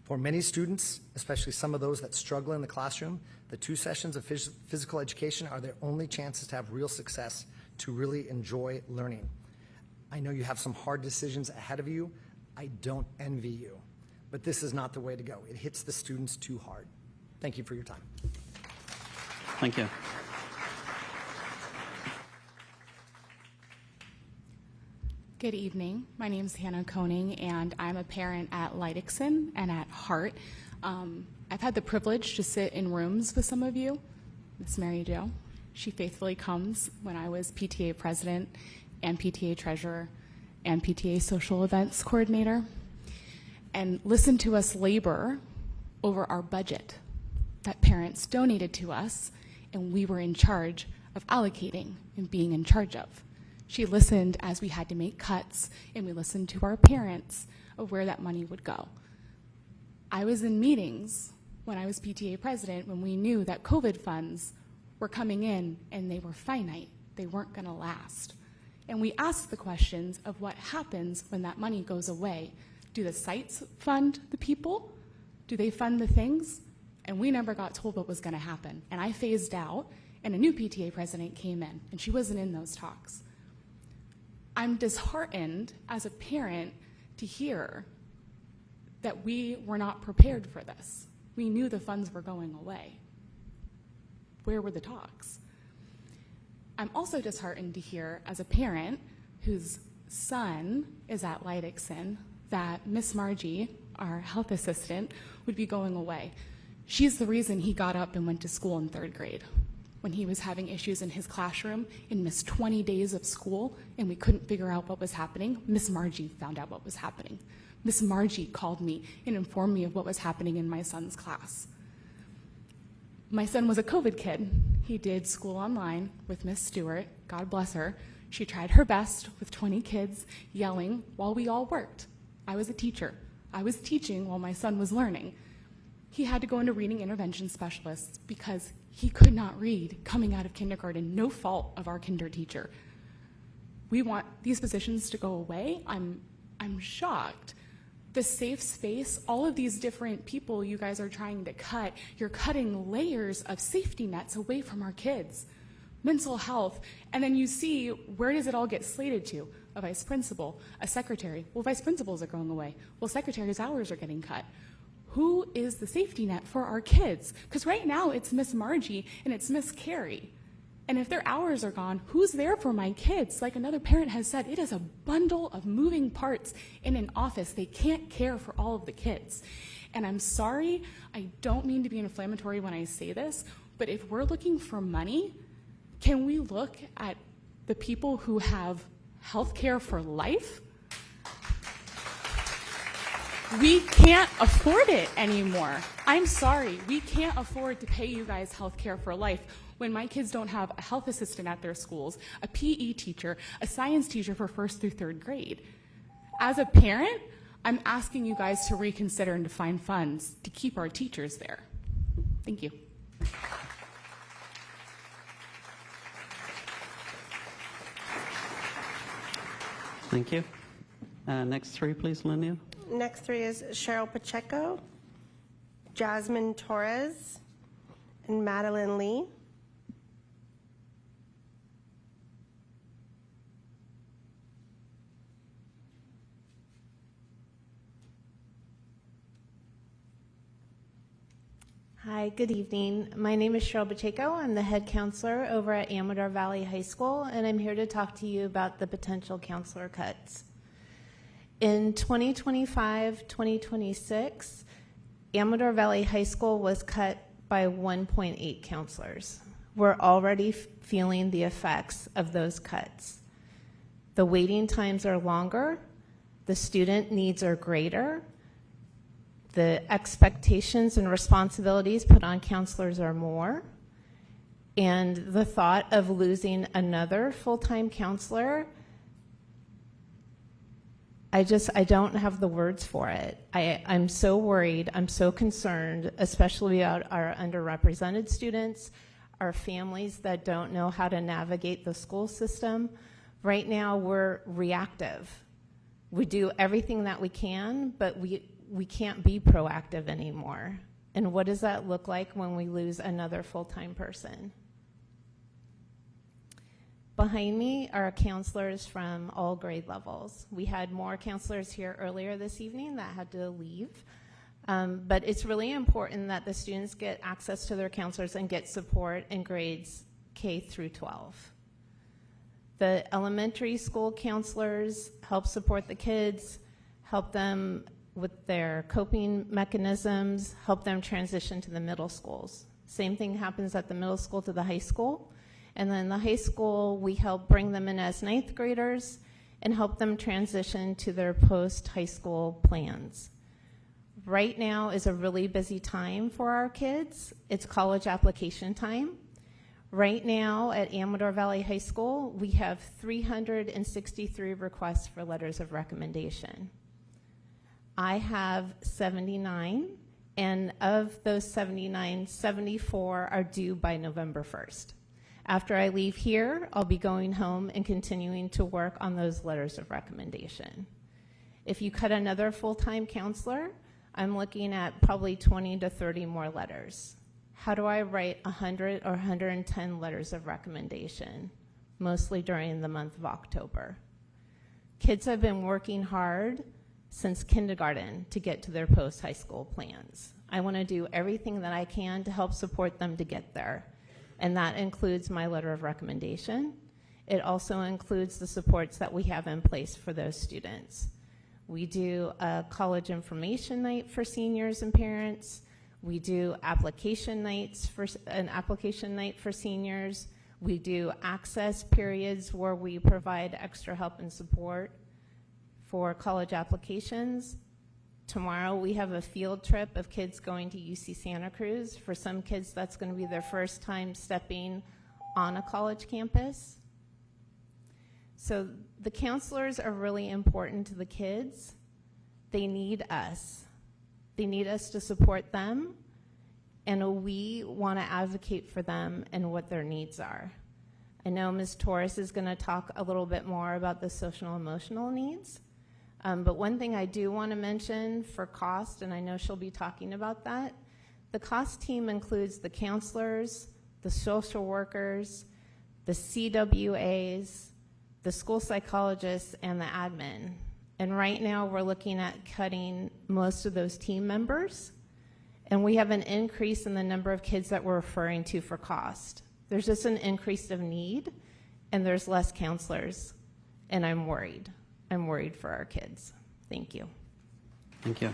For many students, especially some of those that struggle in the classroom, the 2 sessions of physical education are their only chances to have real success, to really enjoy learning. I know you have some hard decisions ahead of you. I don't envy you, but this is not the way to go. It hits the students too hard. Thank you for your time. Thank you. Good evening. My name is Hannah Koning, and I'm a parent at Leidixon and at Hart. I've had the privilege to sit in rooms with some of you. Miss Mary Jo, she faithfully comes when I was PTA president and PTA treasurer and PTA social events coordinator, and listen to us labor over our budget that parents donated to us and we were in charge of allocating and being in charge of. She listened as we had to make cuts, and we listened to our parents of where that money would go. I was in meetings when I was PTA president when we knew that COVID funds were coming in and they were finite. They weren't going to last. And we asked the questions of what happens when that money goes away. Do the sites fund the people? Do they fund the things? And we never got told what was going to happen. And I phased out, and a new PTA president came in, and she wasn't in those talks. I'm disheartened as a parent to hear that we were not prepared for this. We knew the funds were going away. Where were the talks? I'm also disheartened to hear, as a parent whose son is at Leidixson, that Miss Margie, our health assistant, would be going away. She's the reason he got up and went to school in 3rd grade. When he was having issues in his classroom and missed 20 days of school and we couldn't figure out what was happening, Miss Margie found out what was happening. Miss Margie called me and informed me of what was happening in my son's class. My son was a COVID kid. He did school online with Miss Stewart, God bless her. She tried her best with 20 kids yelling while we all worked. I was a teacher. I was teaching while my son was learning. He had to go into reading intervention specialists because he could not read coming out of kindergarten, no fault of our kinder teacher. We want these positions to go away. I'm shocked. The safe space, all of these different people you guys are trying to cut, you're cutting layers of safety nets away from our kids. Mental health, and then you see, where does it all get slated to? A vice principal, a secretary. Well, vice principals are going away. Well, secretaries' hours are getting cut. Who is the safety net for our kids? Because right now it's Miss Margie and it's Miss Carrie. And if their hours are gone, who's there for my kids? Like another parent has said, it is a bundle of moving parts in an office. They can't care for all of the kids. And I'm sorry, I don't mean to be inflammatory when I say this, but if we're looking for money, can we look at the people who have health care for life? We can't afford it anymore. I'm sorry, we can't afford to pay you guys health care for life when my kids don't have a health assistant at their schools, a PE teacher, a science teacher for 1st through 3rd grade. As a parent, I'm asking you guys to reconsider and to find funds to keep our teachers there. Thank you. Thank you. Next 3, please, Linda. Next 3 is Cheryl Pacheco, Jasmine Torres, and Madeline Lee. Hi, good evening. My name is Cheryl Pacheco. I'm the head counselor over at Amador Valley High School, and I'm here to talk to you about the potential counselor cuts. In 2025-2026, Amador Valley High School was cut by 1.8 counselors. We're already feeling the effects of those cuts. The waiting times are longer, the student needs are greater, the expectations and responsibilities put on counselors are more, and the thought of losing another full-time counselor, I don't have the words for it. I'm so worried, I'm so concerned, especially about our underrepresented students, our families that don't know how to navigate the school system. Right now, we're reactive. We do everything that we can, but we can't be proactive anymore. And what does that look like when we lose another full-time person? Behind me are counselors from all grade levels. We had more counselors here earlier this evening that had to leave. But it's really important that the students get access to their counselors and get support in grades K through 12. The elementary school counselors help support the kids, help them with their coping mechanisms, help them transition to the middle schools. Same thing happens at the middle school to the high school. And then the high school, we help bring them in as 9th graders and help them transition to their post-high school plans. Right now is a really busy time for our kids. It's college application time. Right now at Amador Valley High School, we have 363 requests for letters of recommendation. I have 79, and of those 79, 74 are due by November 1st. After I leave here, I'll be going home and continuing to work on those letters of recommendation. If you cut another full-time counselor, I'm looking at probably 20 to 30 more letters. How do I write 100 or 110 letters of recommendation, mostly during the month of October? Kids have been working hard since kindergarten to get to their post-high school plans. I want to do everything that I can to help support them to get there. And that includes my letter of recommendation. It also includes the supports that we have in place for those students. We do a college information night for seniors and parents. We do an application night for seniors. We do access periods where we provide extra help and support for college applications. Tomorrow we have a field trip of kids going to UC Santa Cruz. For some kids, that's going to be their first time stepping on a college campus. So the counselors are really important to the kids. They need us. They need us to support them, and we want to advocate for them and what their needs are. I know Ms. Torres is going to talk a little bit more about the social and emotional needs. But one thing I do want to mention for cost, and I know she'll be talking about that, the cost team includes the counselors, the social workers, the CWAs, the school psychologists, and the admin. And right now we're looking at cutting most of those team members, and we have an increase in the number of kids that we're referring to for cost. There's just an increase of need, and there's less counselors, and I'm worried. I'm worried for our kids. Thank you. Thank you.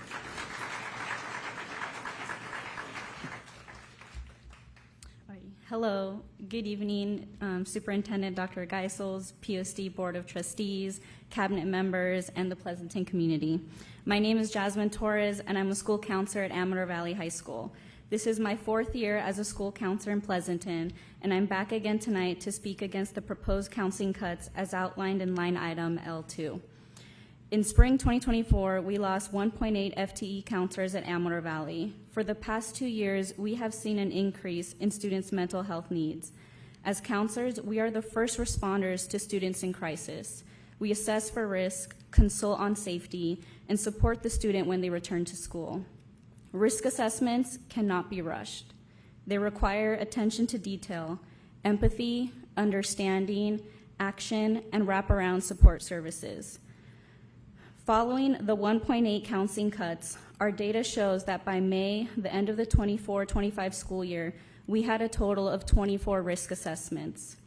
Hello, good evening, Superintendent Dr. Geisels, POSD Board of Trustees, Cabinet members, and the Pleasanton community. My name is Jasmine Torres, and I'm a school counselor at Amador Valley High School. This is my 4th year as a school counselor in Pleasanton, and I'm back again tonight to speak against the proposed counseling cuts as outlined in line item L2. In spring 2024, we lost 1.8 FTE counselors at Amador Valley. For the past 2 years, we have seen an increase in students' mental health needs. As counselors, we are the first responders to students in crisis. We assess for risk, consult on safety, and support the student when they return to school. Risk assessments cannot be rushed. They require attention to detail, empathy, understanding, action, and wraparound support services. Following the 1.8 counseling cuts, our data shows that by May, the end of the 24-25 school year, we had a total of 24 risk assessments.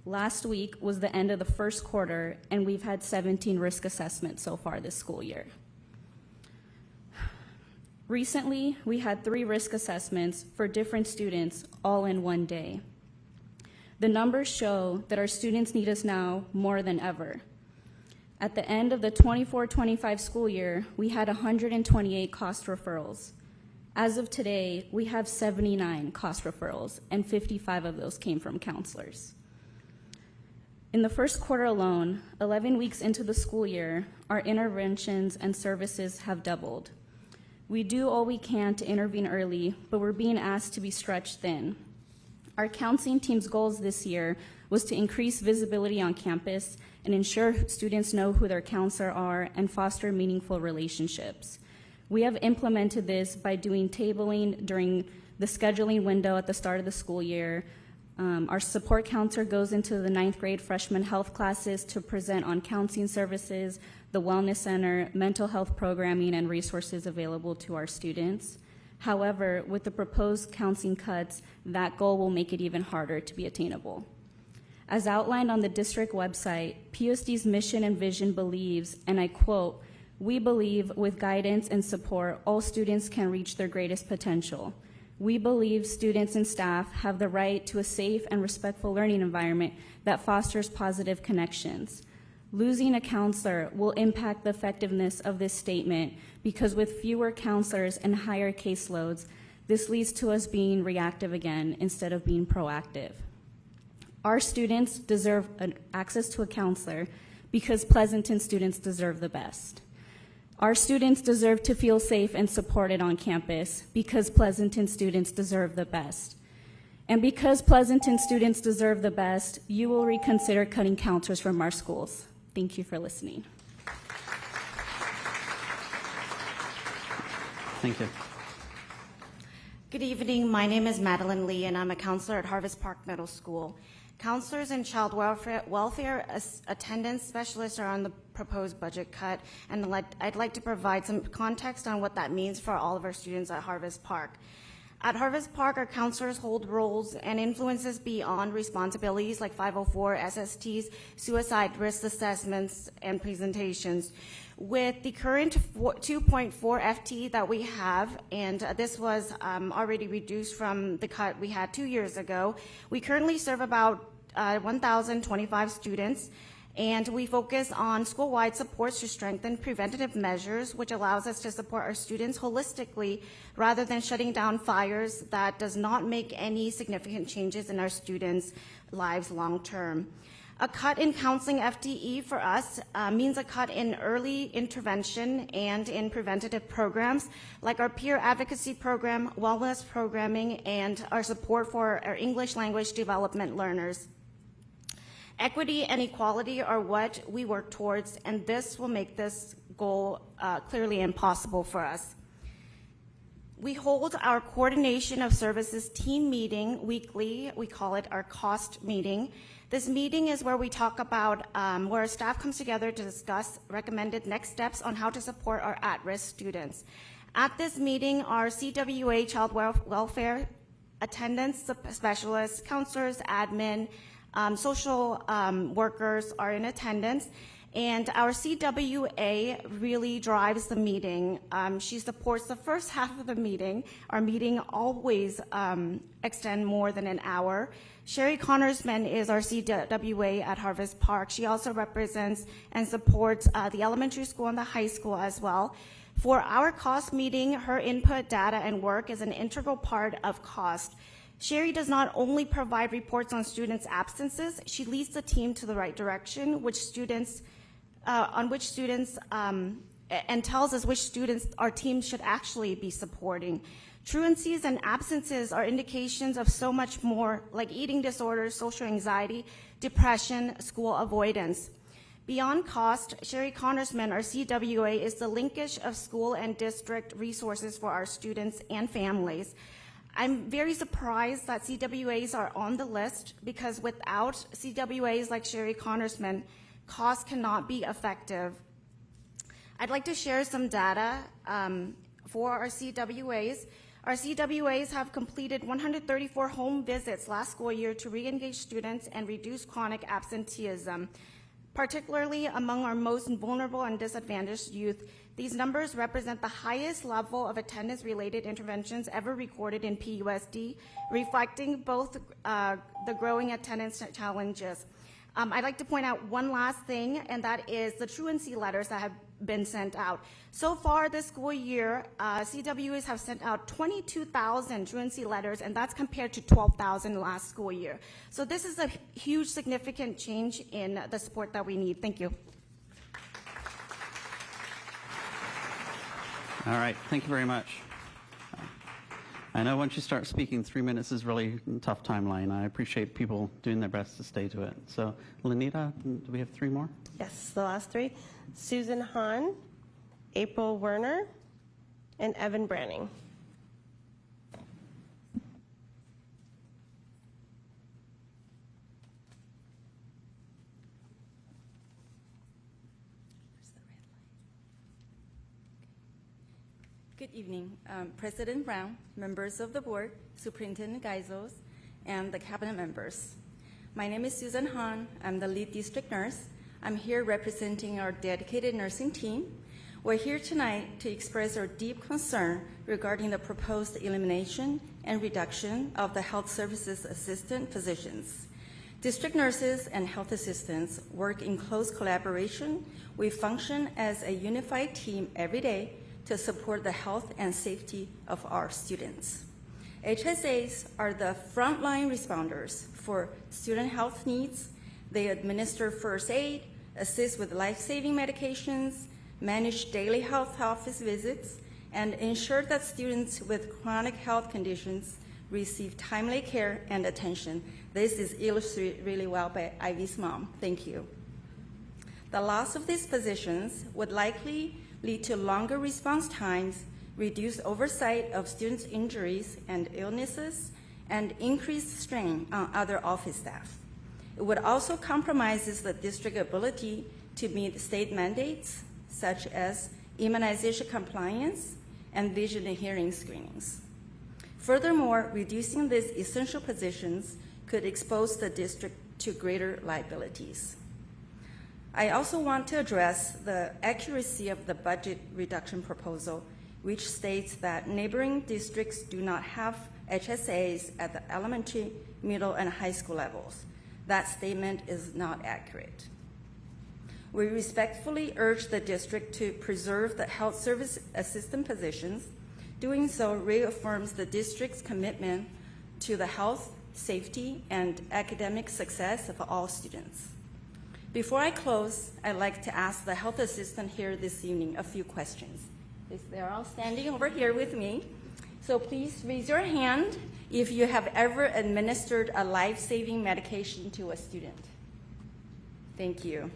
Last week was the end of the first quarter, and we've had 17 risk assessments so far this school year. Recently, we had 3 risk assessments for different students all in one day. The numbers show that our students need us now more than ever. At the end of the 24-25 school year, we had 128 cost referrals. As of today, we have 79 cost referrals, and 55 of those came from counselors. In the first quarter alone, 11 weeks into the school year, our interventions and services have doubled. We do all we can to intervene early, but we're being asked to be stretched thin. Our counseling team's goals this year was to increase visibility on campus and ensure students know who their counselor are and foster meaningful relationships. We have implemented this by doing tabling during the scheduling window at the start of the school year. Our support counselor goes into the 9th grade freshman health classes to present on counseling services, the wellness center, mental health programming, and resources available to our students. However, with the proposed counseling cuts, that goal will make it even harder to be attainable. As outlined on the district website, POSD's mission and vision believes, and I quote, "We believe with guidance and support, all students can reach their greatest potential. We believe students and staff have the right to a safe and respectful learning environment that fosters positive connections. Losing a counselor will impact the effectiveness of this statement because with fewer counselors and higher caseloads, this leads to us being reactive again instead of being proactive. Our students deserve access to a counselor because Pleasanton students deserve the best. Our students deserve to feel safe and supported on campus because Pleasanton students deserve the best. And because Pleasanton students deserve the best, you will reconsider cutting counselors from our schools. Thank you for listening. Thank you. Good evening. My name is Madeline Lee, and I'm a counselor at Harvest Park Middle School. Counselors and child welfare attendance specialists are on the proposed budget cut, and I'd like to provide some context on what that means for all of our students at Harvest Park. At Harvest Park, our counselors hold roles and influences beyond responsibilities like 504, SSTs, suicide risk assessments, and presentations. With the current 2.4 FT that we have, and this was already reduced from the cut we had 2 years ago, we currently serve about 1,025 students, and we focus on school-wide supports to strengthen preventative measures, which allows us to support our students holistically rather than shutting down fires that does not make any significant changes in our students' lives long-term. A cut in counseling FTE for us means a cut in early intervention and in preventative programs like our peer advocacy program, wellness programming, and our support for our English language development learners. Equity and equality are what we work towards, and this will make this goal clearly impossible for us. We hold our coordination of services team meeting weekly. We call it our cost meeting. This meeting is where we talk about where our staff comes together to discuss recommended next steps on how to support our at-risk students. At this meeting, our CWA child welfare attendance specialists, counselors, admin, social workers are in attendance, and our CWA really drives the meeting. She supports the first half of the meeting. Our meeting always extend more than an hour. Sherry Connorsman is our CWA at Harvest Park. She also represents and supports the elementary school and the high school as well. For our cost meeting, her input, data, and work is an integral part of cost. Sherry does not only provide reports on students' absences, she leads the team to the right direction, and tells us which students our team should actually be supporting. Truancies and absences are indications of so much more, like eating disorders, social anxiety, depression, school avoidance. Beyond cost, Sherry Connorsman, our CWA, is the linkage of school and district resources for our students and families. I'm very surprised that CWAs are on the list, because without CWAs like Sherry Connorsman, costs cannot be effective. I'd like to share some data for our CWAs. Our CWAs have completed 134 home visits last school year to re-engage students and reduce chronic absenteeism, particularly among our most vulnerable and disadvantaged youth. These numbers represent the highest level of attendance-related interventions ever recorded in PUSD, reflecting both the growing attendance challenges. I'd like to point out one last thing, and that is the truancy letters that have been sent out. So far this school year, CWAs have sent out 22,000 truancy letters, and that's compared to 12,000 last school year. So this is a huge, significant change in the support that we need. Thank you. All right, thank you very much. I know once you start speaking, 3 minutes is really a tough timeline. I appreciate people doing their best to stay to it. So, Lenita, do we have 3 more? Yes, the last 3. Susan Hahn, April Werner, and Evan Branning. Good evening, President Brown, members of the board, Superintendent Geisels, and the cabinet members. My name is Susan Hahn. I'm the lead district nurse. I'm here representing our dedicated nursing team. We're here tonight to express our deep concern regarding the proposed elimination and reduction of the health services assistant positions. District nurses and health assistants work in close collaboration. We function as a unified team every day to support the health and safety of our students. HSAs are the frontline responders for student health needs. They administer first aid, assist with life-saving medications, manage daily health office visits, and ensure that students with chronic health conditions receive timely care and attention. This is illustrated really well by Ivy's mom. Thank you. The loss of these positions would likely lead to longer response times, reduced oversight of students' injuries and illnesses, and increased strain on other office staff. It would also compromise the district's ability to meet state mandates, such as immunization compliance and vision and hearing screenings. Furthermore, reducing these essential positions could expose the district to greater liabilities. I also want to address the accuracy of the budget reduction proposal, which states that neighboring districts do not have HSAs at the elementary, middle, and high school levels. That statement is not accurate. We respectfully urge the district to preserve the health service assistant positions. Doing so reaffirms the district's commitment to the health, safety, and academic success of all students. Before I close, I'd like to ask the health assistant here this evening a few questions. They're all standing over here with me. So please raise your hand if you have ever administered a life-saving medication to a student. Thank you.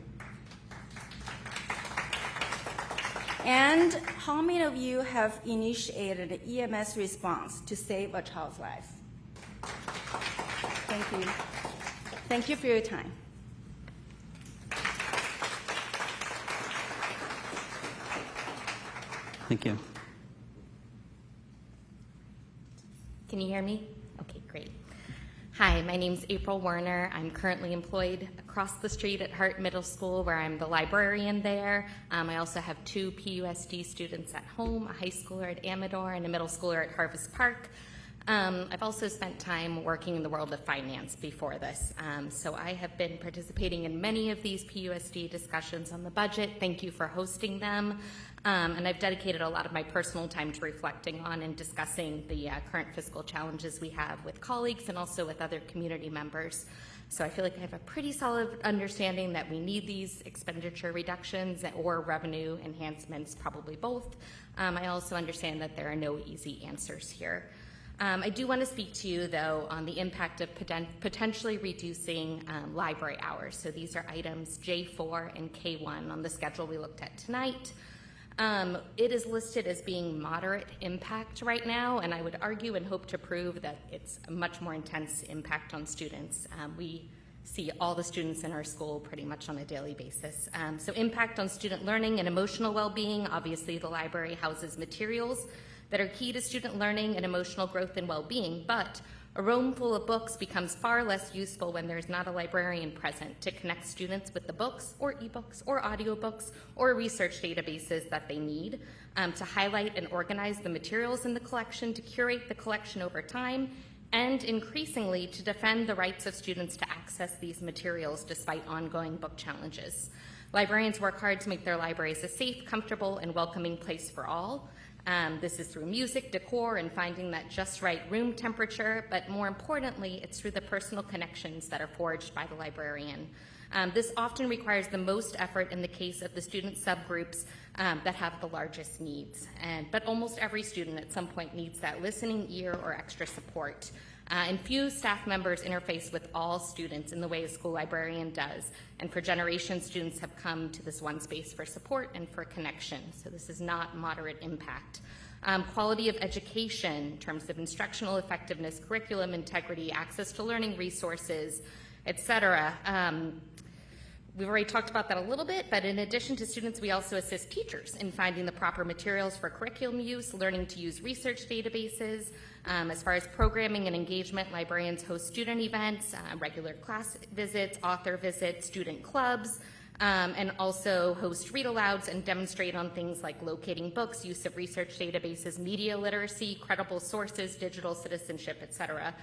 And how many of you have initiated an EMS response to save a child's life? Thank you. Thank you for your time. Thank you. Can you hear me? Okay, great. Hi, my name's April Werner. I'm currently employed across the street at Hart Middle School, where I'm the librarian there. I also have 2 PUSD students at home, a high schooler at Amador and a middle schooler at Harvest Park. I've also spent time working in the world of finance before this. So I have been participating in many of these PUSD discussions on the budget. Thank you for hosting them. And I've dedicated a lot of my personal time to reflecting on and discussing the current fiscal challenges we have with colleagues and also with other community members. So I feel like I have a pretty solid understanding that we need these expenditure reductions or revenue enhancements, probably both. I also understand that there are no easy answers here. I do want to speak to you, though, on the impact of potentially reducing library hours. So these are items J4 and K1 on the schedule we looked at tonight. It is listed as being moderate impact right now, and I would argue and hope to prove that it's a much more intense impact on students. We see all the students in our school pretty much on a daily basis. So impact on student learning and emotional well-being. Obviously, the library houses materials that are key to student learning and emotional growth and well-being, but a room full of books becomes far less useful when there's not a librarian present to connect students with the books or ebooks or audiobooks or research databases that they need, to highlight and organize the materials in the collection, to curate the collection over time, and increasingly to defend the rights of students to access these materials despite ongoing book challenges. Librarians work hard to make their libraries a safe, comfortable, and welcoming place for all. This is through music, decor, and finding that just right room temperature, but more importantly, it's through the personal connections that are forged by the librarian. This often requires the most effort in the case of the student subgroups that have the largest needs. But almost every student at some point needs that listening ear or extra support. And few staff members interface with all students in the way a school librarian does. And for generations, students have come to this one space for support and for connection. So this is not moderate impact. Quality of education in terms of instructional effectiveness, curriculum integrity, access to learning resources, etc. We've already talked about that a little bit, but in addition to students, we also assist teachers in finding the proper materials for curriculum use, learning to use research databases. As far as programming and engagement, librarians host student events, regular class visits, author visits, student clubs, and also host read-alouds and demonstrate on things like locating books, use of research databases, media literacy, credible sources, digital citizenship, etc.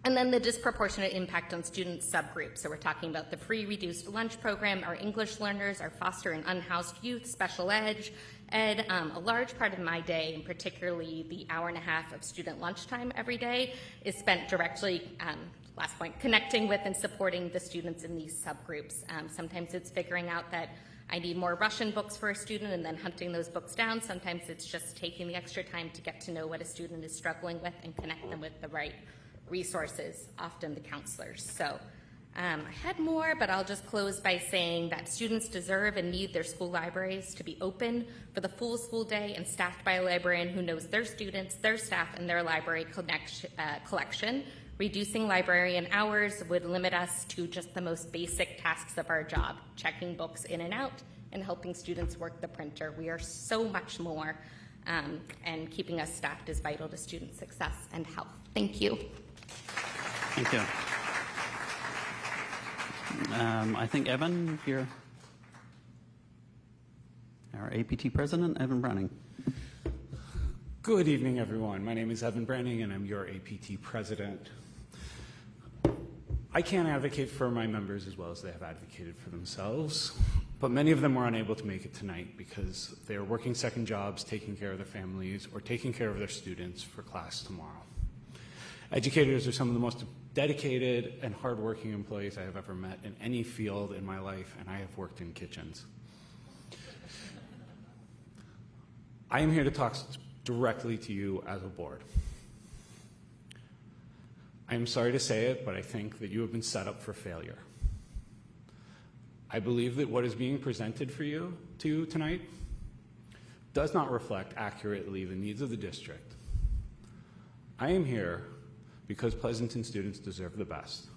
And then the disproportionate impact on student subgroups. So we're talking about the free reduced lunch program, our English learners, our foster and unhoused youth, special ed. A large part of my day, and particularly the hour and a half of student lunchtime every day, is spent directly, last point, connecting with and supporting the students in these subgroups. Sometimes it's figuring out that I need more Russian books for a student and then hunting those books down. Sometimes it's just taking the extra time to get to know what a student is struggling with and connect them with the right resources, often the counselors. So I had more, but I'll just close by saying that students deserve and need their school libraries to be open for the full school day and staffed by a librarian who knows their students, their staff, and their library collection, Reducing librarian hours would limit us to just the most basic tasks of our job, checking books in and out and helping students work the printer. We are so much more, and keeping us staffed is vital to student success and health. Thank you. Thank you. I think Evan, you're our APT president, Evan Browning. Good evening, everyone. My name is Evan Browning, and I'm your APT president. I can't advocate for my members as well as they have advocated for themselves, but many of them were unable to make it tonight because they are working second jobs, taking care of their families, or taking care of their students for class tomorrow. Educators are some of the most dedicated and hardworking employees I have ever met in any field in my life, and I have worked in kitchens. I am here to talk directly to you as a board. I am sorry to say it, but I think that you have been set up for failure. I believe that what is being presented to you tonight does not reflect accurately the needs of the district. I am here because Pleasanton students deserve the best.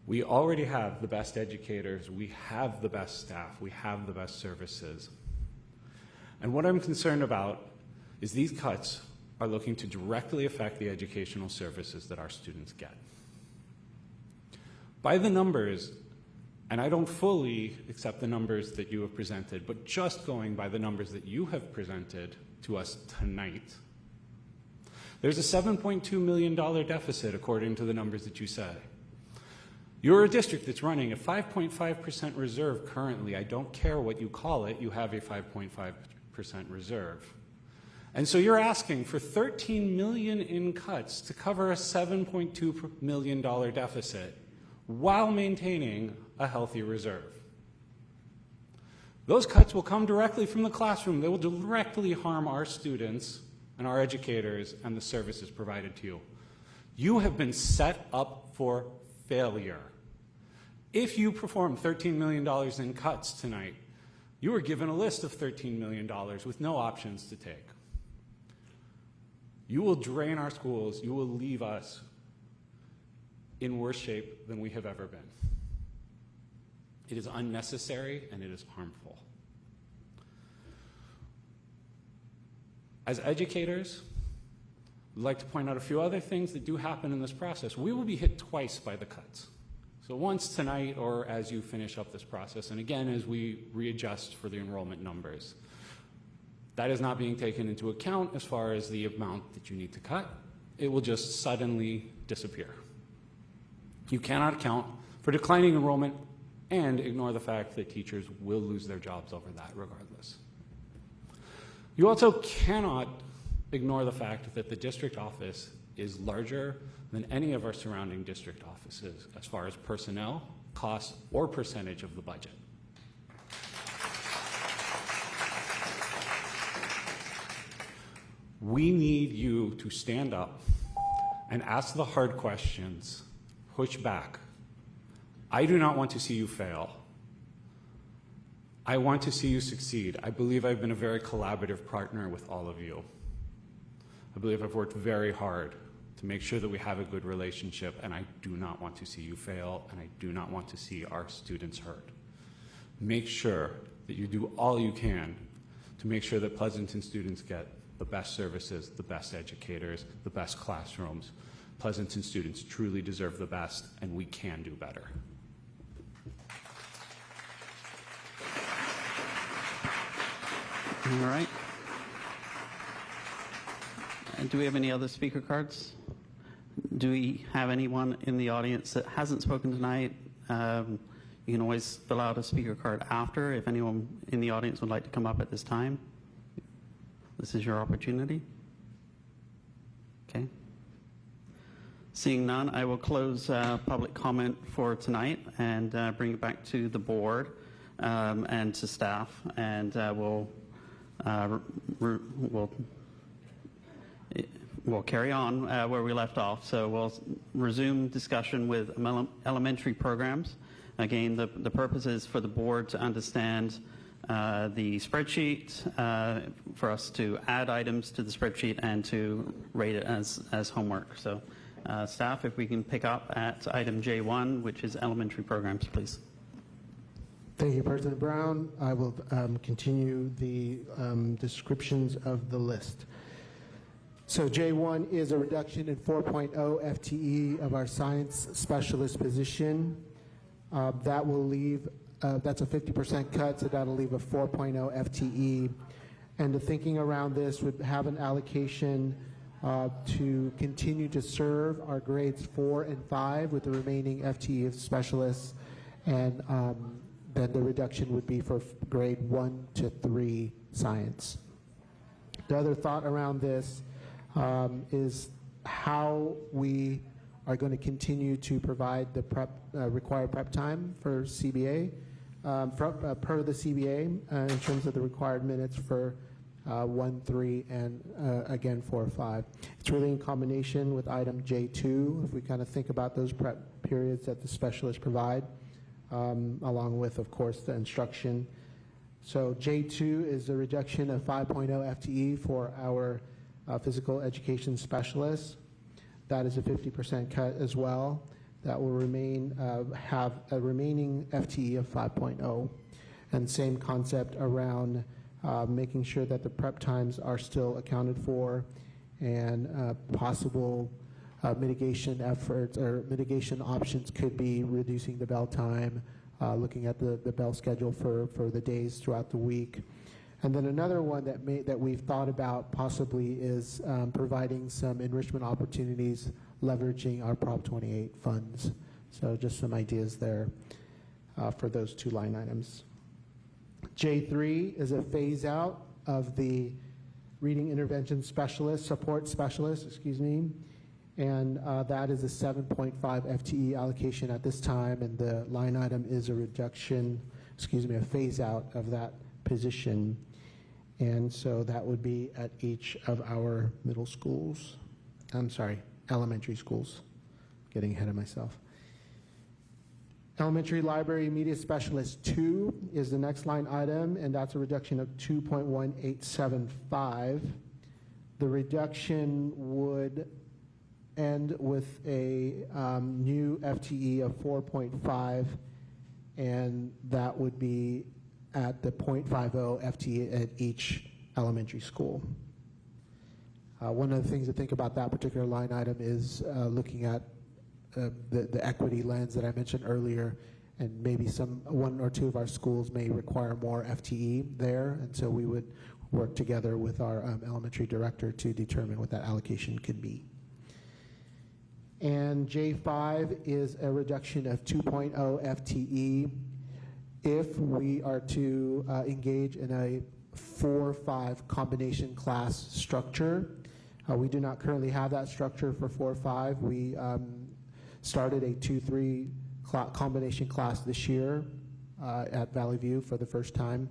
We already have the best educators, we have the best staff, we have the best services. And what I'm concerned about is these cuts are looking to directly affect the educational services that our students get. By the numbers, and I don't fully accept the numbers that you have presented, but just going by the numbers that you have presented to us tonight, there's a $7.2 million deficit according to the numbers that you say. You're a district that's running a 5.5% reserve currently. I don't care what you call it, you have a 5.5% reserve. And so you're asking for $13 million in cuts to cover a $7.2 million deficit while maintaining a healthy reserve. Those cuts will come directly from the classroom. They will directly harm our students and our educators and the services provided to you. You have been set up for failure. If you perform $13 million in cuts tonight, you were given a list of $13 million with no options to take. You will drain our schools. You will leave us in worse shape than we have ever been. It is unnecessary and it is harmful. As educators, we'd like to point out a few other things that do happen in this process. We will be hit twice by the cuts. So once tonight or as you finish up this process, and again as we readjust for the enrollment numbers. That is not being taken into account as far as the amount that you need to cut. It will just suddenly disappear. You cannot account for declining enrollment and ignore the fact that teachers will lose their jobs over that regardless. You also cannot ignore the fact that the district office is larger than any of our surrounding district offices as far as personnel, costs, or percentage of the budget. We need you to stand up and ask the hard questions, push back. I do not want to see you fail. I want to see you succeed. I believe I've been a very collaborative partner with all of you. I believe I've worked very hard to make sure that we have a good relationship, and I do not want to see you fail, and I do not want to see our students hurt. Make sure that you do all you can to make sure that Pleasanton students get the best services, the best educators, the best classrooms. Pleasanton students truly deserve the best, and we can do better. All right. And do we have any other speaker cards? Do we have anyone in the audience that hasn't spoken tonight? You can always fill out a speaker card after if anyone in the audience would like to come up at this time. This is your opportunity. Okay. Seeing none, I will close public comment for tonight and bring it back to the board and to staff, and we'll carry on where we left off. So we'll resume discussion with elementary programs. Again, the purpose is for the board to understand the spreadsheet, for us to add items to the spreadsheet and to rate it as homework. So Staff, if we can pick up at item J1, which is elementary programs, please. Thank you, President Brown. I will continue the descriptions of the list. So J1 is a reduction in 4.0 FTE of our science specialist position. That will leave, that's a 50% cut, so that'll leave a 4.0 FTE. And the thinking around this would have an allocation to continue to serve our grades 4 and 5 with the remaining FTE of specialists, and then the reduction would be for grade 1 to 3 science. The other thought around this is how we are going to continue to provide the required prep time for CBA, per the CBA, in terms of the required minutes for 1, 3, and again 4, 5. It's really in combination with item J2, if we kind of think about those prep periods that the specialists provide, along with, of course, the instruction. So J2 is a reduction of 5.0 FTE for our physical education specialists. That is a 50% cut as well. That will remain, have a remaining FTE of 5.0. And same concept around making sure that the prep times are still accounted for, and possible mitigation efforts or mitigation options could be reducing the bell time, looking at the bell schedule for the days throughout the week. And then another one that we've thought about possibly is providing some enrichment opportunities, leveraging our Prop 28 funds. So just some ideas there for those two line items. J3 is a phase out of the reading intervention specialist, support specialist, excuse me, and that is a 7.5 FTE allocation at this time, and the line item is a reduction, excuse me, a phase out of that position. And so that would be at each of our middle schools. I'm sorry, elementary schools. Getting ahead of myself. Elementary Library Media Specialist 2 is the next line item, and that's a reduction of 2.1875. The reduction would end with a new FTE of 4.5, and that would be at the 0.50 FTE at each elementary school. One of the things to think about that particular line item is looking at the equity lens that I mentioned earlier, and maybe one or two of our schools may require more FTE there, and so we would work together with our elementary director to determine what that allocation could be. And J5 is a reduction of 2.0 FTE if we are to engage in a 4-5 combination class structure. We do not currently have that structure for 4-5. We started a 2-3 combination class this year at Valley View for the first time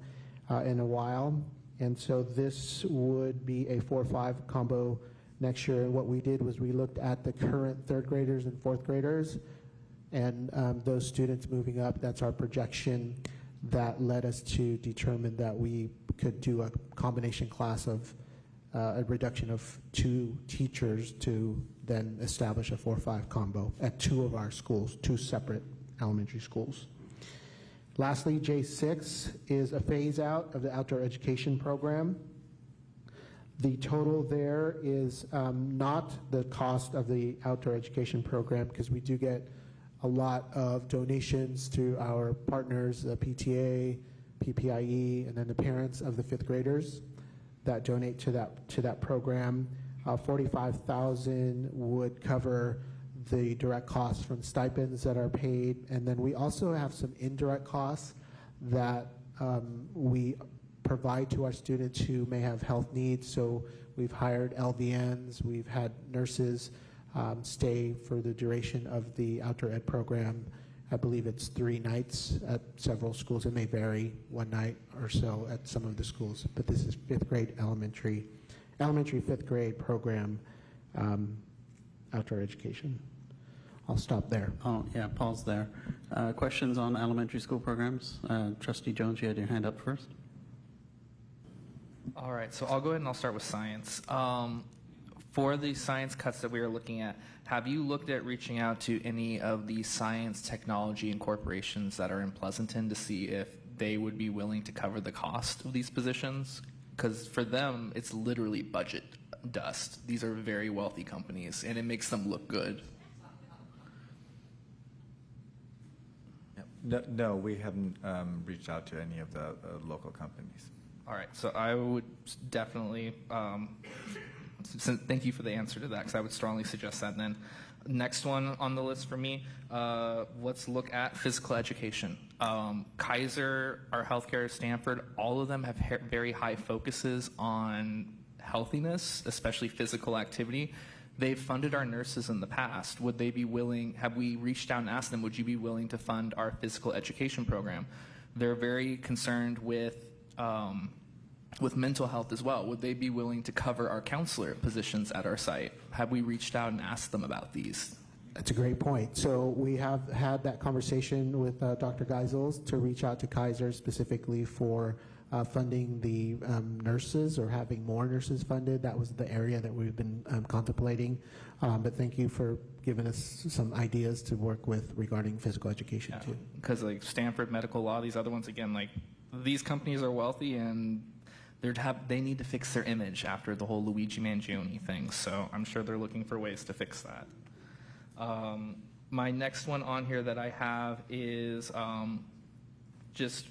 in a while. And so this would be a 4-5 combo next year. And what we did was we looked at the current third graders and fourth graders, and those students moving up. That's our projection that led us to determine that we could do a combination class of a reduction of 2 teachers to then establish a 4-5 combo at 2 of our schools, 2 separate elementary schools. Lastly, J6 is a phase out of the outdoor education program. The total there is not the cost of the outdoor education program, because we do get a lot of donations to our partners, the PTA, PPIE, and then the parents of the 5th graders that donate to that program. $45,000 would cover the direct costs from stipends that are paid, and then we also have some indirect costs that we provide to our students who may have health needs. So we've hired LVNs, we've had nurses stay for the duration of the outdoor ed program. I believe it's 3 nights at several schools. It may vary, 1 night or so at some of the schools, but this is 5th grade elementary 5th grade program, outdoor education. I'll stop there. Oh, yeah, pause there. Questions on elementary school programs? Trustee Jones, you had your hand up first. All right, so I'll go ahead and I'll start with science. For the science cuts that we are looking at, have you looked at reaching out to any of the science technology and corporations that are in Pleasanton to see if they would be willing to cover the cost of these positions? Because for them, it's literally budget dust. These are very wealthy companies, and it makes them look good. No, we haven't reached out to any of the local companies. All right, so I would definitely, thank you for the answer to that, because I would strongly suggest that. And then next one on the list for me, let's look at physical education. Kaiser, our healthcare, Stanford, all of them have very high focuses on healthiness, especially physical activity. They've funded our nurses in the past. Would they be willing, have we reached out and asked them, would you be willing to fund our physical education program? They're very concerned with mental health as well. Would they be willing to cover our counselor positions at our site? Have we reached out and asked them about these? That's a great point. So we have had that conversation with Dr. Geisels to reach out to Kaiser specifically for funding the nurses or having more nurses funded. That was the area that we've been contemplating. But thank you for giving us some ideas to work with regarding physical education too. Because like Stanford Medical Law, these other ones, again, like these companies are wealthy and they need to fix their image after the whole Luigi Mangione thing. So I'm sure they're looking for ways to fix that. My next one on here that I have is just,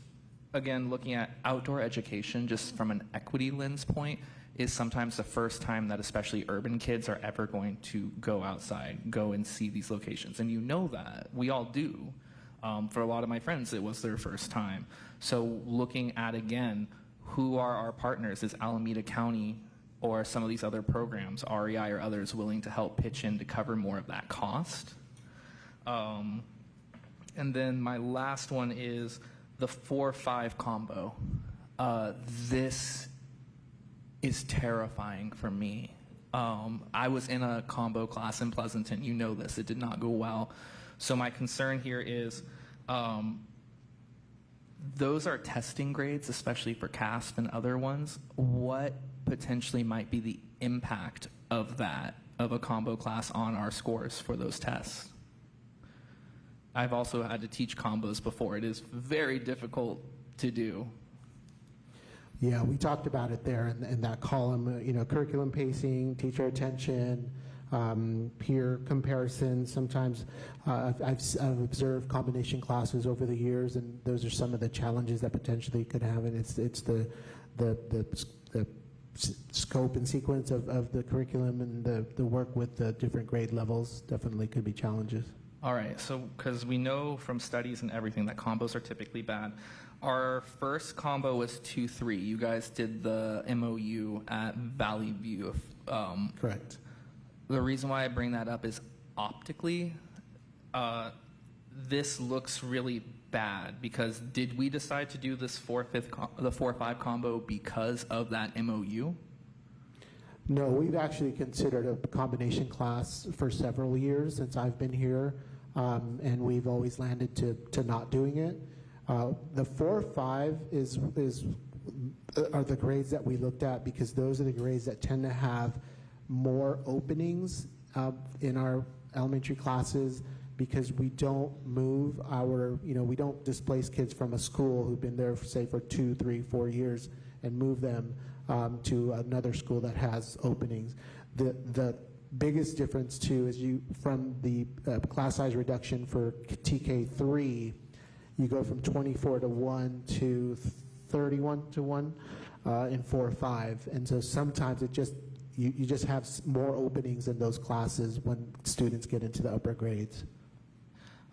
again, looking at outdoor education just from an equity lens point is sometimes the first time that especially urban kids are ever going to go outside, go and see these locations. And you know that. We all do. For a lot of my friends, it was their first time. So looking at, again, who are our partners? Is Alameda County or some of these other programs, REI or others, willing to help pitch in to cover more of that cost? And then my last one is the 4-5 combo. This is terrifying for me. I was in a combo class in Pleasanton. You know this. It did not go well. So my concern here is those are testing grades, especially for CASP and other ones. What potentially might be the impact of that, of a combo class on our scores for those tests? I've also had to teach combos before. It is very difficult to do. Yeah, we talked about it there in that column, curriculum pacing, teacher attention, peer comparison. Sometimes I've observed combination classes over the years, and those are some of the challenges that potentially could have, and it's the scope and sequence of the curriculum and the work with the different grade levels definitely could be challenges. All right, so because we know from studies and everything that combos are typically bad. Our first combo was 2-3. You guys did the MOU at Valley View. Correct. The reason why I bring that up is optically, this looks really bad because did we decide to do this 4-5 combo because of that MOU? No, we've actually considered a combination class for several years since I've been here, and we've always landed to not doing it. The 4-5 are the grades that we looked at because those are the grades that tend to have more openings in our elementary classes because we don't move we don't displace kids from a school who've been there, say, for 2, 3, 4 years and move them to another school that has openings. The biggest difference, too, is from the class size reduction for TK3, you go from 24-1 to 31-1 in 4-5. And so sometimes you just have more openings in those classes when students get into the upper grades.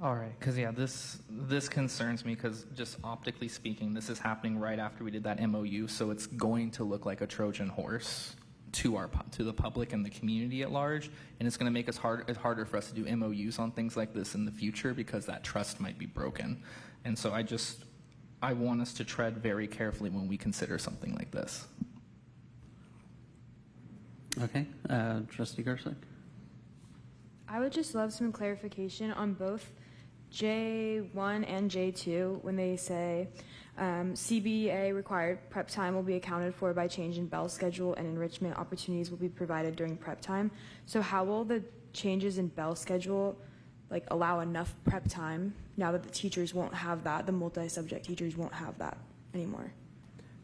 All right, because this concerns me because just optically speaking, this is happening right after we did that MOU, so it's going to look like a Trojan horse to the public and the community at large, and it's going to make it harder for us to do MOUs on things like this in the future because that trust might be broken. And so I want us to tread very carefully when we consider something like this. Okay, Trustee Gersick. I would just love some clarification on both J1 and J2, when they say CBA required prep time will be accounted for by change in bell schedule and enrichment opportunities will be provided during prep time. So how will the changes in bell schedule like allow enough prep time now that the teachers won't have that, the multi-subject teachers won't have that anymore?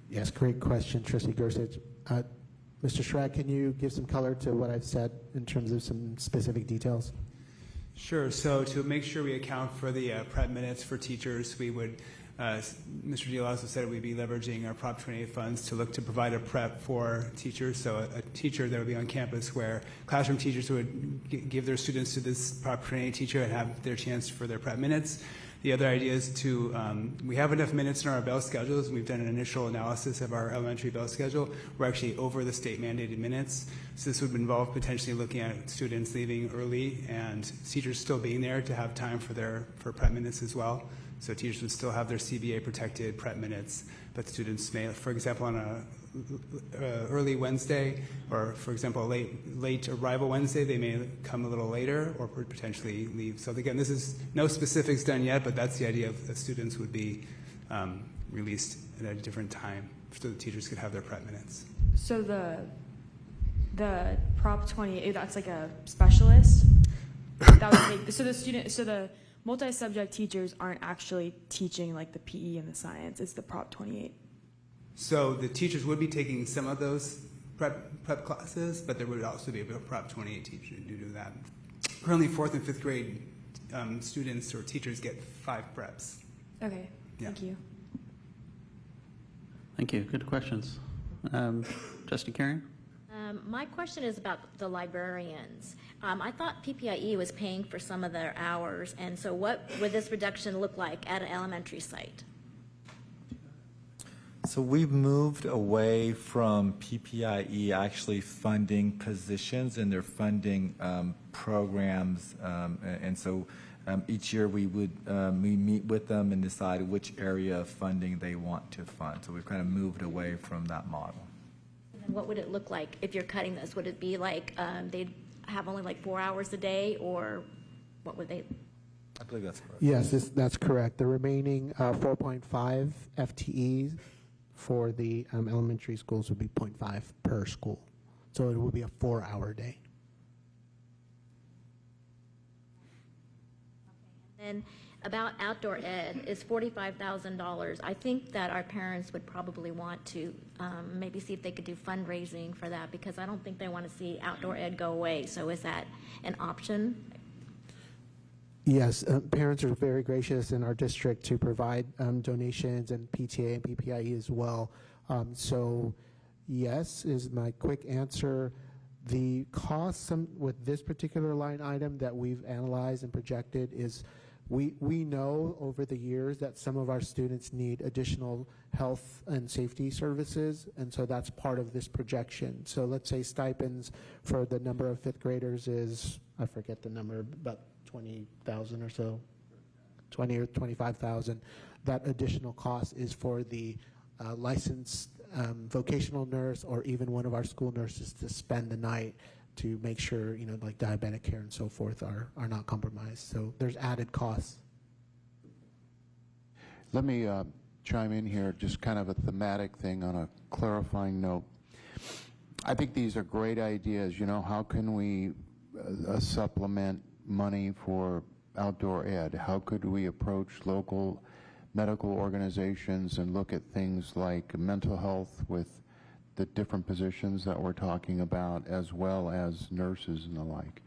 Yes, great question, Trustee Gorsuch. Mr. Schrag, can you give some color to what I've said in terms of some specific details? Sure. So to make sure we account for the prep minutes for teachers, we would, Mr. Deal also said we'd be leveraging our Prop 28 funds to look to provide a prep for teachers. So a teacher that would be on campus where classroom teachers would give their students to this Prop 28 teacher and have their chance for their prep minutes. The other idea is to, we have enough minutes in our bell schedules. We've done an initial analysis of our elementary bell schedule. We're actually over the state mandated minutes. So this would involve potentially looking at students leaving early and teachers still being there to have time for prep minutes as well. So teachers would still have their CBA protected prep minutes, but students may, for example, on a early Wednesday, or for example, a late arrival Wednesday, they may come a little later or potentially leave. So again, this is no specifics done yet, but that's the idea of the students would be released at a different time so the teachers could have their prep minutes. So the Prop 28, that's like a specialist. That would make, so the multi-subject teachers aren't actually teaching like the PE and the science. It's the Prop 28. So the teachers would be taking some of those prep classes, but there would also be a Prop 28 teacher to do that. Currently, 4th and 5th grade students or teachers get 5 preps. Okay, thank you. Thank you. Good questions. Trustee Carrion? My question is about the librarians. I thought PPIE was paying for some of their hours, and so what would this reduction look like at an elementary site? So we've moved away from PPIE actually funding positions, and they're funding programs, and so each year we meet with them and decide which area of funding they want to fund. So we've kind of moved away from that model. And what would it look like if you're cutting this? Would it be like they'd have only like 4 hours a day, or what would they? I believe that's correct. Yes, that's correct. The remaining 4.5 FTEs for the elementary schools would be 0.5 per school. So it would be a 4-hour day. And about outdoor ed is $45,000. I think that our parents would probably want to maybe see if they could do fundraising for that, because I don't think they want to see outdoor ed go away. So is that an option? Yes, parents are very gracious in our district to provide donations, and PTA and PPIE as well. So yes is my quick answer. The cost with this particular line item that we've analyzed and projected is we know over the years that some of our students need additional health and safety services, and so that's part of this projection. So let's say stipends for the number of 5th graders is, I forget the number, about 20,000 or so, 20 or 25,000. That additional cost is for the licensed vocational nurse or even one of our school nurses to spend the night to make sure, like diabetic care and so forth are not compromised. So there's added costs. Let me chime in here, just kind of a thematic thing on a clarifying note. I think these are great ideas. How can we supplement money for outdoor ed? How could we approach local medical organizations and look at things like mental health with the different positions that we're talking about, as well as nurses and the like?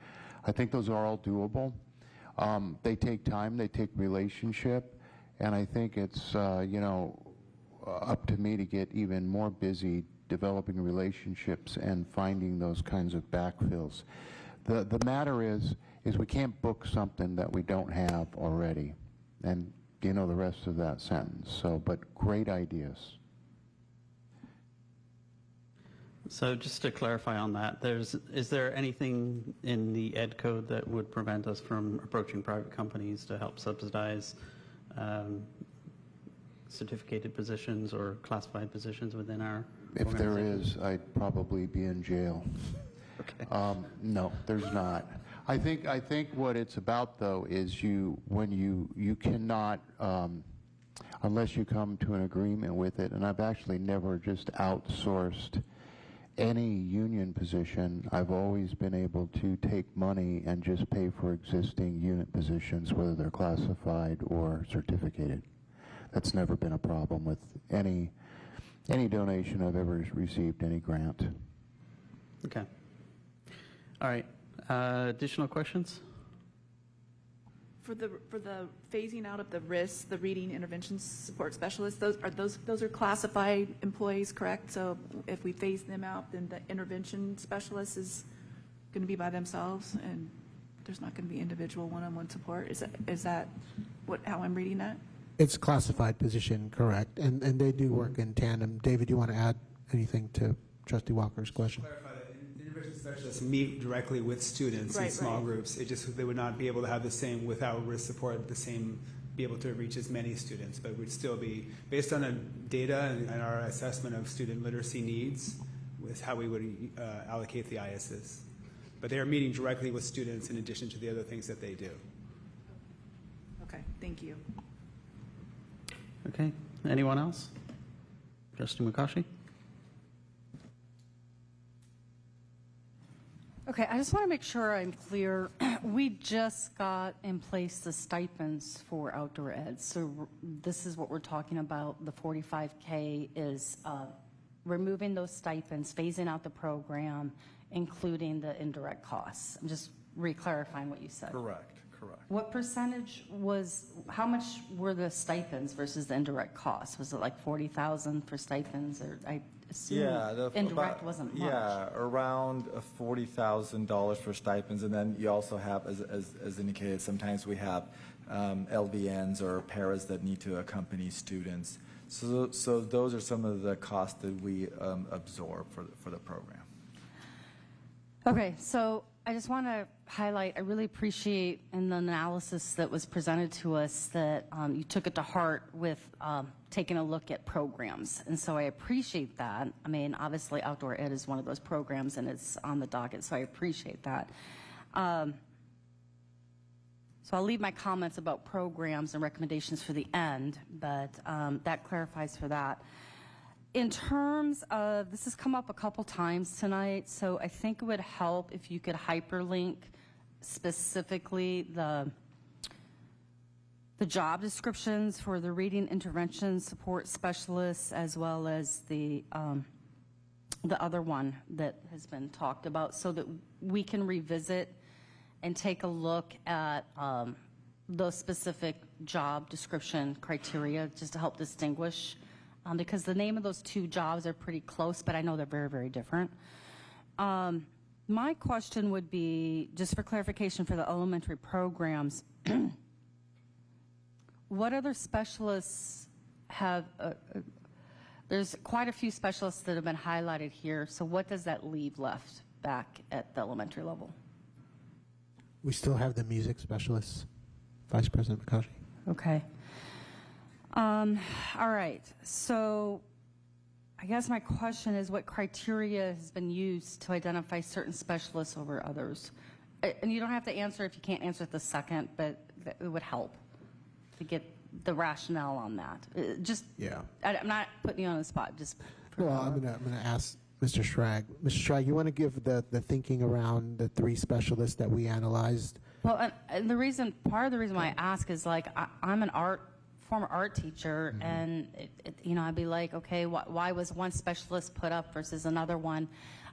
I think those are all doable. They take time, they take relationship, and I think it's up to me to get even more busy developing relationships and finding those kinds of backfills. The matter is we can't book something that we don't have already, and the rest of that sentence. So, but great ideas. So just to clarify on that, is there anything in the ed code that would prevent us from approaching private companies to help subsidize certificated positions or classified positions within our If there is, I'd probably be in jail. Okay. No, there's not. I think what it's about, though, is when you cannot, unless you come to an agreement with it, and I've actually never just outsourced any union position. I've always been able to take money and just pay for existing unit positions, whether they're classified or certificated. That's never been a problem with any donation I've ever received, any grant. Okay. All right. Additional questions? For the phasing out of the RIS, the reading intervention support specialists, those are classified employees, correct? So if we phase them out, then the intervention specialist is going to be by themselves, and there's not going to be individual one-on-one support. Is that how I'm reading that? It's a classified position, correct, and they do work in tandem. David, you want to add anything to Trustee Walker's question? Intervention specialists meet directly with students in small groups. They would not be able to have the same, without risk support, be able to reach as many students, but would still be, based on the data and our assessment of student literacy needs, with how we would allocate the ISs. But they are meeting directly with students in addition to the other things that they do. Okay, thank you. Okay. Anyone else? Trustee Mukashi? Okay, I just want to make sure I'm clear. We just got in place the stipends for outdoor ed. So this is what we're talking about. The 45K is removing those stipends, phasing out the program, including the indirect costs. I'm just re-clarifying what you said. Correct. What percentage how much were the stipends versus the indirect costs? Was it like 40,000 for stipends, or I assume indirect wasn't much? Yeah, around $40,000 for stipends, and then you also have, as indicated, sometimes we have LVNs or paras that need to accompany students. So those are some of the costs that we absorb for the program. Okay, so I just want to highlight, I really appreciate in the analysis that was presented to us that you took it to heart with taking a look at programs. And so I appreciate that. I mean, obviously outdoor ed is one of those programs and it's on the docket, so I appreciate that. So I'll leave my comments about programs and recommendations for the end, but that clarifies for that. In terms of, this has come up a couple times tonight, so I think it would help if you could hyperlink specifically the job descriptions for the reading intervention support specialists, as well as the other one that has been talked about, so that we can revisit and take a look at those specific job description criteria, just to help distinguish. Because the name of those two jobs are pretty close, but I know they're very, very different. My question would be, just for clarification for the elementary programs, what other specialists have, there's quite a few specialists that have been highlighted here, so what does that leave left back at the elementary level? We still have the music specialists, Vice President Mukashi. Okay. All right, so I guess my question is, what criteria has been used to identify certain specialists over others? And you don't have to answer if you can't answer it the second, but it would help to get the rationale on that. I'm not putting you on the spot. Well, I'm gonna ask Mr. Schrag. Mr. Schrag, you want to give the thinking around the three specialists that we analyzed? Well, and part of the reason why I ask is, like, I'm an former art teacher, and I'd be like, okay, why was one specialist put up versus another one?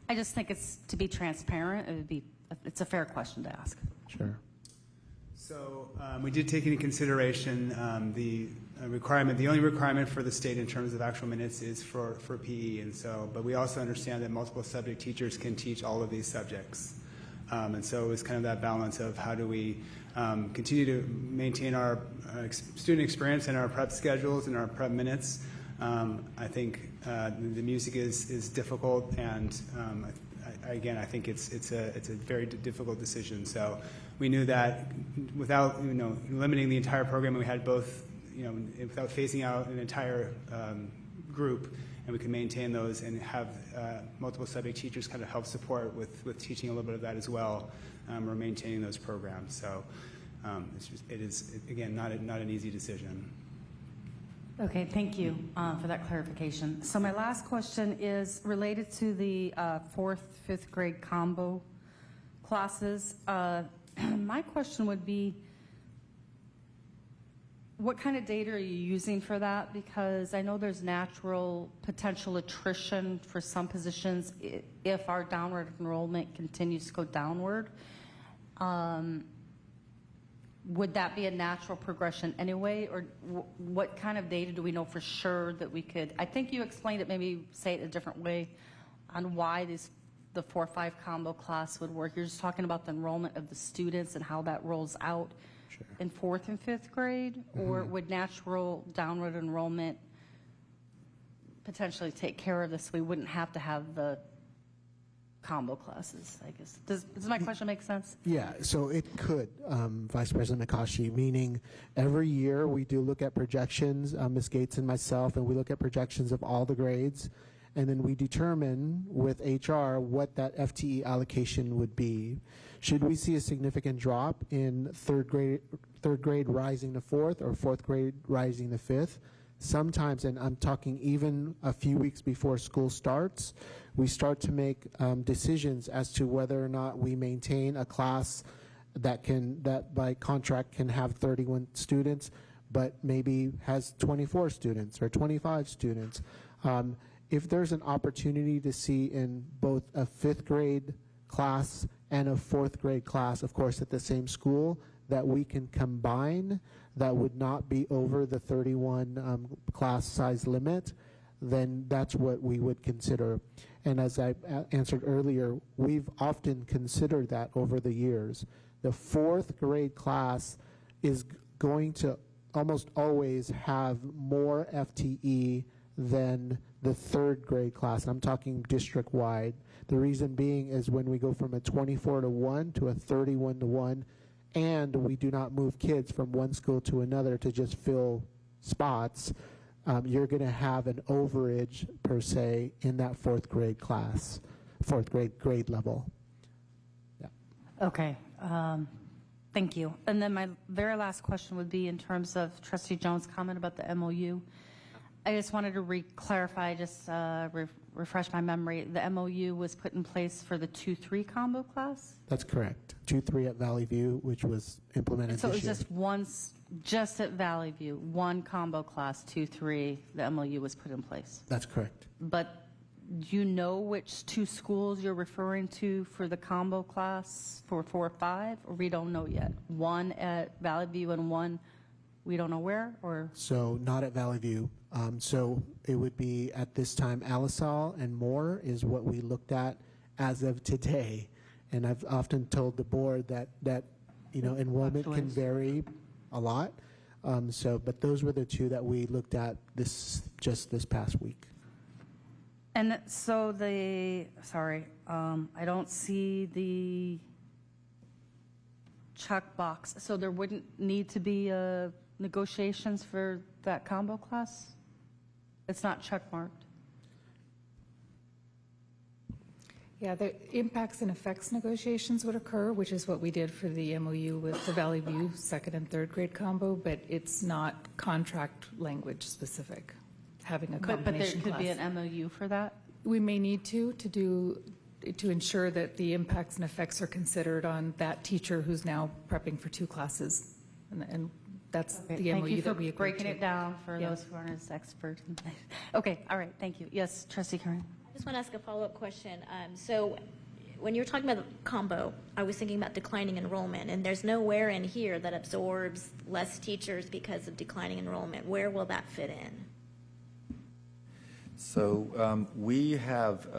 I just think it's, to be transparent, it's a fair question to ask. Sure. So we did take into consideration the requirement. The only requirement for the state in terms of actual minutes is for PE, and so, but we also understand that multiple subject teachers can teach all of these subjects, and so it was kind of that balance of how do we continue to maintain our student experience and our prep schedules and our prep minutes. I think the music is difficult, and I think it's a very difficult decision. So we knew that without limiting the entire program, we had both without phasing out an entire group, and we can maintain those and have multiple subject teachers kind of help support with teaching a little bit of that as well. We're maintaining those programs. So it is, again, not an easy decision. Okay, thank you for that clarification. So my last question is related to the 4th, 5th grade combo classes. My question would be, what kind of data are you using for that? Because I know there's natural potential attrition for some positions if our downward enrollment continues to go downward. Would that be a natural progression anyway, or what kind of data do we know for sure that we could? I think you explained it, maybe say it a different way on why the 4-5 combo class would work. You're just talking about the enrollment of the students and how that rolls out in 4th and 5th grade, or would natural downward enrollment potentially take care of this so we wouldn't have to have the combo classes, I guess. Does my question make sense? Yeah, so it could, Vice President Makashi, meaning every year we do look at projections, Ms. Gates and myself, and we look at projections of all the grades, and then we determine with HR what that FTE allocation would be. Should we see a significant drop in third grade rising to 4th or 4th grade rising to 5th? Sometimes, and I'm talking even a few weeks before school starts, we start to make decisions as to whether or not we maintain a class that by contract can have 31 students, but maybe has 24 students or 25 students. If there's an opportunity to see in both a 5th grade class and a 4th grade class, of course, at the same school, that we can combine that would not be over the 31 class size limit, then that's what we would consider. And as I answered earlier, we've often considered that over the years. The 4th grade class is going to almost always have more FTE than the 3rd grade class. And I'm talking district-wide. The reason being is when we go from a 24-to-1 to a 31-to-1, and we do not move kids from one school to another to just fill spots, you're going to have an overage, per se, in that 4th grade class, 4th grade level. Yeah. Okay, thank you. And then my very last question would be in terms of Trustee Jones' comment about the MOU. I just wanted to clarify, just refresh my memory. The MOU was put in place for the 2-3 combo class? That's correct. 2-3 at Valley View, which was implemented So it this was year. just at Valley View, one combo class, 2-3, the MOU was put in place. That's correct. But do you know which 2 schools you're referring to for the combo class for 4-5, or we don't know yet? One at Valley View and one we don't know where, or? So not at Valley View. So it would be at this time Alisal and Moore is what we looked at as of today. And I've often told the board that enrollment can vary a lot. But those were the 2 that we looked at just this past week. And so I don't see the check box. So there wouldn't need to be negotiations for that combo class? It's not check marked. Yeah, the impacts and effects negotiations would occur, which is what we did for the MOU with the Valley View 2nd and 3rd grade combo, but it's not contract language specific, having a combination But there could be an MOU for that? We may need to ensure that the impacts and effects are considered on that teacher who's now prepping for 2 classes. And that's the MOU that we agreed to. Thank you for breaking it down for those who aren't as expert. Okay, all right, thank you. Yes, Trustee Karen. I just want to ask a follow-up question. So when you're talking about the combo, I was thinking about declining enrollment, and there's nowhere in here that absorbs less teachers because of declining enrollment. Where will that fit in? So we have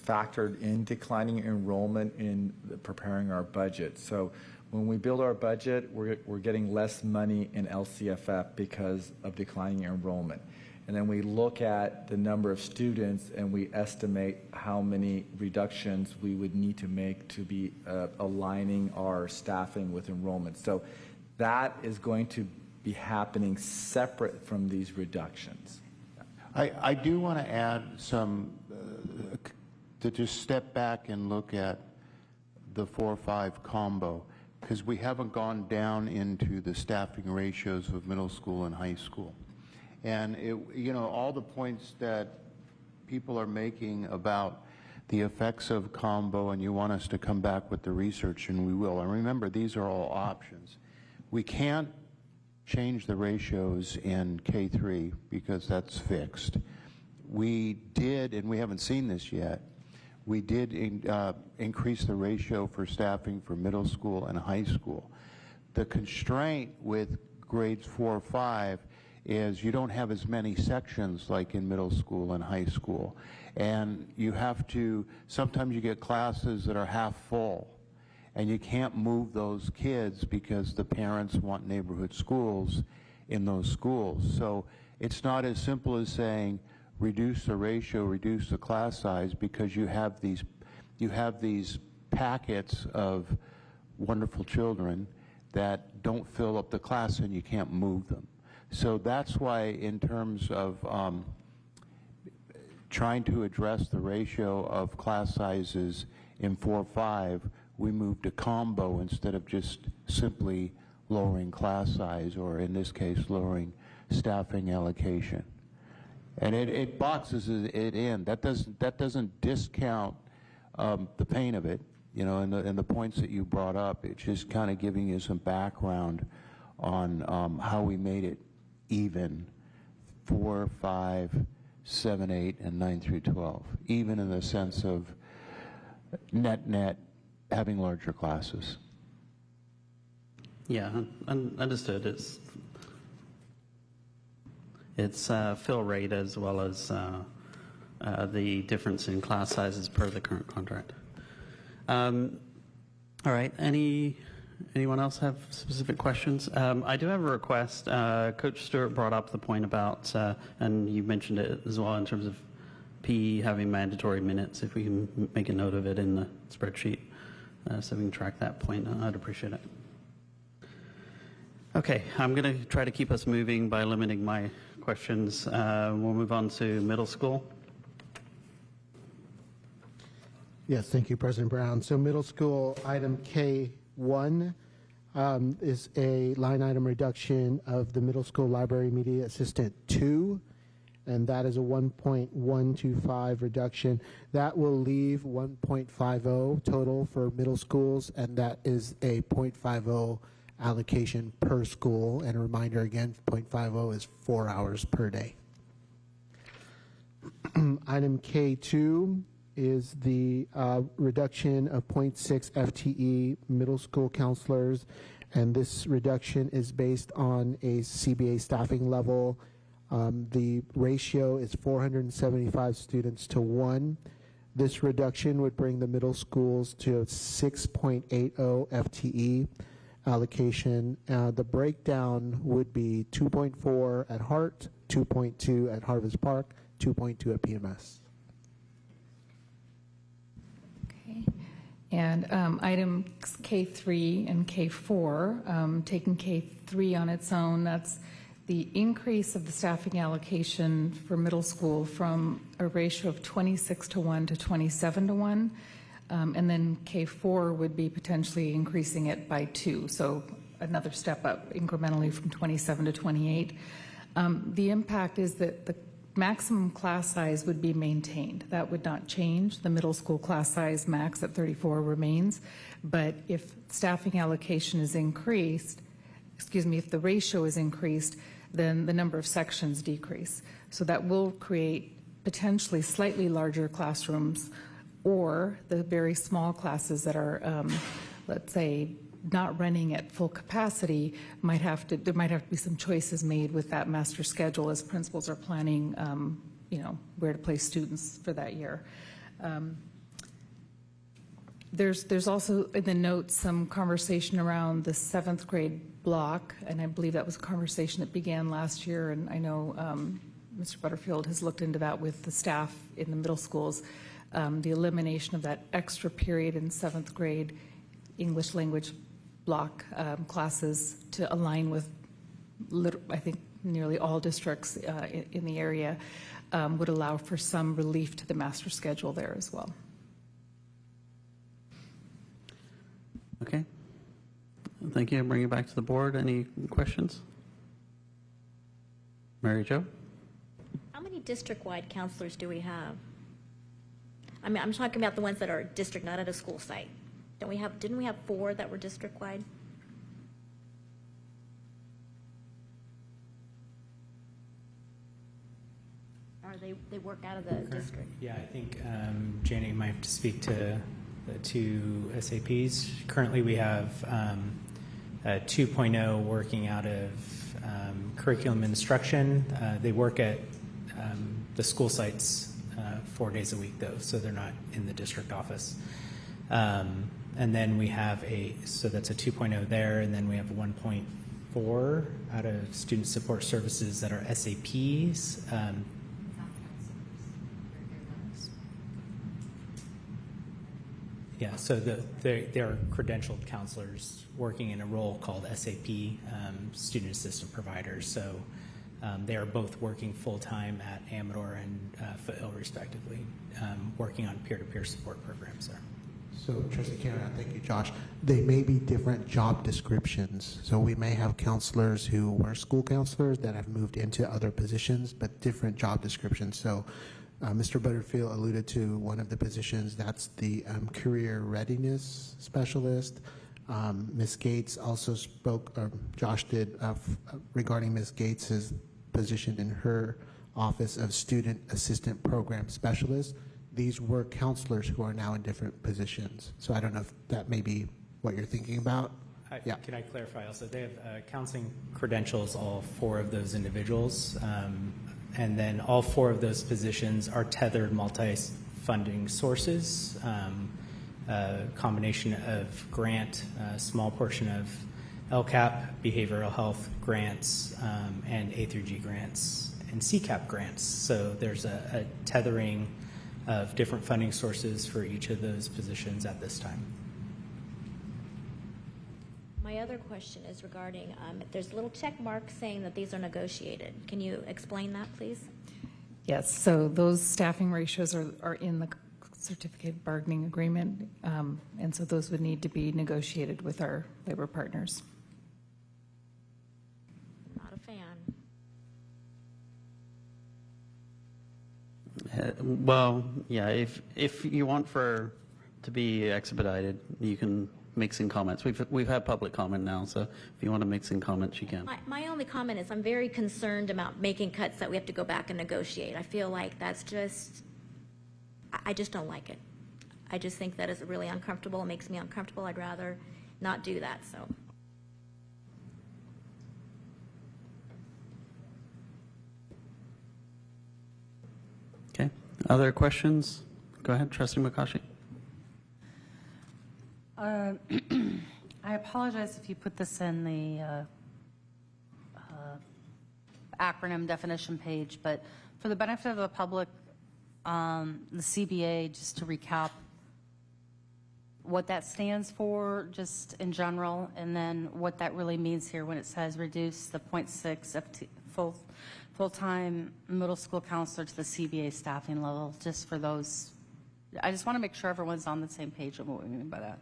factored in declining enrollment in preparing our budget. So when we build our budget, we're getting less money in LCFF because of declining enrollment. And then we look at the number of students and we estimate how many reductions we would need to make to be aligning our staffing with enrollment. So that is going to be happening separate from these reductions. I do want to add some, to just step back and look at the 4-5 combo, because we haven't gone down into the staffing ratios of middle school and high school. And all the points that people are making about the effects of combo, and you want us to come back with the research, and we will. And remember, these are all options. We can't change the ratios in K3 because that's fixed. We did, and we haven't seen this yet, we did increase the ratio for staffing for middle school and high school. The constraint with grades 4 or 5 is you don't have as many sections like in middle school and high school. And you have to, sometimes you get classes that are half full, and you can't move those kids because the parents want neighborhood schools in those schools. So it's not as simple as saying reduce the ratio, reduce the class size, because you have these packets of wonderful children that don't fill up the class and you can't move them. So that's why, in terms of trying to address the ratio of class sizes in 4-5, we moved to combo instead of just simply lowering class size, or in this case, lowering staffing allocation. And it boxes it in. That doesn't discount the pain of it, and the points that you brought up. It's just kind of giving you some background on how we made it even 4, 5, 7, 8, and 9 through 12, even in the sense of net having larger classes. Yeah, understood. It's fill rate as well as the difference in class sizes per the current contract. All right, anyone else have specific questions? I do have a request. Coach Stewart brought up the point about, and you mentioned it as well in terms of PE having mandatory minutes. If we can make a note of it in the spreadsheet so we can track that point, I'd appreciate it. Okay, I'm going to try to keep us moving by limiting my questions. We'll move on to middle school. Yes, thank you, President Brown. So middle school, item K1 is a line item reduction of the middle school library media assistant 2, and that is a 1.125 reduction. That will leave 1.50 total for middle schools, and that is a 0.50 allocation per school. And a reminder again, 0.50 is 4 hours per day. Item K2 is the reduction of 0.6 FTE middle school counselors, and this reduction is based on a CBA staffing level. The ratio is 475 students to 1. This reduction would bring the middle schools to 6.80 FTE allocation. The breakdown would be 2.4 at Hart, 2.2 at Harvest Park, 2.2 at PMS. And item K3 and K4, taking K3 on its own, that's the increase of the staffing allocation for middle school from a ratio of 26 to 1 to 27 to 1. And then K4 would be potentially increasing it by 2, so another step up incrementally from 27 to 28. The impact is that the maximum class size would be maintained. That would not change. The middle school class size max at 34 remains. But if staffing allocation is increased, if the ratio is increased, then the number of sections decrease. So that will create potentially slightly larger classrooms, or the very small classes that are, let's say, not running at full capacity there might have to be some choices made with that master schedule as principals are planning, where to place students for that year. There's also in the notes some conversation around the 7th grade block, and I believe that was a conversation that began last year, and I know Mr. Butterfield has looked into that with the staff in the middle schools, the elimination of that extra period in 7th grade English language block classes to align with, I think, nearly all districts in the area. would allow for some relief to the master schedule there as well. Okay. Thank you. I'll bring it back to the board. Any questions? Mary Jo? How many district-wide counselors do we have? I mean, I'm talking about the ones that are district, not at a school site. Didn't we have 4 that were district-wide? Or they work out of the district? Yeah, I think Janet, you might have to speak to the 2 SAPs. Currently, we have 2.0 working out of curriculum instruction. They work at the school sites 4 days a week, though, so they're not in the district office. And then we have so that's a 2.0 there, and then we have 1.4 out of student support services that are SAPs. Yeah, so they are credentialed counselors working in a role called SAP, Student Assistant Providers. So they are both working full-time at Amador and Foothill, respectively, working on peer-to-peer support programs there. So, Trustee Karen, thank you, Josh. They may be different job descriptions. So we may have counselors who were school counselors that have moved into other positions, but different job descriptions. So Mr. Butterfield alluded to one of the positions, that's the career readiness specialist. Ms. Gates also spoke, or Josh did, regarding Ms. Gates's position in her office of student assistant program specialist. These were counselors who are now in different positions. So I don't know if that may be what you're thinking about. Yeah. Can I clarify also? They have counseling credentials, all 4 of those individuals. And then all 4 of those positions are tethered multi-funding sources, a combination of grant, a small portion of LCAP, behavioral health grants, and A through G grants, and CCAP grants. So there's a tethering of different funding sources for each of those positions at this time. My other question is regarding, there's a little check mark saying that these are negotiated. Can you explain that, please? Yes, so those staffing ratios are in the certificate bargaining agreement, and so those would need to be negotiated with our labor partners. Not a fan. Well, yeah, if you want to be expedited, you can make some comments. We've had public comment now, so if you want to make some comments, you can. My only comment is I'm very concerned about making cuts that we have to go back and negotiate. I feel like that's just, I just don't like it. I just think that is really uncomfortable. It makes me uncomfortable. I'd rather not do that, so. Okay. Other questions? Go ahead, Trustee McCaughey. I apologize if you put this in the acronym definition page, but for the benefit of the public, the CBA, just to recap what that stands for, just in general, and then what that really means here when it says reduce the 0.6 full-time middle school counselor to the CBA staffing level, just for those. I just want to make sure everyone's on the same page of what we mean by that.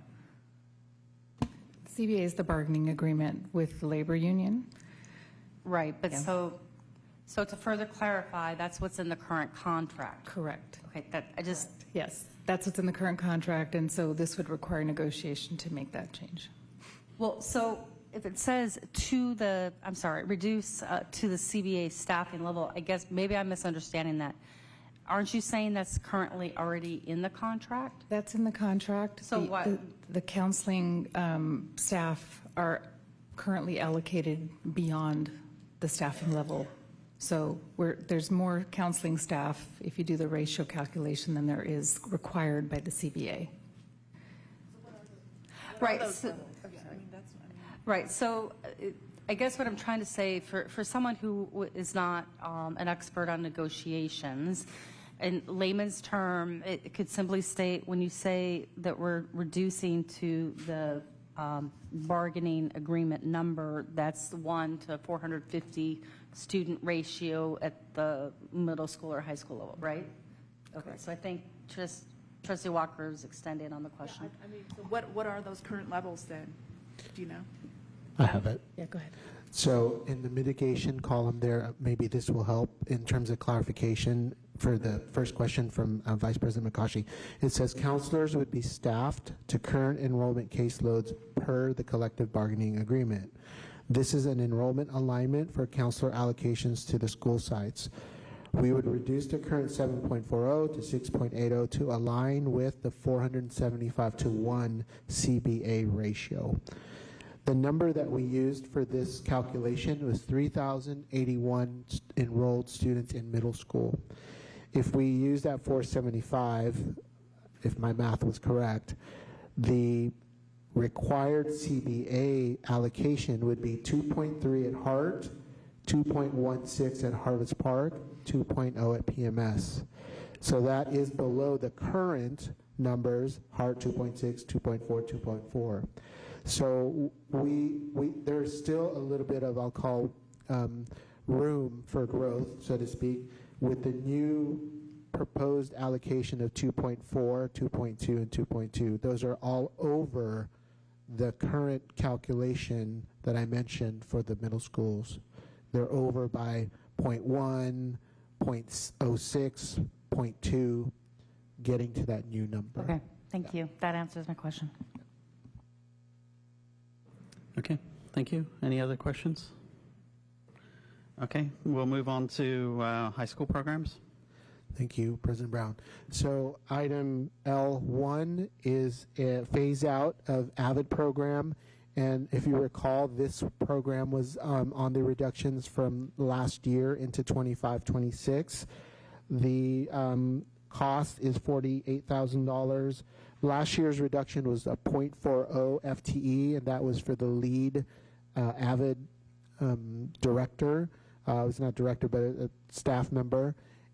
CBA is the bargaining agreement with the labor union. Right, but Yeah. so to further clarify, that's what's in the current contract. Correct. Okay, Yes, that's what's in the current contract, and so this would require negotiation to make that change. Well, so if it says reduce to the CBA staffing level, I guess maybe I'm misunderstanding that. Aren't you saying that's currently already in the contract? That's in the contract. So what? The counseling staff are currently allocated beyond the staffing level. So there's more counseling staff, if you do the ratio calculation, than there is required by the CBA. Right. Right. So I guess what I'm trying to say, for someone who is not an expert on negotiations, in layman's term, it could simply state when you say that we're reducing to the bargaining agreement number, that's the 1 to 450 student ratio at the middle school or high school level, right? Okay, so I think just Trustee Walker is extending on the question. I mean, so what are those current levels then? Do you know? I have it. Yeah, go ahead. So in the mitigation column there, maybe this will help in terms of clarification for the first question from Vice President McCaughey. It says counselors would be staffed to current enrollment caseloads per the collective bargaining agreement. This is an enrollment alignment for counselor allocations to the school sites. We would reduce the current 7.40 to 6.80 to align with the 475 to 1 CBA ratio. The number that we used for this calculation was 3,081 enrolled students in middle school. If we use that 475, if my math was correct, the required CBA allocation would be 2.3 at Hart, 2.16 at Harvest Park, 2.0 at PMS. So that is below the current numbers, Hart 2.6, 2.4, 2.4. So there's still a little bit of, I'll call, room for growth, so to speak, with the new proposed allocation of 2.4, 2.2, and 2.2. Those are all over the current calculation that I mentioned for the middle schools. They're over by 0.1, 0.06, 0.2, getting to that new number. Okay, thank you. That answers my question. Okay, thank you. Any other questions? Okay, we'll move on to high school programs. Thank you, President Brown. So item L1 is a phase out of AVID program. And if you recall, this program was on the reductions from last year into 25-26. The cost is $48,000. Last year's reduction was a 0.40 FTE, and that was for the lead AVID director. It was not director, but a staff member,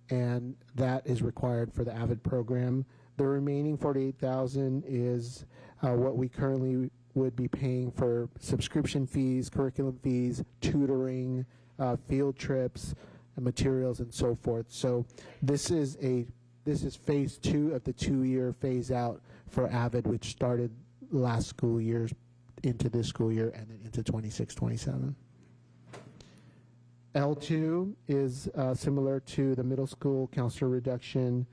and that is required for the AVID program. The remaining $48,000 is what we currently would be paying for subscription fees, curriculum fees, tutoring, field trips, and materials, and so forth. So this is phase 2 of the 2-year phase out for AVID, which started last school year into this school year and then into 26-27. L2 is similar to the middle school counselor reduction.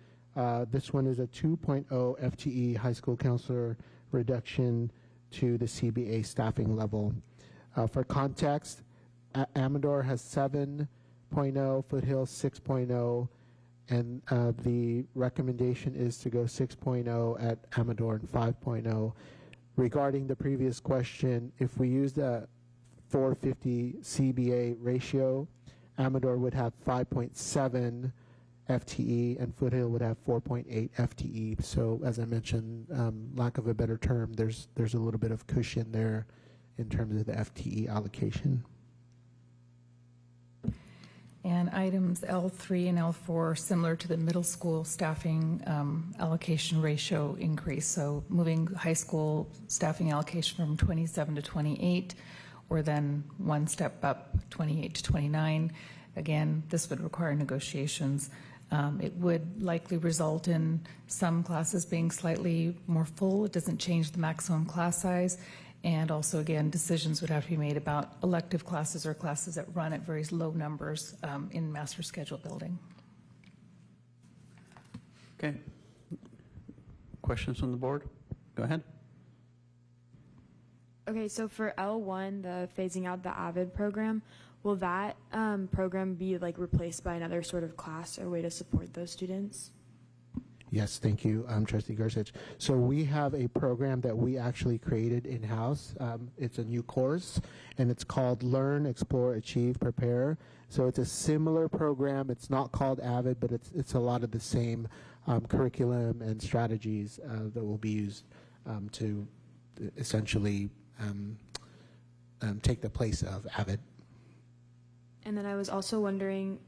This one is a 2.0 FTE high school counselor reduction to the CBA staffing level. For context, Amador has 7.0, Foothill 6.0, and the recommendation is to go 6.0 at Amador and 5.0. Regarding the previous question, if we use the 450 CBA ratio, Amador would have 5.7 FTE and Foothill would have 4.8 FTE. So as I mentioned, lack of a better term, there's a little bit of cushion there in terms of the FTE allocation. And items L3 and L4 are similar to the middle school staffing allocation ratio increase. So moving high school staffing allocation from 27 to 28, or then one step up, 28 to 29. Again, this would require negotiations. It would likely result in some classes being slightly more full. It doesn't change the maximum class size. And also, again, decisions would have to be made about elective classes or classes that run at very low numbers in master schedule building. Okay. Questions from the board? Go ahead. Okay, so for L1, the phasing out the AVID program, will that program be like replaced by another sort of class or way to support those students? Yes, thank you, Trustee Gorsuch. So we have a program that we actually created in-house. It's a new course, and it's called Learn, Explore, Achieve, Prepare. So it's a similar program. It's not called AVID, but it's a lot of the same curriculum and strategies that will be used to essentially take the place of AVID. And then I was also wondering,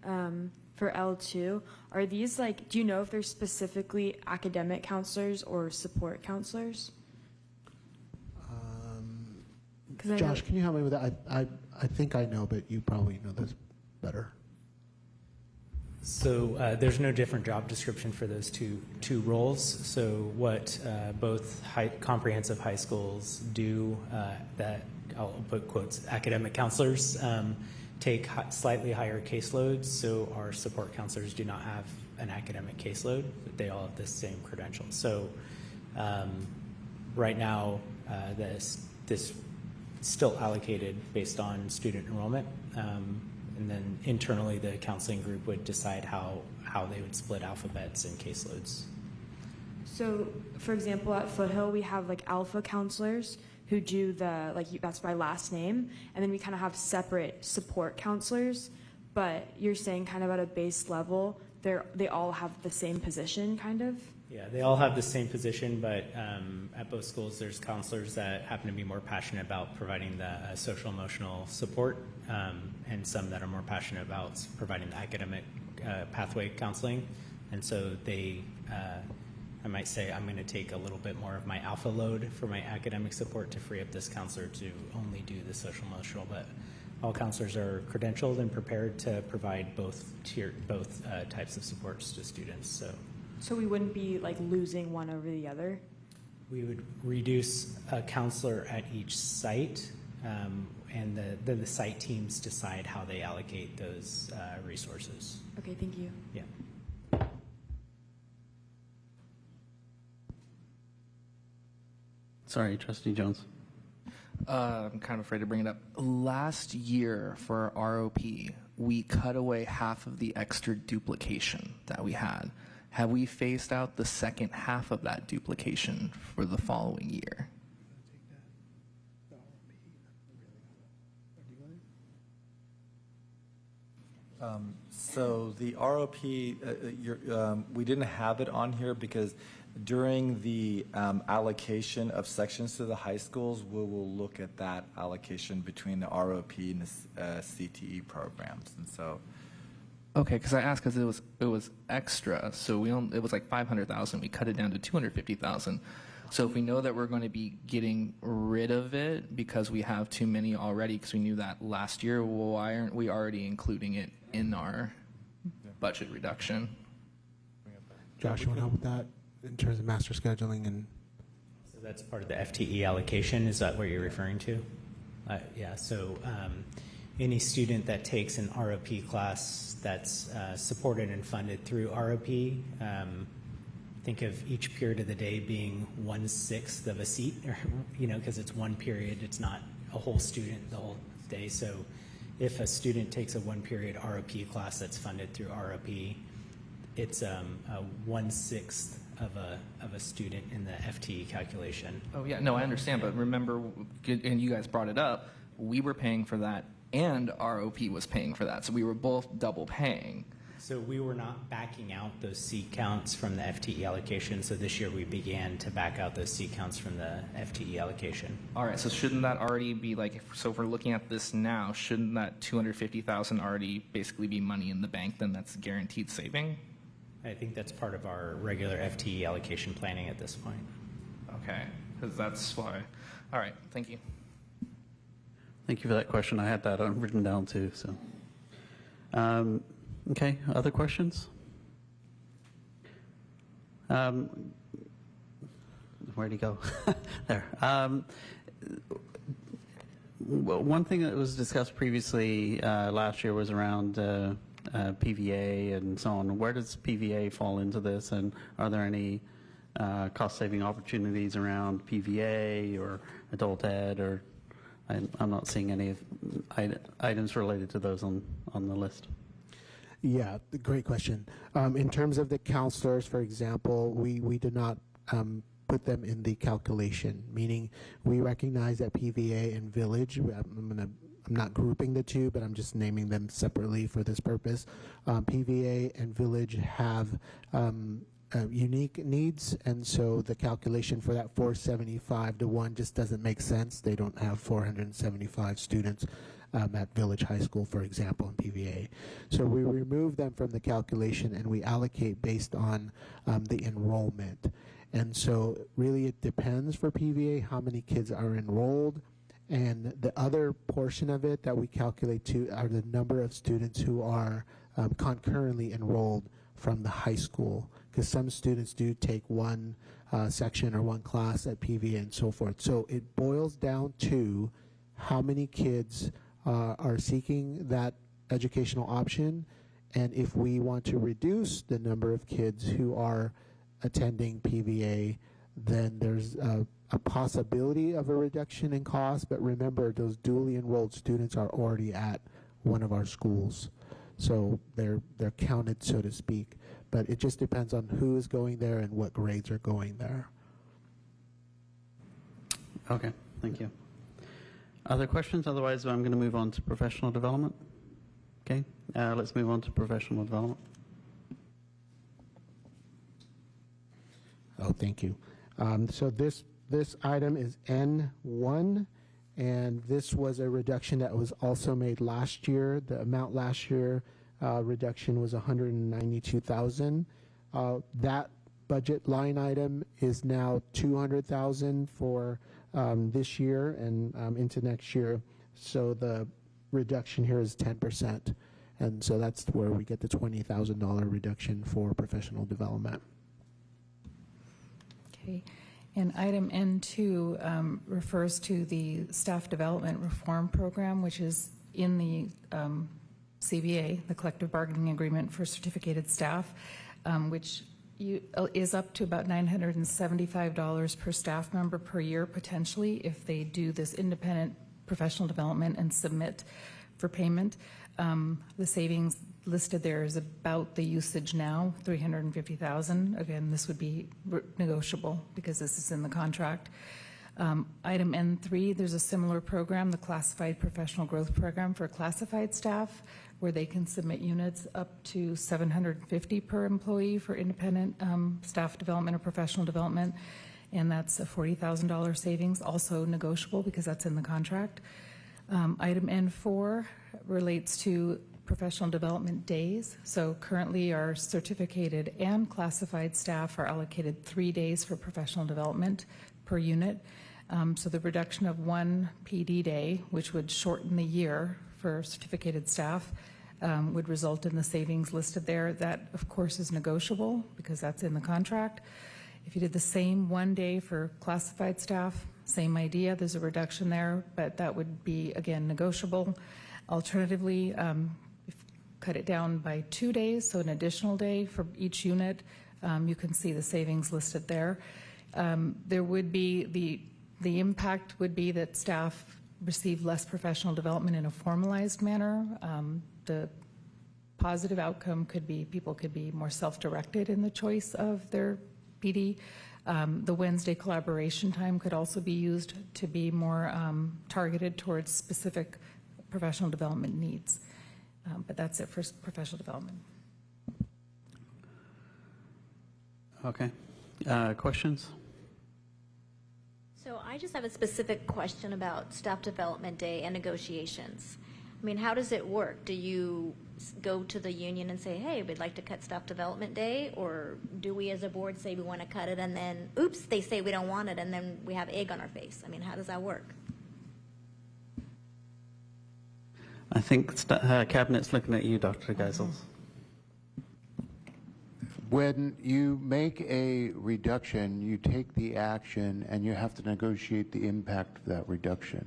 for L2, are these like, do you know if they're specifically academic counselors or support counselors? Josh, can you help me with that? I think I know, but you probably know this better. So there's no different job description for those two roles. So what both comprehensive high schools do, that I'll put quotes, academic counselors take slightly higher caseloads. So our support counselors do not have an academic caseload, but they all have the same credentials. So right now, this still allocated based on student enrollment. And then internally, the counseling group would decide how they would split alphabets and caseloads. So, for example, at Foothill, we have like alpha counselors who do the, like, that's by last name, and then we kind of have separate support counselors, but you're saying kind of at a base level, they all have the same position, kind of? Yeah, they all have the same position, but at both schools, there's counselors that happen to be more passionate about providing the social emotional support, and some that are more passionate about providing the academic pathway counseling. And so they, I might say, I'm going to take a little bit more of my alpha load for my academic support to free up this counselor to only do the social emotional. But all counselors are credentialed and prepared to provide both types of supports to students. So we wouldn't be like losing one over the other? We would reduce a counselor at each site, and the site teams decide how they allocate those resources. Okay, thank you. Yeah. Sorry, Trustee Jones. I'm kind of afraid to bring it up. Last year for ROP, we cut away half of the extra duplication that we had. Have we phased out the second half of that duplication for the following year? So the ROP, we didn't have it on here because during the allocation of sections to the high schools, we will look at that allocation between the ROP and the CTE programs, and so. Okay, because I asked because it was extra, so it was like 500,000. We cut it down to 250,000. So if we know that we're going to be getting rid of it because we have too many already, because we knew that last year, well, why aren't we already including it in our budget reduction? Josh, you want to help with that in terms of master scheduling and? So that's part of the FTE allocation. Is that what you're referring to? Yeah. So any student that takes an ROP class that's supported and funded through ROP, think of each period of the day being 1/6 of a seat, or, because it's one period, it's not a whole student the whole day. So if a student takes a one-period ROP class that's funded through ROP, it's a 1/6 of a student in the FTE calculation. Oh yeah, no, I understand, but remember, and you guys brought it up, we were paying for that and ROP was paying for that, so we were both double paying. So we were not backing out those seat counts from the FTE allocation, so this year we began to back out those seat counts from the FTE allocation. All right, so shouldn't that already be like, so if we're looking at this now, shouldn't that 250,000 already basically be money in the bank then that's guaranteed saving? I think that's part of our regular FTE allocation planning at this point. Okay, because that's why. All right, thank you. Thank you for that question. I had that written down too. So, okay, other questions? Where'd he go? There. Well, one thing that was discussed previously last year was around PVA and so on. Where does PVA fall into this, and are there any cost-saving opportunities around PVA or adult ed, or I'm not seeing any items related to those on the list. Yeah, great question. In terms of the counselors, for example, we did not put them in the calculation, meaning we recognize that PVA and Village, I'm not grouping the two, but I'm just naming them separately for this purpose. PVA and Village have unique needs, and so the calculation for that 475 to 1 just doesn't make sense. They don't have 475 students at Village High School, for example, in PVA. So we remove them from the calculation and we allocate based on the enrollment. And so really it depends for PVA how many kids are enrolled And the other portion of it that we calculate to are the number of students who are concurrently enrolled from the high school, because some students do take one section or one class at PVA and so forth. So it boils down to how many kids are seeking that educational option, and if we want to reduce the number of kids who are attending PVA, then there's a possibility of a reduction in cost. But remember, those dually enrolled students are already at one of our schools, so they're counted, so to speak. But it just depends on who is going there and what grades are going there. Okay, thank you. Other questions? Otherwise, I'm going to move on to professional development. Okay, let's move on to professional development. Oh, thank you. So this item is N1, and this was a reduction that was also made last year. The amount last year reduction was $192,000. That budget line item is now $200,000 for this year and into next year. So the reduction here is 10%, and so that's where we get the $20,000 reduction for professional development. Okay. And item N2 refers to the staff development reform program, which is in the CBA, the collective bargaining agreement for certificated staff, which is up to about $975 per staff member per year, potentially, if they do this independent professional development and submit for payment. The savings listed there is about the usage now, $350,000. Again, this would be negotiable because this is in the contract. Item N3, there's a similar program, the Classified Professional Growth Program for classified staff, where they can submit units up to $750 per employee for independent staff development or professional development, and that's a $40,000 savings, also negotiable because that's in the contract. Item N4 relates to professional development days. So currently our certificated and classified staff are allocated 3 days for professional development per unit. So the reduction of 1 PD day, which would shorten the year for certificated staff, would result in the savings listed there. That, of course, is negotiable because that's in the contract. If you did the same 1 day for classified staff, same idea, there's a reduction there, but that would be, again, negotiable. Alternatively, cut it down by 2 days, so an additional day for each unit. You can see the savings listed there. There would be, the impact would be that staff receive less professional development in a formalized manner. The positive outcome could be people could be more self-directed in the choice of their PD. The Wednesday collaboration time could also be used to be more targeted towards specific professional development needs. But that's it for professional development. Okay. Questions? So I just have a specific question about staff development day and negotiations. I mean, how does it work? Do you go to the union and say, hey, we'd like to cut staff development day? Or do we as a board say we want to cut it and then, oops, they say we don't want it and then we have egg on our face? I mean, how does that work? I think Cabinet's looking at you, Dr. Geisels. When you make a reduction, you take the action and you have to negotiate the impact of that reduction.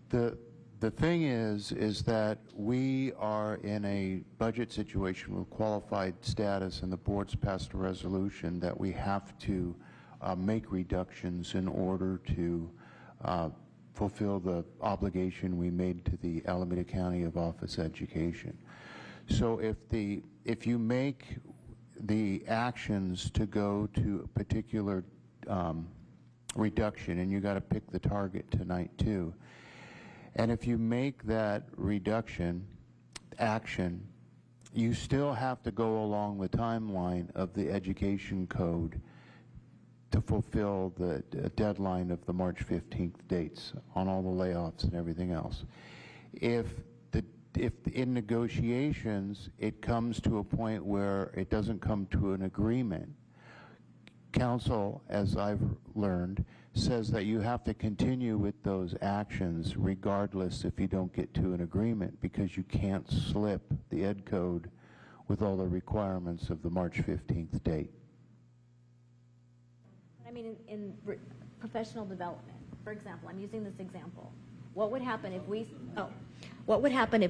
The thing is that we are in a budget situation with qualified status, and the board's passed a resolution that we have to make reductions in order to fulfill the obligation we made to the Alameda County of Office Education. So if you make the actions to go to a particular reduction, and you got to pick the target tonight too, and if you make that reduction action, you still have to go along the timeline of the education code to fulfill the deadline of the March 15th dates on all the layoffs and everything else. If in negotiations it comes to a point where it doesn't come to an agreement, council, as I've learned, says that you have to continue with those actions regardless if you don't get to an agreement, because you can't slip the ed code with all the requirements of the March 15th date. I mean, in professional development, for example, I'm using this example. What would happen if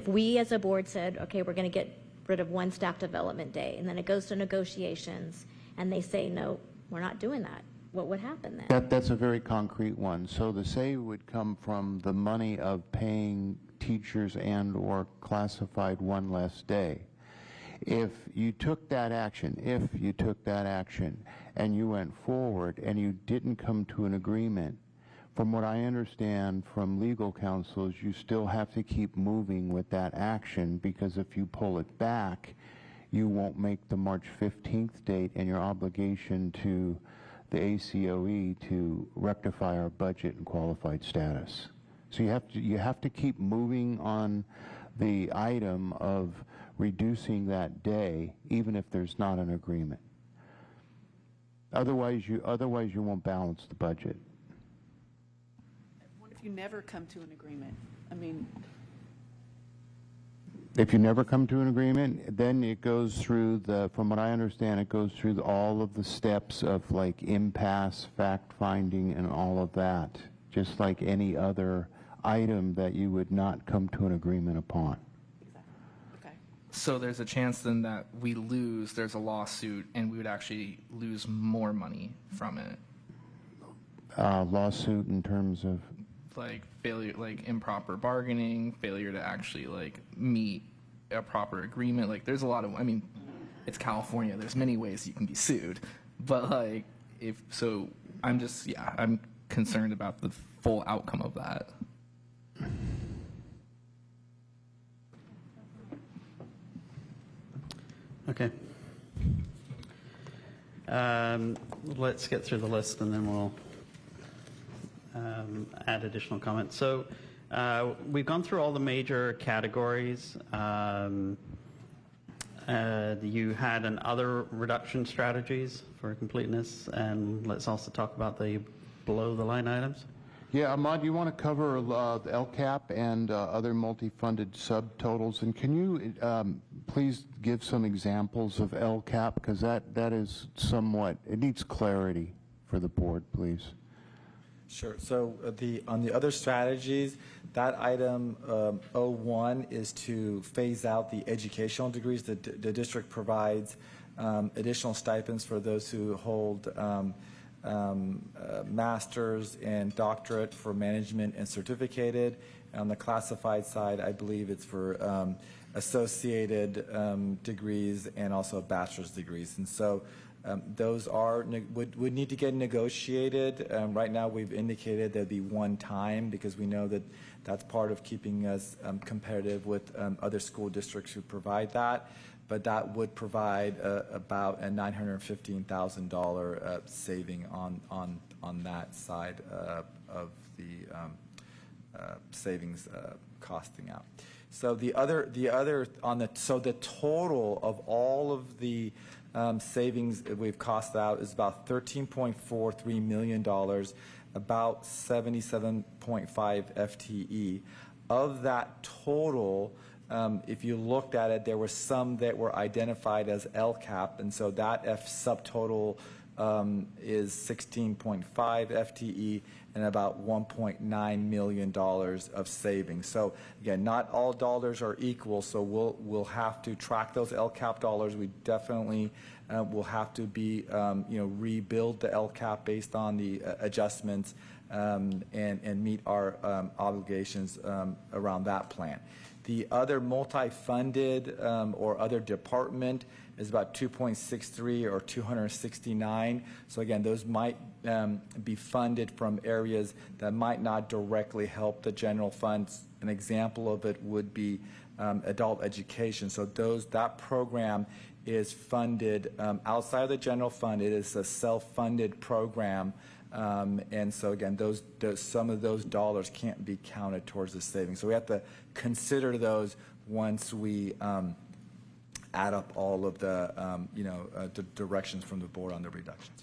we as a board said, okay, we're going to get rid of one staff development day, and then it goes to negotiations, and they say, no, we're not doing that? What would happen then? That's a very concrete one. So the save would come from the money of paying teachers and or classified one less day. If you took that action, and you went forward and you didn't come to an agreement, from what I understand from legal counsel, is you still have to keep moving with that action, because if you pull it back, you won't make the March 15th date and your obligation to the ACOE to rectify our budget and qualified status. So you have to keep moving on the item of reducing that day, even if there's not an agreement. Otherwise you won't balance the budget. What if you never come to an agreement? I mean, if you never come to an agreement, then it goes through from what I understand, it goes through all of the steps of like impasse, fact finding, and all of that, just like any other item that you would not come to an agreement upon. So there's a chance then that we lose, there's a lawsuit, and we would actually lose more money from it. Lawsuit in terms of? Like failure, like improper bargaining, failure to actually like meet a proper agreement. Like there's a lot of, I mean, it's California, there's many ways you can be sued. But like, I'm concerned about the full outcome of that. Okay. Let's get through the list and then we'll add additional comments. So we've gone through all the major categories. You had an other reduction strategies for completeness, and let's also talk about the below the line items. Yeah, Ahmad, you want to cover the LCAP and other multi-funded subtotals, and can you please give some examples of LCAP, because that is somewhat, it needs clarity for the board, please. Sure. So on the other strategies, that item 01 is to phase out the educational degrees. The district provides additional stipends for those who hold master's and doctorate for management and certificated. On the classified side, I believe it's for associated degrees and also bachelor's degrees. And so those would need to get negotiated. Right now we've indicated there'd be one time, because we know that that's part of keeping us competitive with other school districts who provide that. But that would provide about a $915,000 saving on that side of the savings costing out. So the total of all of the savings that we've cost out is about $13.43 million, about 77.5 FTE. Of that total, if you looked at it, there were some that were identified as LCAP, and so that subtotal is 16.5 FTE and about $1.9 million of savings. So again, not all dollars are equal, so we'll have to track those LCAP dollars. We definitely will have to be rebuild the LCAP based on the adjustments and meet our obligations around that plan. The other multi-funded or other department is about 2.63 or 269. So again, those might be funded from areas that might not directly help the general funds. An example of it would be adult education. So that program is funded outside of the general fund. It is a self-funded program. And so again, some of those dollars can't be counted towards the savings. So we have to consider those once we add up all of the the directions from the board on the reductions.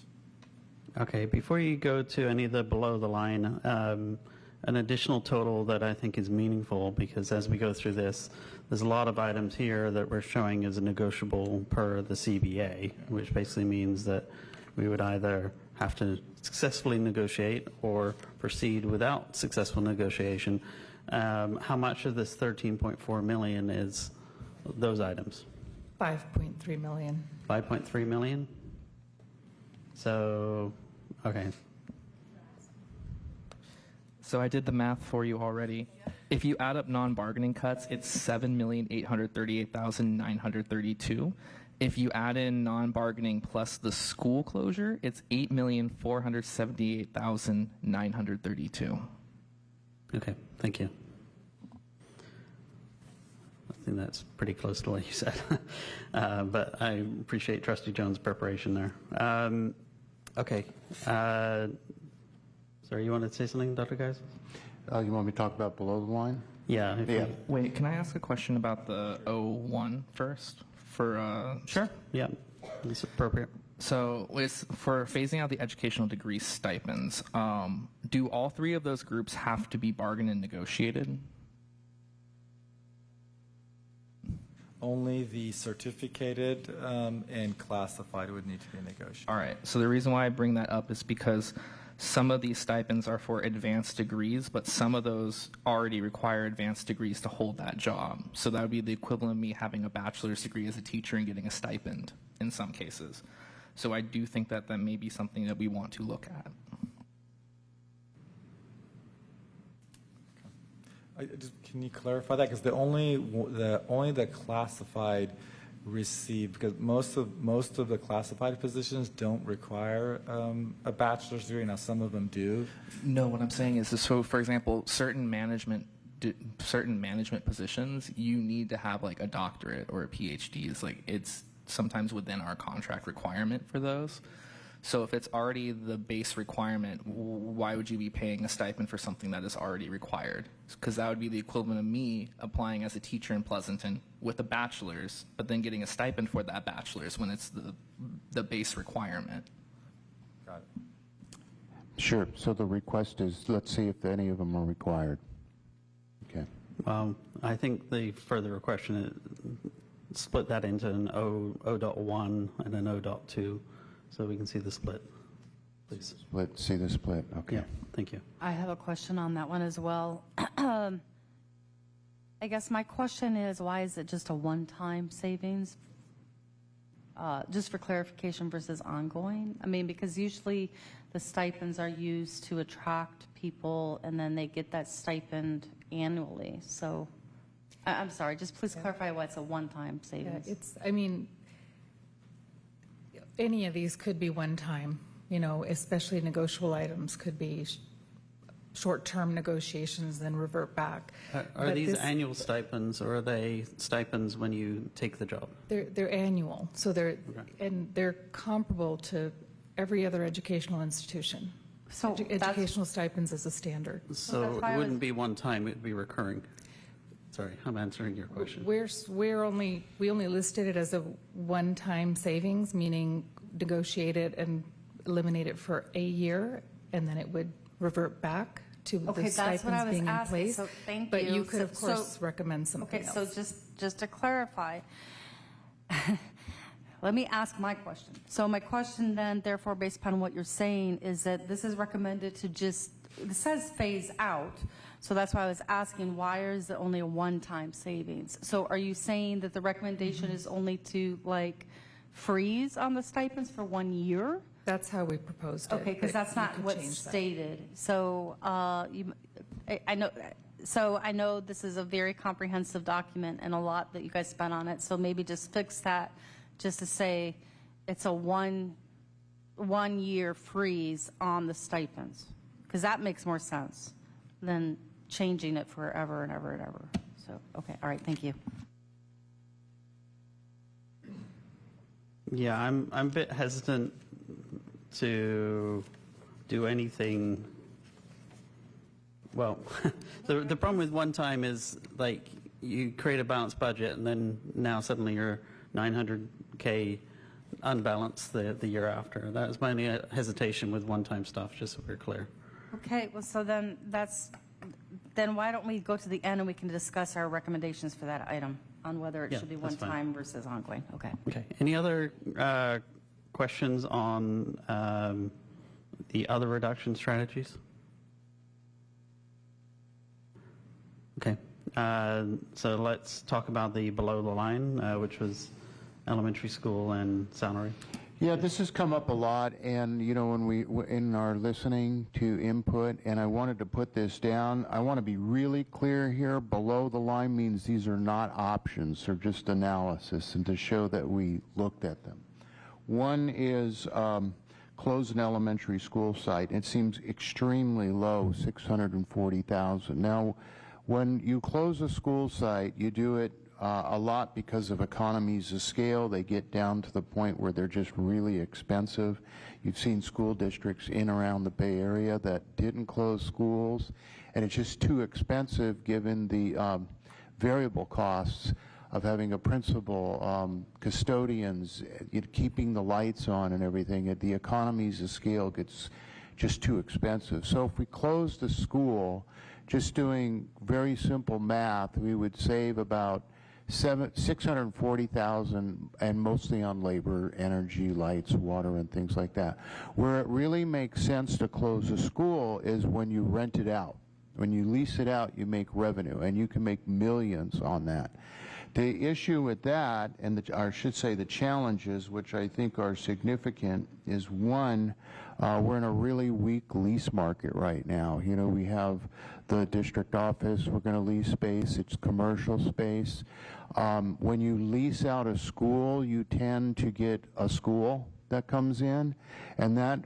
Okay, before you go to any of the below the line, an additional total that I think is meaningful, because as we go through this, there's a lot of items here that we're showing as negotiable per the CBA, which basically means that we would either have to successfully negotiate or proceed without successful negotiation. How much of this 13.4 million is those items? 5.3 million. 5.3 million? So, okay. So I did the math for you already. If you add up non-bargaining cuts, it's 7,838,932. If you add in non-bargaining plus the school closure, it's 8,478,932. Okay, thank you. I think that's pretty close to what you said. But I appreciate Trustee Jones' preparation there. Okay. Sorry, you wanted to say something, Dr. Geis? You want me to talk about below the line? Yeah. Wait, can I ask a question about the 01 first? Sure. Yeah, it's appropriate. So for phasing out the educational degree stipends, do all three of those groups have to be bargained and negotiated? Only the certificated and classified would need to be negotiated. All right. So the reason why I bring that up is because some of these stipends are for advanced degrees, but some of those already require advanced degrees to hold that job. So that would be the equivalent of me having a bachelor's degree as a teacher and getting a stipend in some cases. So I do think that that may be something that we want to look at. Can you clarify that? Because only the classified receive, because most of the classified positions don't require a bachelor's degree. Now some of them do. No, what I'm saying is, so for example, certain management positions, you need to have like a doctorate or a PhD. It's sometimes within our contract requirement for those. So if it's already the base requirement, why would you be paying a stipend for something that is already required? Because that would be the equivalent of me applying as a teacher in Pleasanton with a bachelor's, but then getting a stipend for that bachelor's when it's the base requirement. Got it. Sure. So the request is, let's see if any of them are required. Okay. I think the further question is split that into an O.1 and an O.2. So we can see the split, please. See the split, okay. Yeah, thank you. I have a question on that one as well. I guess my question is, why is it just a one-time savings? Just for clarification versus ongoing? I mean, because usually the stipends are used to attract people and then they get that stipend annually. So I'm sorry, just please clarify why it's a one-time savings. Any of these could be one time, especially negotiable items could be short-term negotiations, then revert back. Are these annual stipends, or are they stipends when you take the job? They're annual, so they're comparable to every other educational institution. So educational stipends is a standard. So it wouldn't be one time; it would be recurring. Sorry, I'm answering your question. We only listed it as a one-time savings, meaning negotiate it and eliminate it for a year, and then it would revert back to the stipends being in place. So thank but you. you could, of course, recommend something else. Okay, so just to clarify, let me ask my question. So my question then, therefore, based upon what you're saying, is that this is recommended to it says phase out. So that's why I was asking, why is it only a one-time savings? So are you saying that the recommendation is only to freeze on the stipends for 1 year? That's how we proposed it. Okay, because that's not what's stated. So I know this is a very comprehensive document and a lot that you guys spent on it. So maybe just fix that, just to say it's a one year freeze on the stipends, because that makes more sense than changing it forever and ever and ever. So, okay, all right, thank you. Yeah, I'm a bit hesitant to do anything. Well, the problem with one time is you create a balanced budget and then now suddenly you're $900K unbalance the year after. That was my only hesitation with one-time stuff, just so we're clear. Okay, well, so then then why don't we go to the end and we can discuss our recommendations for that item on whether it Yeah, should be that's fine. one-time versus ongoing. Okay. Okay. Any other questions on the other reduction strategies? Okay. So let's talk about the below the line, which was elementary school and salary. Yeah, this has come up a lot, and when we in our listening to input, and I wanted to put this down. I want to be really clear here. Below the line means these are not options; they're just analysis, and to show that we looked at them. One is close an elementary school site. It seems extremely low, $640,000. Now, when you close a school site, you do it a lot because of economies of scale. They get down to the point where they're just really expensive. You've seen school districts in around the Bay Area that didn't close schools, and it's just too expensive given the variable costs of having a principal, custodians, keeping the lights on and everything. The economies of scale gets just too expensive. So if we close the school, just doing very simple math, we would save about $640,000, and mostly on labor, energy, lights, water, and things like that. Where it really makes sense to close a school is when you rent it out. When you lease it out, you make revenue, and you can make millions on that. The issue with that, or I should say the challenges, which I think are significant, is one, we're in a really weak lease market right now. We have the district office, we're going to lease space, it's commercial space. When you lease out a school, you tend to get a school that comes in, and that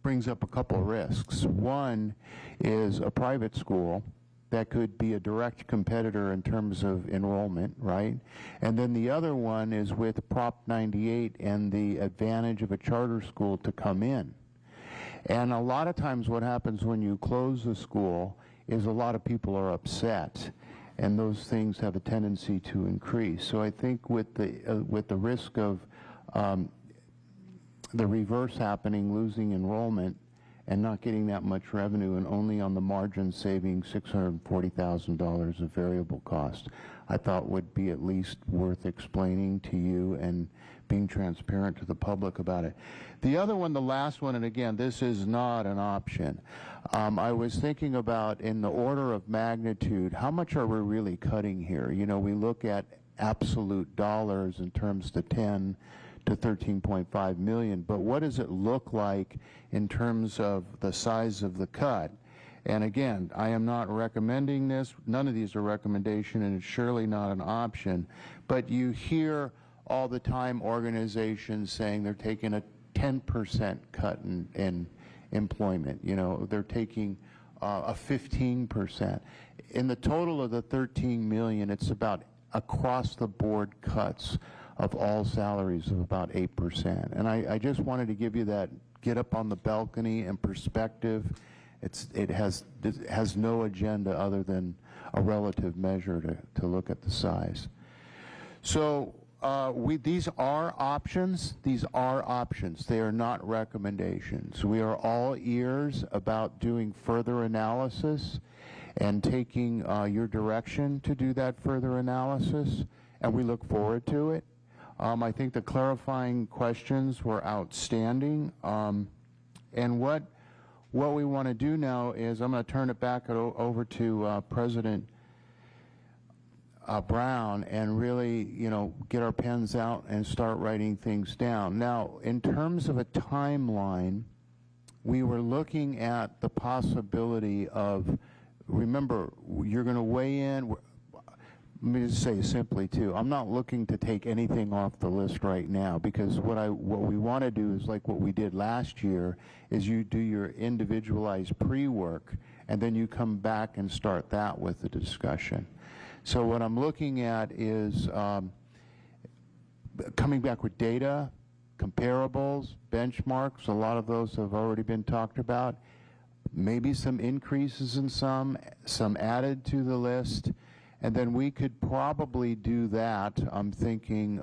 brings up a couple of risks. One is a private school that could be a direct competitor in terms of enrollment, right? And then the other one is with Prop 98 and the advantage of a charter school to come in. And a lot of times what happens when you close a school is a lot of people are upset, and those things have a tendency to increase. So I think with the risk of the reverse happening, losing enrollment, and not getting that much revenue, and only on the margin saving $640,000 of variable cost, I thought would be at least worth explaining to you and being transparent to the public about it. The other one, the last one, and again, this is not an option. I was thinking about, in the order of magnitude, how much are we really cutting here? We look at absolute dollars in terms of the 10 to 13.5 million, but what does it look like in terms of the size of the cut? And again, I am not recommending this. None of these are recommendation, and it's surely not an option. But you hear all the time organizations saying they're taking a 10% cut in employment. They're taking a 15%. In the total of the 13 million, it's about across-the-board cuts of all salaries of about 8%. And I just wanted to give you that get up on the balcony and perspective. It has no agenda other than a relative measure to look at the size. So these are options. These are options. They are not recommendations. We are all ears about doing further analysis and taking your direction to do that further analysis, and we look forward to it. I think the clarifying questions were outstanding. And what we want to do now is, I'm going to turn it back over to President Brown and really, get our pens out and start writing things down. Now, in terms of a timeline, we were looking at the possibility of, remember, you're going to weigh in. Let me just say simply, too, I'm not looking to take anything off the list right now, because what we want to do is like what we did last year, is you do your individualized pre-work, and then you come back and start that with the discussion. So what I'm looking at is coming back with data, comparables, benchmarks. A lot of those have already been talked about. Maybe some increases in some added to the list. And then we could probably do that, I'm thinking,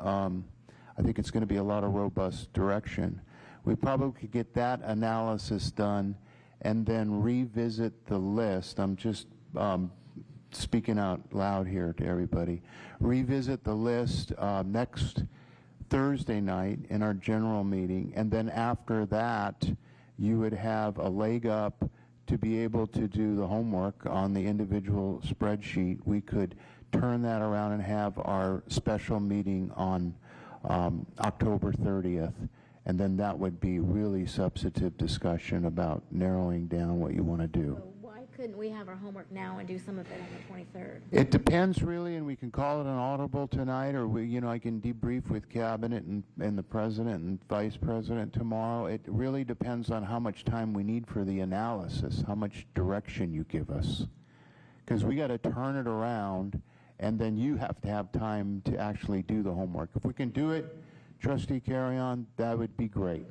I think it's going to be a lot of robust direction. We probably could get that analysis done and then revisit the list. I'm just speaking out loud here to everybody. Revisit the list next Thursday night in our general meeting, and then after that, you would have a leg up to be able to do the homework on the individual spreadsheet. We could turn that around and have our special meeting on October 30th, and then that would be really substantive discussion about narrowing down what you want to do. So why couldn't we have our homework now and do some of it on the 23rd? It depends really, and we can call it an audible tonight, or I can debrief with cabinet and the president and vice president tomorrow. It really depends on how much time we need for the analysis, how much direction you give us, because we got to turn it around, and then you have to have time to actually do the homework. If we can do it, Trustee Carrion, that would be great.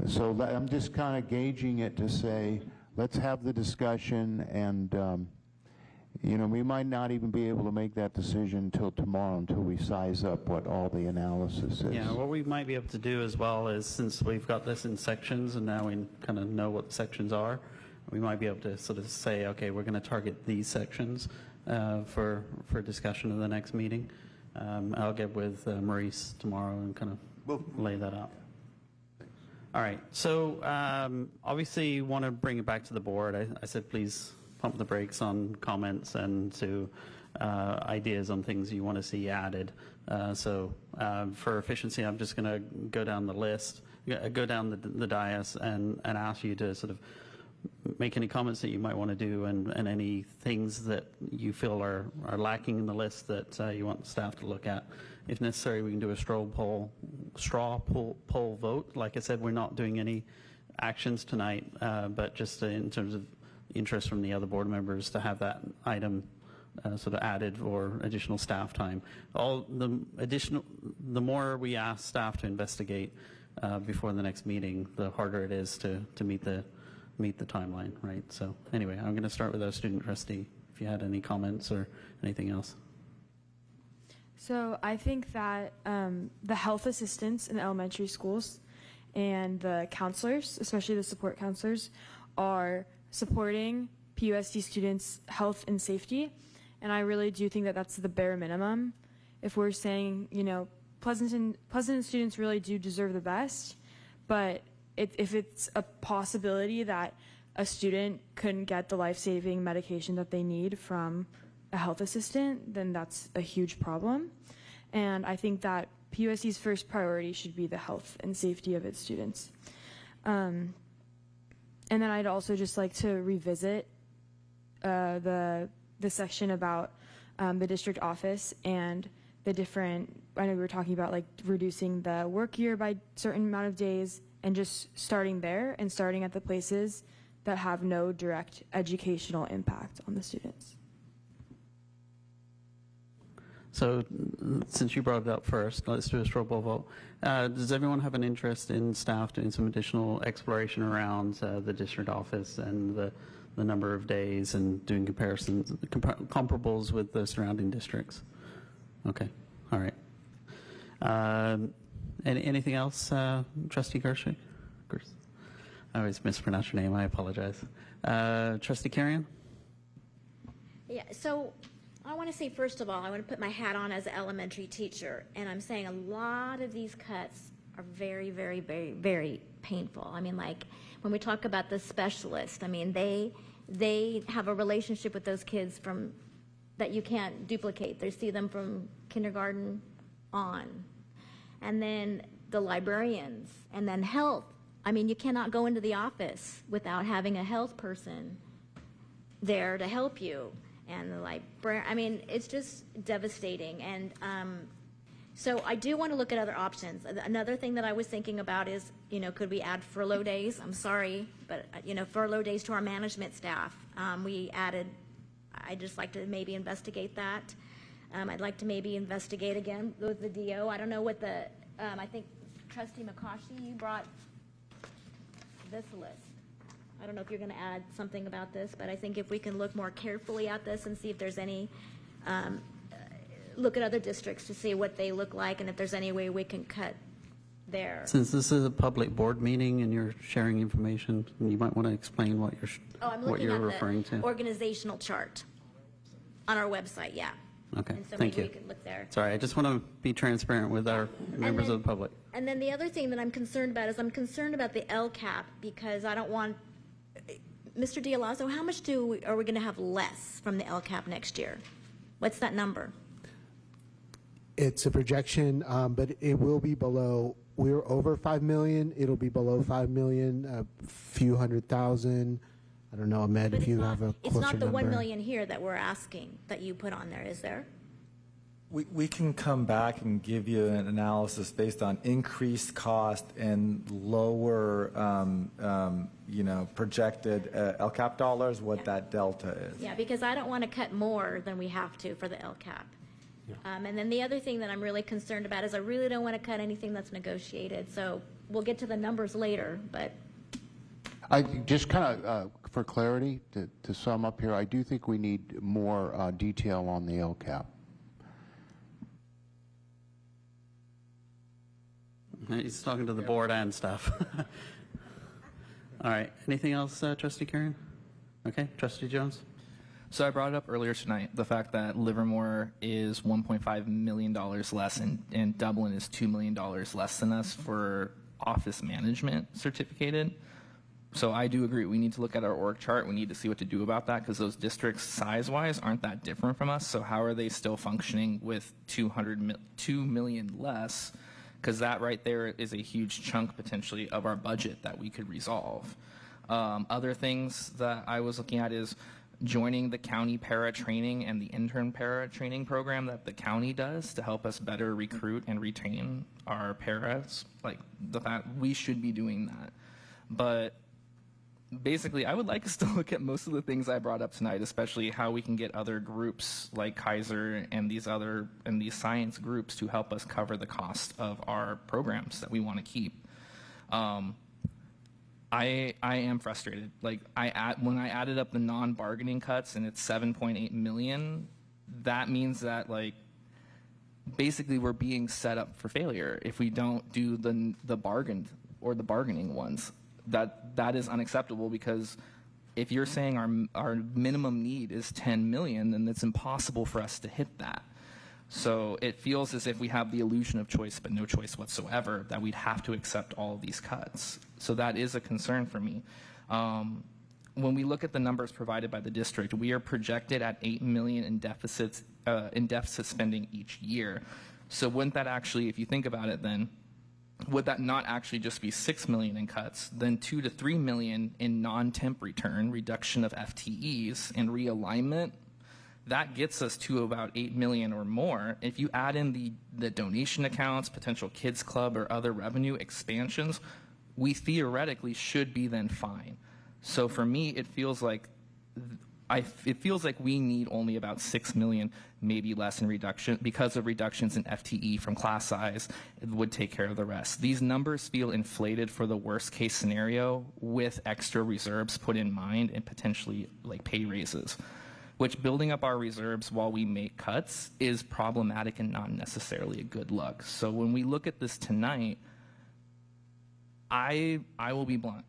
So I'm just kind of gauging it to say, let's have the discussion, and we might not even be able to make that decision until tomorrow, until we size up what all the analysis is. Yeah, what we might be able to do as well is, since we've got this in sections and now we kind of know what the sections are, we might be able to sort of say, okay, we're going to target these sections for discussion in the next meeting. I'll get with Maurice tomorrow and kind of lay that out. All right, so obviously want to bring it back to the board. I said please pump the brakes on comments and to ideas on things you want to see added. So for efficiency, I'm just going to go down the list, go down the dais and ask you to sort of make any comments that you might want to do, and any things that you feel are lacking in the list that you want staff to look at. If necessary, we can do a straw poll vote. Like I said, we're not doing any actions tonight, but just in terms of interest from the other board members to have that item sort of added for additional staff time. The more we ask staff to investigate before the next meeting, the harder it is to meet the timeline, right? So anyway, I'm going to start with our student trustee, if you had any comments or anything else. So I think that the health assistants in the elementary schools and the counselors, especially the support counselors, are supporting PUSD students' health and safety. And I really do think that that's the bare minimum. If we're saying, Pleasanton students really do deserve the best, but if it's a possibility that a student couldn't get the life-saving medication that they need from a health assistant, then that's a huge problem. And I think that PUSD's first priority should be the health and safety of its students. And then I'd also just like to revisit the section about the district office and the different, I know we were talking about like reducing the work year by a certain amount of days, and just starting there and starting at the places that have no direct educational impact on the students. So since you brought it up first, let's do a straw poll vote. Does everyone have an interest in staff doing some additional exploration around the district office and the number of days and doing comparisons, comparables with the surrounding districts? Okay, all right. Anything else, Trustee Gershik? I always mispronounce your name. I apologize. Trustee Carrion? Yeah, so I want to say, first of all, I want to put my hat on as an elementary teacher, and I'm saying a lot of these cuts are very, very, very, very painful. I mean, like, when we talk about the specialist, I mean, they have a relationship with those kids that you can't duplicate. They see them from kindergarten on. And then the librarians, and then health. I mean, you cannot go into the office without having a health person there to help you. And the librarian, I mean, it's just devastating. And so I do want to look at other options. Another thing that I was thinking about is, could we add furlough days? I'm sorry, but, furlough days to our management staff. I'd just like to maybe investigate that. I'd like to maybe investigate again with the DO. I don't know what I think Trustee McCaughey, you brought this list. I don't know if you're going to add something about this, but I think if we can look more carefully at this and see if there's any look at other districts to see what they look like and if there's any way we can cut there. Since this is a public board meeting and you're sharing information, you might want to explain what I'm what looking you're at referring the to. organizational chart on our website, yeah. Okay, And so thank maybe you. we could look there. Sorry, I just want to be transparent with our members of the public. And then the other thing that I'm concerned about is I'm concerned about the LCAP because I don't want, Mr. D'Alonso, how much are we going to have less from the LCAP next year? What's that number? It's a projection, but it will be below. We're over 5 million. It'll be below 5 million, a few hundred thousand. I don't know, Ahmed, if you have a closer It's not the number. 1 million here that we're asking that you put on there, is there? We can come back and give you an analysis based on increased cost and lower, projected LCAP dollars, what that delta is. Yeah, because I don't want to cut more than we have to for the LCAP. And then the other thing that I'm really concerned about is I really don't want to cut anything that's negotiated. So we'll get to the numbers later, but I just kind of, for clarity, to sum up here, I do think we need more detail on the LCAP. He's talking to the board and stuff. All right, anything else, Trustee Karen? Okay, Trustee Jones? So I brought it up earlier tonight, the fact that Livermore is $1.5 million less and Dublin is $2 million less than us for office management certificated. So I do agree. We need to look at our org chart. We need to see what to do about that because those districts size-wise aren't that different from us. So how are they still functioning with $2 million less? Because that right there is a huge chunk potentially of our budget that we could resolve. Other things that I was looking at is joining the county para training and the intern para training program that the county does to help us better recruit and retain our paras. Like the fact we should be doing that. But basically, I would like us to look at most of the things I brought up tonight, especially how we can get other groups like Kaiser and these science groups to help us cover the cost of our programs that we want to keep. I am frustrated. Like when I added up the non-bargaining cuts and it's 7.8 million, that means that basically we're being set up for failure if we don't do the bargaining ones. That is unacceptable because if you're saying our minimum need is 10 million, then it's impossible for us to hit that. So it feels as if we have the illusion of choice but no choice whatsoever, that we'd have to accept all of these cuts. So that is a concern for me. When we look at the numbers provided by the district, we are projected at 8 million in deficit spending each year. So wouldn't that actually, if you think about it then, would that not actually just be 6 million in cuts, then 2 to 3 million in non-temp reduction of FTEs, and realignment? That gets us to about 8 million or more. If you add in the donation accounts, potential kids club, or other revenue expansions, we theoretically should be then fine. So for me, it feels like we need only about 6 million, maybe less in reduction, because of reductions in FTE from class size. It would take care of the rest. These numbers feel inflated for the worst case scenario with extra reserves put in mind and potentially pay raises, which building up our reserves while we make cuts is problematic and not necessarily a good look. So when we look at this tonight, I will be blunt.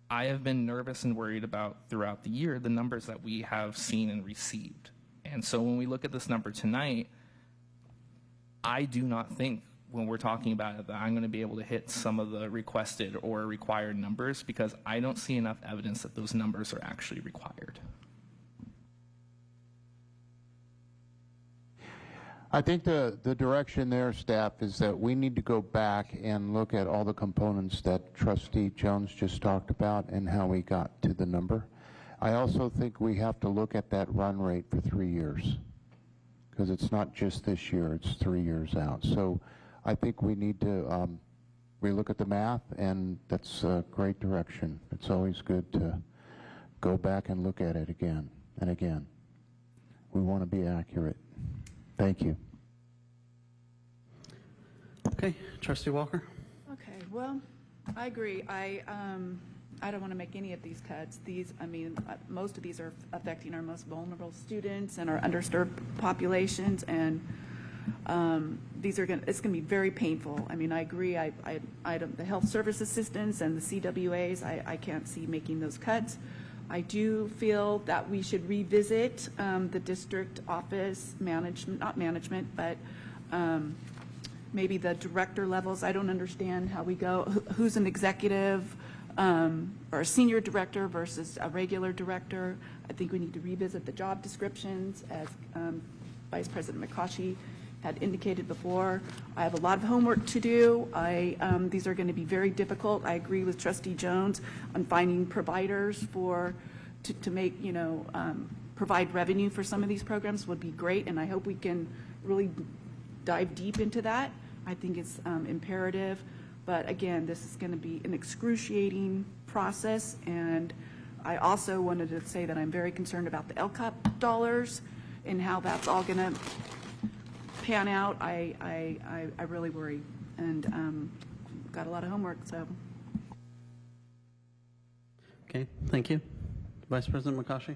I have been nervous and worried about throughout the year the numbers that we have seen and received. And so when we look at this number tonight, I do not think when we're talking about it that I'm going to be able to hit some of the requested or required numbers because I don't see enough evidence that those numbers are actually required. I think the direction there, staff, is that we need to go back and look at all the components that Trustee Jones just talked about and how we got to the number. I also think we have to look at that run rate for 3 years because it's not just this year, it's 3 years out. So I think we need to relook at the math, and that's a great direction. It's always good to go back and look at it again and again. We want to be accurate. Thank you. Okay, Trustee Walker? Okay, well, I agree. I don't want to make any of these cuts. Most of these are affecting our most vulnerable students and our underserved populations, and It's going to be very painful. I mean, I agree. The health service assistants and the CWAs, I can't see making those cuts. I do feel that we should revisit the district office management, not management, but maybe the director levels. I don't understand how we go, who's an executive or a senior director versus a regular director. I think we need to revisit the job descriptions, as Vice President McCaughey had indicated before. I have a lot of homework to do. These are going to be very difficult. I agree with Trustee Jones on finding providers to make, provide revenue for some of these programs would be great, and I hope we can really dive deep into that. I think it's imperative, but again, this is going to be an excruciating process, and I also wanted to say that I'm very concerned about the LCAP dollars and how that's all going to pan out. I really worry, and got a lot of homework. So. Okay, thank you. Vice President McCaughey.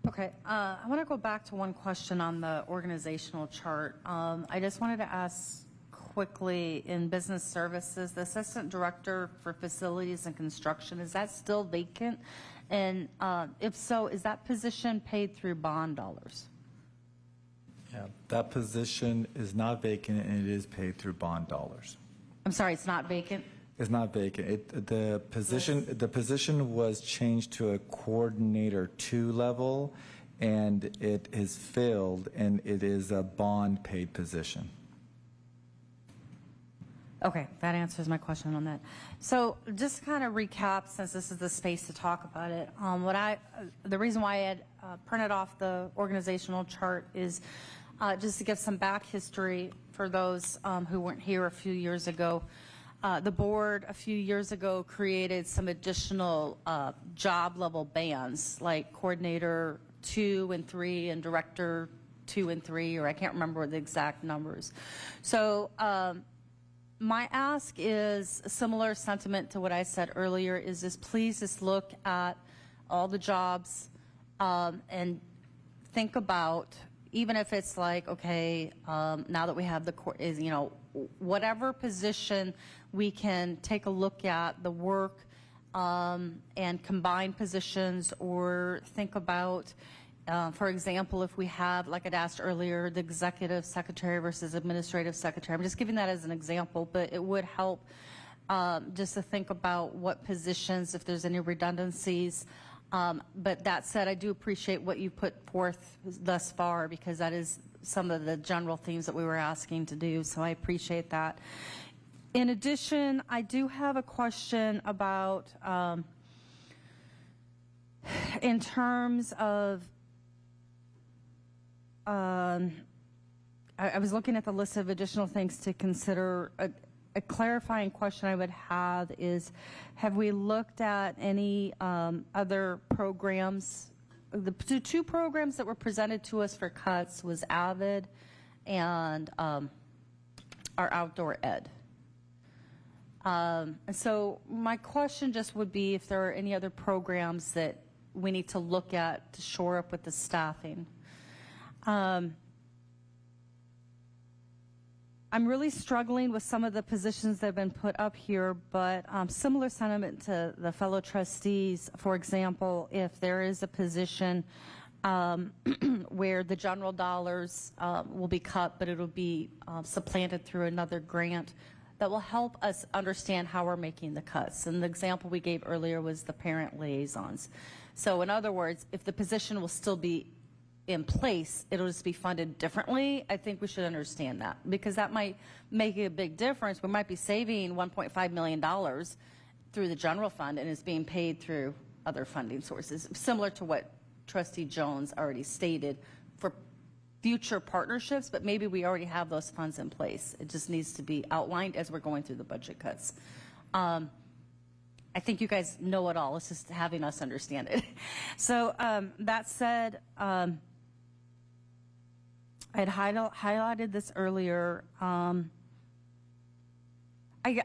Okay, I want to go back to one question on the organizational chart. I just wanted to ask quickly, in business services, the assistant director for facilities and construction, is that still vacant? And if so, is that position paid through bond dollars? Yeah, that position is not vacant, and it is paid through bond dollars. I'm sorry, it's not vacant? It's not vacant. The position was changed to a coordinator 2 level, and it is filled, and it is a bond paid position. Okay, that answers my question on that. So just to kind of recap, since this is the space to talk about it, the reason why I had printed off the organizational chart is just to give some back history for those who weren't here a few years ago. The board a few years ago created some additional job level bands, like coordinator 2 and 3 and director 2 and 3, or I can't remember the exact numbers. So my ask is a similar sentiment to what I said earlier, is just please just look at all the jobs and think about, even if it's like, okay, now that we have whatever position we can take a look at the work and combine positions, or think about, for example, if we have, like I'd asked earlier, the executive secretary versus administrative secretary. I'm just giving that as an example, but it would help just to think about what positions, if there's any redundancies. But that said, I do appreciate what you put forth thus far, because that is some of the general themes that we were asking to do, so I appreciate that. In addition, I do have a question about, in terms of, I was looking at the list of additional things to consider. A clarifying question I would have is, have we looked at any other programs? The two programs that were presented to us for cuts was AVID and our outdoor ed. And so my question just would be if there are any other programs that we need to look at to shore up with the staffing. I'm really struggling with some of the positions that have been put up here, but similar sentiment to the fellow trustees. For example, if there is a position where the general dollars will be cut, but it'll be supplanted through another grant, that will help us understand how we're making the cuts. And the example we gave earlier was the parent liaisons. So in other words, if the position will still be in place, it'll just be funded differently. I think we should understand that, because that might make a big difference. We might be saving $1.5 million through the general fund, and it's being paid through other funding sources, similar to what Trustee Jones already stated for future partnerships, but maybe we already have those funds in place. It just needs to be outlined as we're going through the budget cuts. I think you guys know it all. It's just having us understand it. So that said, I had highlighted this earlier. I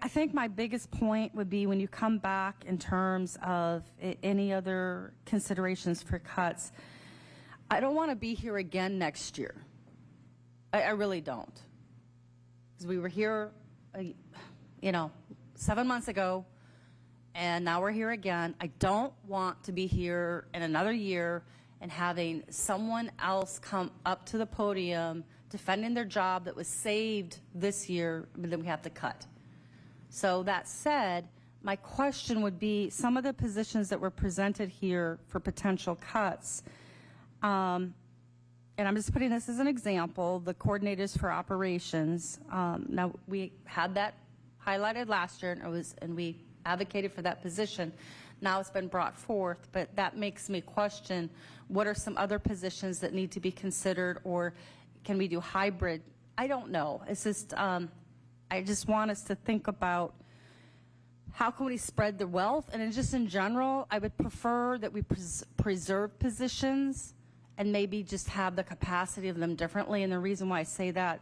think my biggest point would be when you come back in terms of any other considerations for cuts, I don't want to be here again next year I really don't. Because we were here, 7 months ago, and now we're here again. I don't want to be here in another year and having someone else come up to the podium defending their job that was saved this year, but then we have to cut. So that said, my question would be, some of the positions that were presented here for potential cuts, and I'm just putting this as an example, the coordinators for operations. Now, we had that highlighted last year, and we advocated for that position. Now it's been brought forth, but that makes me question, what are some other positions that need to be considered, or can we do hybrid? I don't know. It's just, I just want us to think about how can we spread the wealth, and just in general, I would prefer that we preserve positions and maybe just have the capacity of them differently. And the reason why I say that,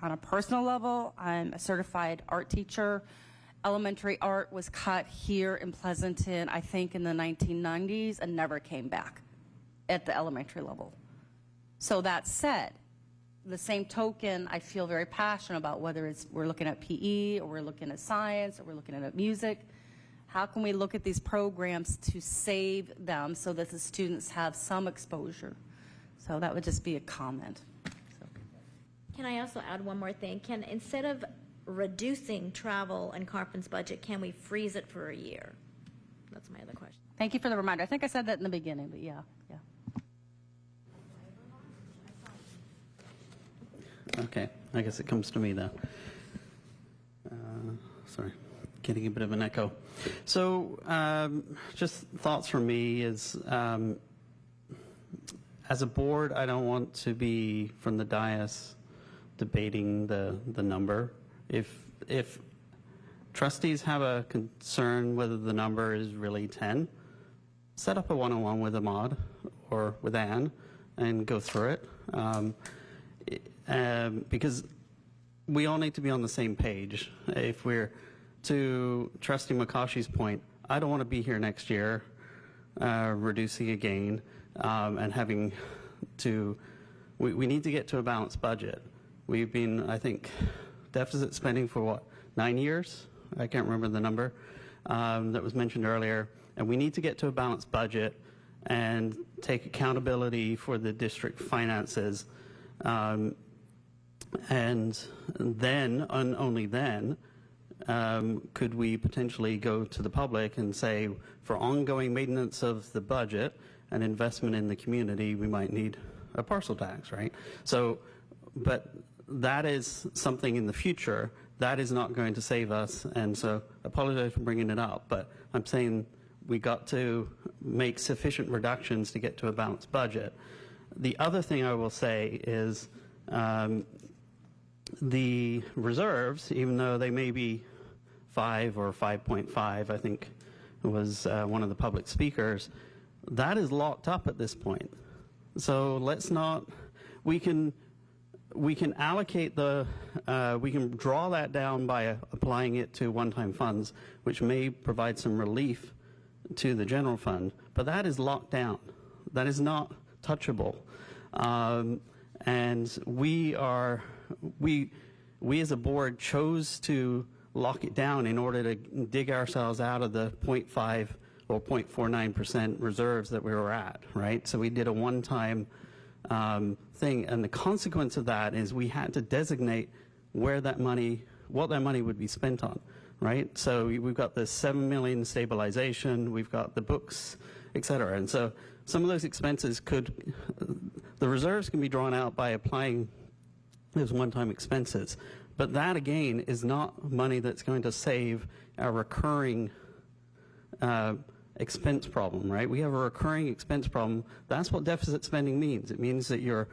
on a personal level, I'm a certified art teacher. Elementary art was cut here in Pleasanton, I think in the 1990s, and never came back at the elementary level. So that said, the same token, I feel very passionate about whether it's we're looking at PE, or we're looking at science, or we're looking at music. How can we look at these programs to save them so that the students have some exposure? So that would just be a comment. Can I also add one more thing? Instead of reducing travel and conference budget, can we freeze it for a year? That's my other question. Thank you for the reminder. I think I said that in the beginning, but yeah. Okay, I guess it comes to me now. Sorry, getting a bit of an echo. So just thoughts from me is, as a board, I don't want to be from the dais debating the number. If trustees have a concern whether the number is really 10, set up a one-on-one with Ahmad or with Ann and go through it. Because we all need to be on the same page. If we're, to Trustee McCaughey's point, I don't want to be here next year reducing again and having to, we need to get to a balanced budget. We've been, I think, deficit spending for what, 9 years? I can't remember the number that was mentioned earlier. And we need to get to a balanced budget and take accountability for the district finances. And then, and only then, could we potentially go to the public and say, for ongoing maintenance of the budget and investment in the community, we might need a parcel tax, right? So, but that is something in the future. That is not going to save us, and so I apologize for bringing it up, but I'm saying we got to make sufficient reductions to get to a balanced budget. The other thing I will say is the reserves, even though they may be 5 or 5.5, I think was one of the public speakers, that is locked up at this point. So let's not, we can allocate the, we can draw that down by applying it to one-time funds, which may provide some relief to the general fund, but that is locked down. That is not touchable. And we as a board chose to lock it down in order to dig ourselves out of the 0.5 or 0.49% reserves that we were at, right? So we did a one-time thing, and the consequence of that is we had to designate where that money, what that money would be spent on, right? So we've got the $7 million stabilization, we've got the books, et cetera. And so some of those expenses could, the reserves can be drawn out by applying those one-time expenses. But that, again, is not money that's going to save our recurring expense problem, right? We have a recurring expense problem. That's what deficit spending means. It means that your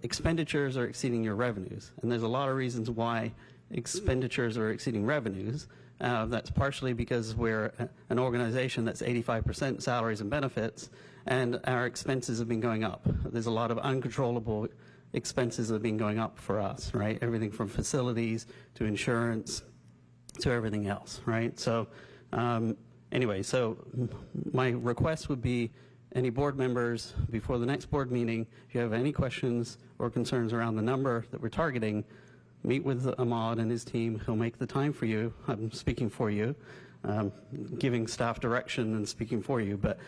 expenditures are exceeding your revenues. And there's a lot of reasons why expenditures are exceeding revenues. That's partially because we're an organization that's 85% salaries and benefits, and our expenses have been going up. There's a lot of uncontrollable expenses that have been going up for us, right? Everything from facilities to insurance to everything else, right? So anyway, so my request would be any board members before the next board meeting, if you have any questions or concerns around the number that we're targeting, meet with Ahmad and his team. He'll make the time for you. I'm speaking for you, giving staff direction and speaking for you, but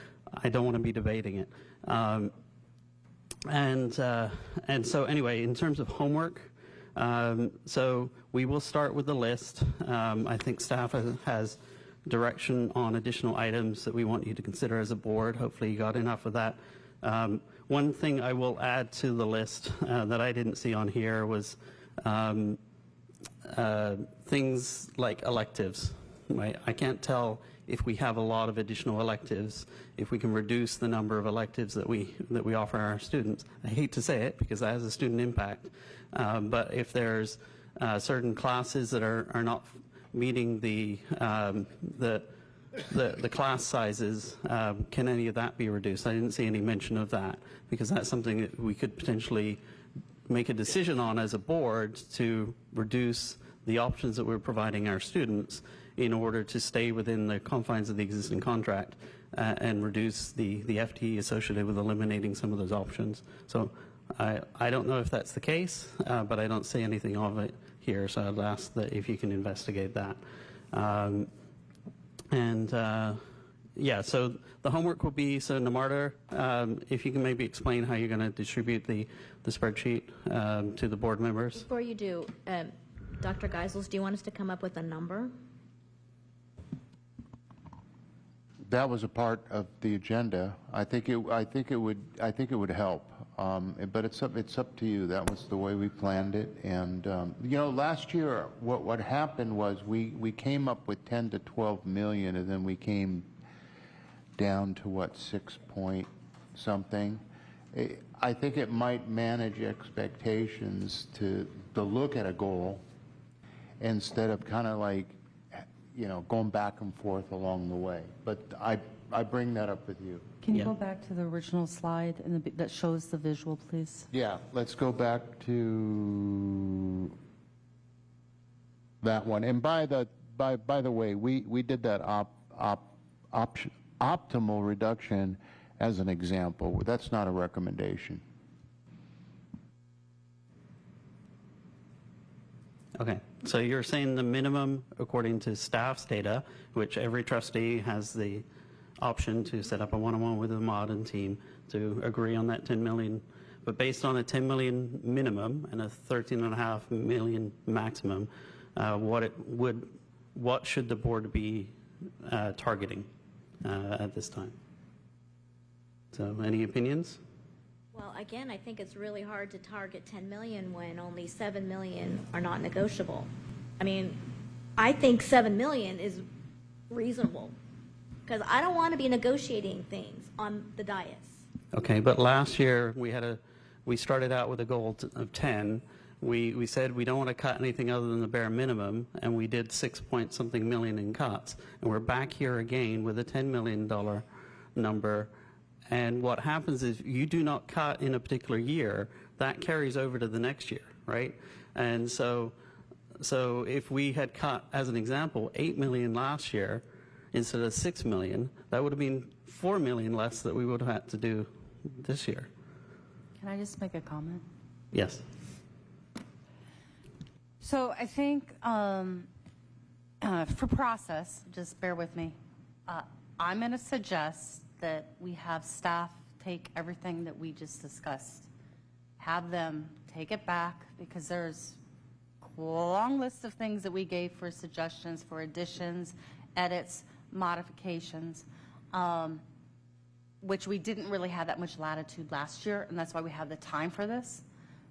I don't want to be debating it. And so anyway, in terms of homework, so we will start with the list. I think staff has direction on additional items that we want you to consider as a board. Hopefully you got enough of that. One thing I will add to the list that I didn't see on here was things like electives. Right? I can't tell if we have a lot of additional electives, if we can reduce the number of electives that we offer our students. I hate to say it because that has a student impact, but if there's certain classes that are not meeting the class sizes, can any of that be reduced? I didn't see any mention of that because that's something that we could potentially make a decision on as a board to reduce the options that we're providing our students in order to stay within the confines of the existing contract and reduce the FTE associated with eliminating some of those options. So I don't know if that's the case, but I don't see anything of it here, so I'd ask that if you can investigate that. Yeah, so the homework will be, so Namarta, if you can maybe explain how you're going to distribute the spreadsheet to the board members. Before you do, Dr. Geisels, do you want us to come up with a number? That was a part of the agenda. I think it would help. But it's up to you. That was the way we planned it. And you know, last year what happened was we came up with 10 to 12 million, and then we came down to what, 6 point something. I think it might manage expectations to look at a goal instead of kind of like, you know, going back and forth along the way. But I bring that up with you. Can you go back to the original slide that shows the visual, please? Yeah, let's go back to that one. And by the way, we did that optimal reduction as an example. That's not a recommendation. Okay, so you're saying the minimum according to staff's data, which every trustee has the option to set up a one-on-one with the modern team to agree on that 10 million, but based on a 10 million minimum and a 13.5 million maximum, what should the board be targeting at this time? So any opinions? Well, again, I think it's really hard to target 10 million when only 7 million are not negotiable. I mean, I think 7 million is reasonable because I don't want to be negotiating things on the dais. Okay, but last year we started out with a goal of 10. We said we don't want to cut anything other than the bare minimum, and we did 6 point something million in cuts. And we're back here again with a $10 million number. And what happens is you do not cut in a particular year, that carries over to the next year, right? And so if we had cut, as an example, 8 million last year instead of 6 million, that would have been 4 million less that we would have had to do this year. Can I just make a comment? Yes. So I think for process, just bear with me, I'm going to suggest that we have staff take everything that we just discussed, have them take it back, because there's a long list of things that we gave for suggestions, for additions, edits, modifications, which we didn't really have that much latitude last year, and that's why we have the time for this.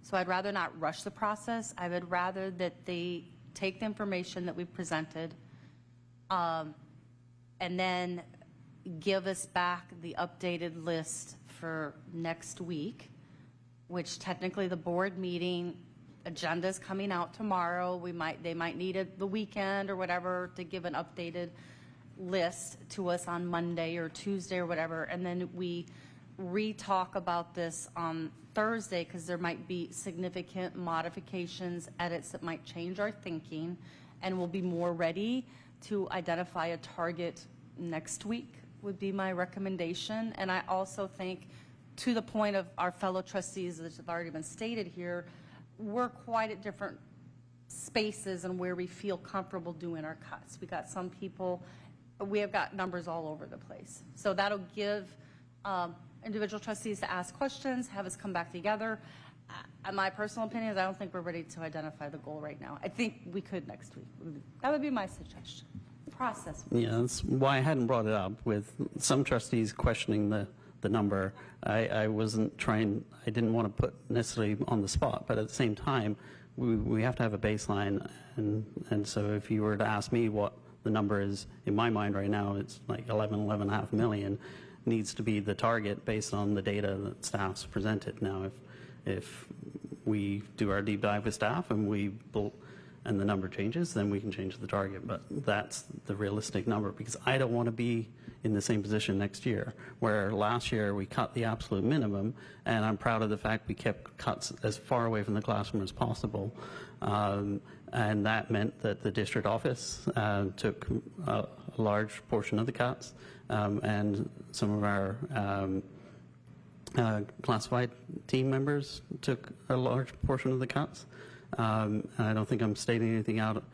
So I'd rather not rush the process. I would rather that they take the information that we presented and then give us back the updated list for next week, which technically the board meeting agenda is coming out tomorrow. They might need the weekend or whatever to give an updated list to us on Monday or Tuesday or whatever, and then we re-talk about this on Thursday, because there might be significant modifications, edits that might change our thinking, and we'll be more ready to identify a target next week would be my recommendation. And I also think, to the point of our fellow trustees that have already been stated here, we're quite at different spaces and where we feel comfortable doing our cuts. We got some people, we have got numbers all over the place. So that'll give individual trustees to ask questions, have us come back together. My personal opinion is I don't think we're ready to identify the goal right now. I think we could next week. That would be my suggestion. Process. Yeah, that's why I hadn't brought it up with some trustees questioning the number. I wasn't trying, I didn't want to put necessarily on the spot, but at the same time, we have to have a baseline. And so if you were to ask me what the number is, in my mind right now, it's like 11.5 million needs to be the target based on the data that staff's presented. Now, if we do our deep dive with staff and and the number changes, then we can change the target. But that's the realistic number, because I don't want to be in the same position next year, where last year we cut the absolute minimum, and I'm proud of the fact we kept cuts as far away from the classroom as possible. And that meant that the district office took a large portion of the cuts, and some of our classified team members took a large portion of the cuts. And I don't think I'm stating anything out.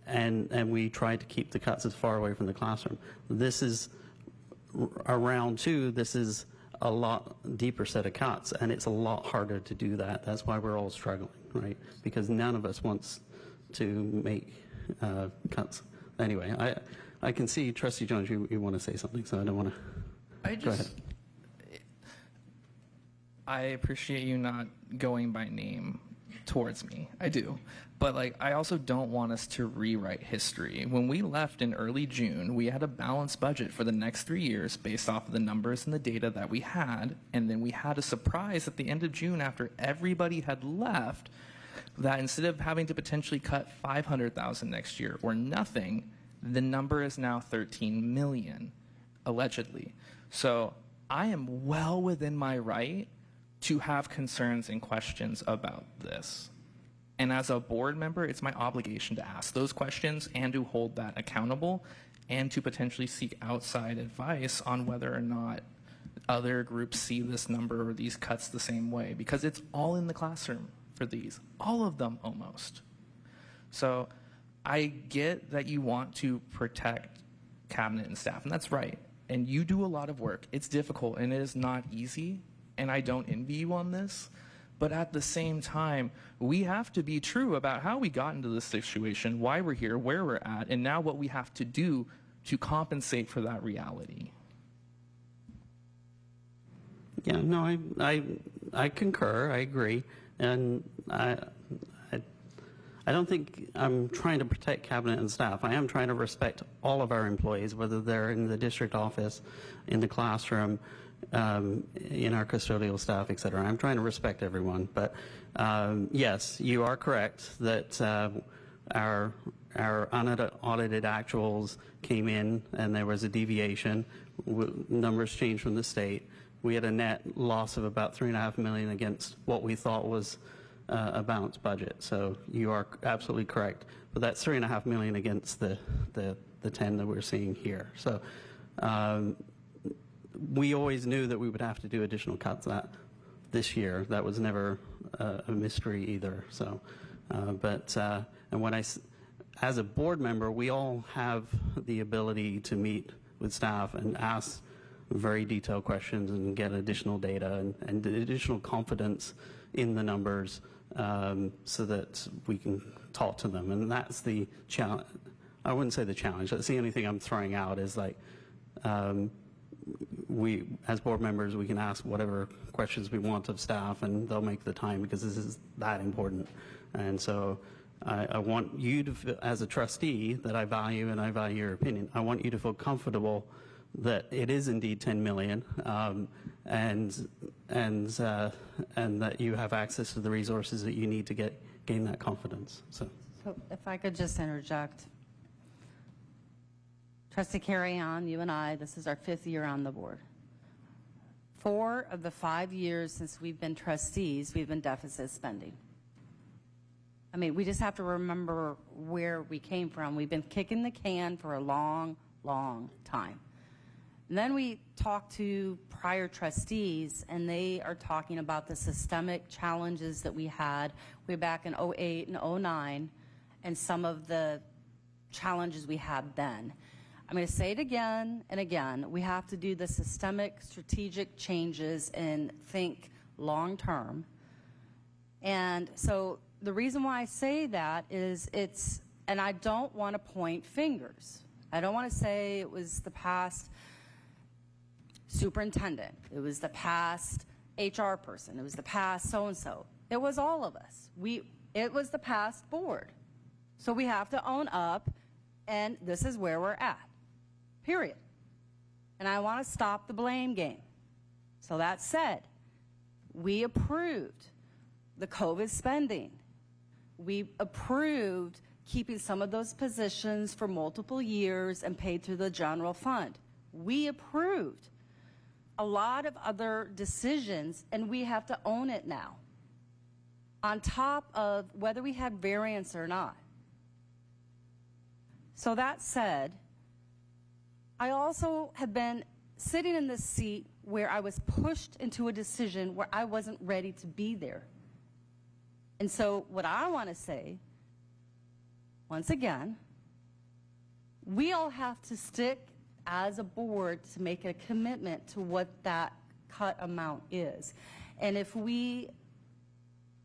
And we tried to keep the cuts as far away from the classroom. This is round two. This is a lot deeper set of cuts, and it's a lot harder to do that. That's why we're all struggling, right? Because none of us wants to make cuts. Anyway, I can see, Trustee Jones, you want to say something, so I don't want to. Go ahead. I appreciate you not going by name towards me. I do. But I also don't want us to rewrite history. When we left in early June, we had a balanced budget for the next 3 years based off of the numbers and the data that we had. And then we had a surprise at the end of June, after everybody had left, that instead of having to potentially cut $500,000 next year or nothing, the number is now 13 million, allegedly. So I am well within my right to have concerns and questions about this. And as a board member, it's my obligation to ask those questions and to hold that accountable, and to potentially seek outside advice on whether or not other groups see this number or these cuts the same way, because it's all in the classroom for these, all of them almost. So I get that you want to protect cabinet and staff, and that's right. And you do a lot of work. It's difficult and it is not easy, and I don't envy you on this. But at the same time, we have to be true about how we got into this situation, why we're here, where we're at, and now what we have to do to compensate for that reality. Yeah, no, I concur. I agree, and I don't think I'm trying to protect cabinet and staff. I am trying to respect all of our employees, whether they're in the district office, in the classroom, in our custodial staff, et cetera. I'm trying to respect everyone. But yes, you are correct that our unaudited actuals came in and there was a deviation. Numbers changed from the state. We had a net loss of about $3.5 million against what we thought was a balanced budget. So you are absolutely correct. But that's $3.5 million against the 10 that we're seeing here. So we always knew that we would have to do additional cuts this year. That was never a mystery either. So, and when as a board member, we all have the ability to meet with staff and ask very detailed questions and get additional data and additional confidence in the numbers, so that we can talk to them. And that's the challenge. I wouldn't say the challenge. That's the only thing I'm throwing out is we, as board members, we can ask whatever questions we want of staff, and they'll make the time because this is that important. And so I want you to, as a trustee that I value, and I value your opinion, I want you to feel comfortable that it is indeed 10 million, and that you have access to the resources that you need to gain that confidence. So if I could just interject. Trustee Carry-On, you and I, this is our 5th year on the board. 4 of the 5 years since we've been trustees, we've been deficit spending. I mean, we just have to remember where we came from. We've been kicking the can for a long, long time. And then we talked to prior trustees, and they are talking about the systemic challenges that we had way back in 08 and 09, and some of the challenges we had then. I'm going to say it again and again. We have to do the systemic strategic changes and think long term. And so the reason why I say that is and I don't want to point fingers. I don't want to say it was the past superintendent, it was the past HR person, it was the past so-and-so. It was all of us. It was the past board. So we have to own up, and this is where we're at, period. And I want to stop the blame game. So that said, we approved the COVID spending. We approved keeping some of those positions for multiple years and paid through the general fund. We approved a lot of other decisions, and we have to own it now, on top of whether we had variance or not. So that said, I also have been sitting in this seat where I was pushed into a decision where I wasn't ready to be there. And so what I want to say, once again, we all have to stick as a board to make a commitment to what that cut amount is. And if we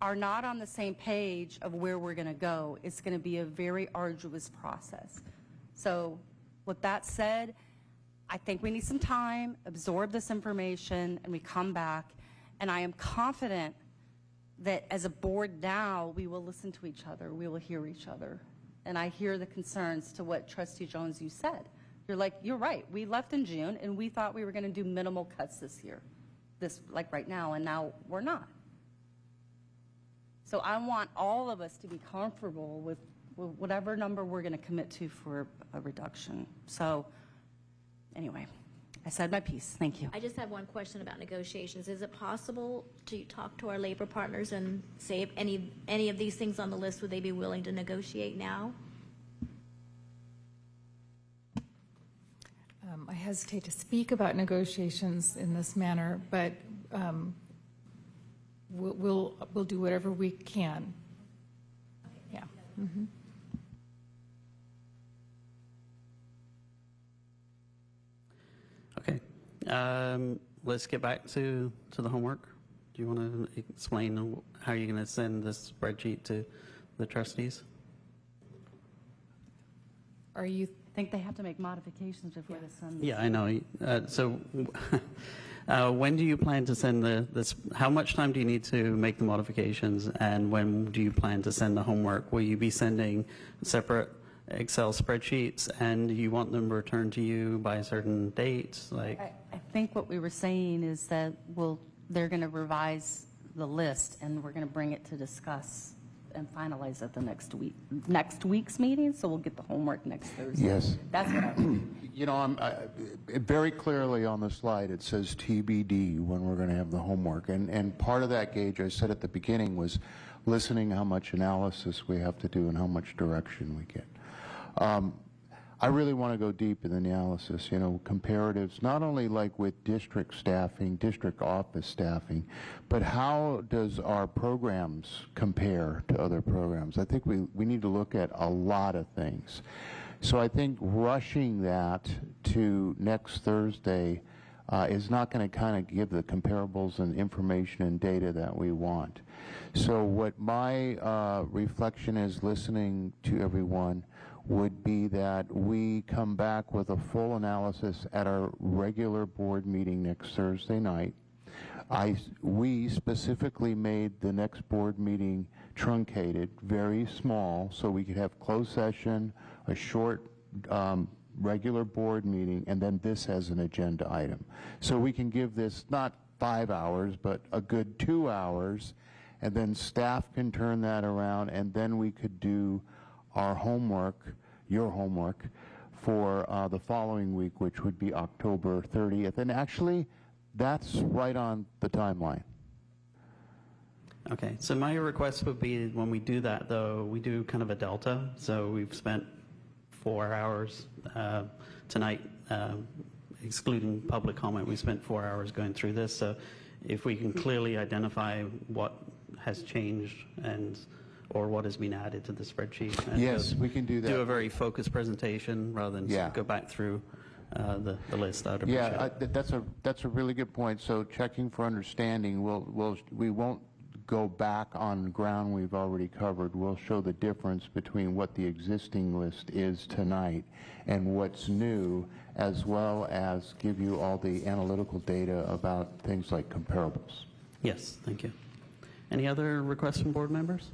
are not on the same page of where we're going to go, it's going to be a very arduous process. So with that said, I think we need some time, absorb this information, and we come back. And I am confident that as a board now, we will listen to each other, we will hear each other. And I hear the concerns to what Trustee Jones, you said. You're right, we left in June and we thought we were going to do minimal cuts this year, like right now, and now we're not. So I want all of us to be comfortable with whatever number we're going to commit to for a reduction. So anyway, I said my piece. Thank you. I just have one question about negotiations. Is it possible to talk to our labor partners and say if any of these things on the list, would they be willing to negotiate now? I hesitate to speak about negotiations in this manner, but we'll do whatever we can. Yeah. Mm-hmm. Okay. Let's get back to the homework. Do you want to explain how you're going to send this spreadsheet to the trustees? Are you? I think they have to make modifications before they send. Yeah, I know. So when do you plan to send this? How much time do you need to make the modifications, and when do you plan to send the homework? Will you be sending separate Excel spreadsheets, and you want them returned to you by a certain date? Like, I think what we were saying is that they're going to revise the list, and we're going to bring it to discuss and finalize at the next week's meeting. So we'll get the homework next Thursday. Yes. That's what I mean. You know, very clearly on the slide it says TBD when we're going to have the homework, and part of that, Gage, I said at the beginning, was listening how much analysis we have to do and how much direction we get. I really want to go deep in the analysis, you know, comparatives, not only like with district staffing, district office staffing, but how does our programs compare to other programs? I think we need to look at a lot of things. So I think rushing that to next Thursday is not going to kind of give the comparables and information and data that we want. So what my reflection is, listening to everyone, would be that we come back with a full analysis at our regular board meeting next Thursday night. We specifically made the next board meeting truncated, very small, so we could have closed session, a short regular board meeting, and then this as an agenda item. So we can give this not 5 hours, but a good 2 hours, and then staff can turn that around, and then we could do our homework, your homework, for the following week, which would be October 30th. And actually, that's right on the timeline. okay, so my request would be when we do that, though, we do kind of a delta. So we've spent 4 hours tonight excluding public comment, we spent 4 hours going through this. So if we can clearly identify what has changed or what has been added to the spreadsheet. And Yes, we can do that. Do a very focused presentation rather than go back through the list. I'd appreciate it. That's a really good point. So checking for understanding, we won't go back on ground we've already covered. We'll show the difference between what the existing list is tonight and what's new, as well as give you all the analytical data about things like comparables. Yes, thank you. Any other requests from board members?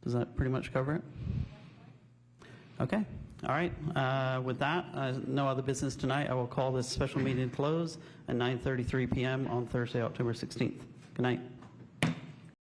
Does that pretty much cover it? Okay. All right. With that, no other business tonight. I will call this special meeting closed at 9:33 p.m. on Thursday, October 16th. Good night.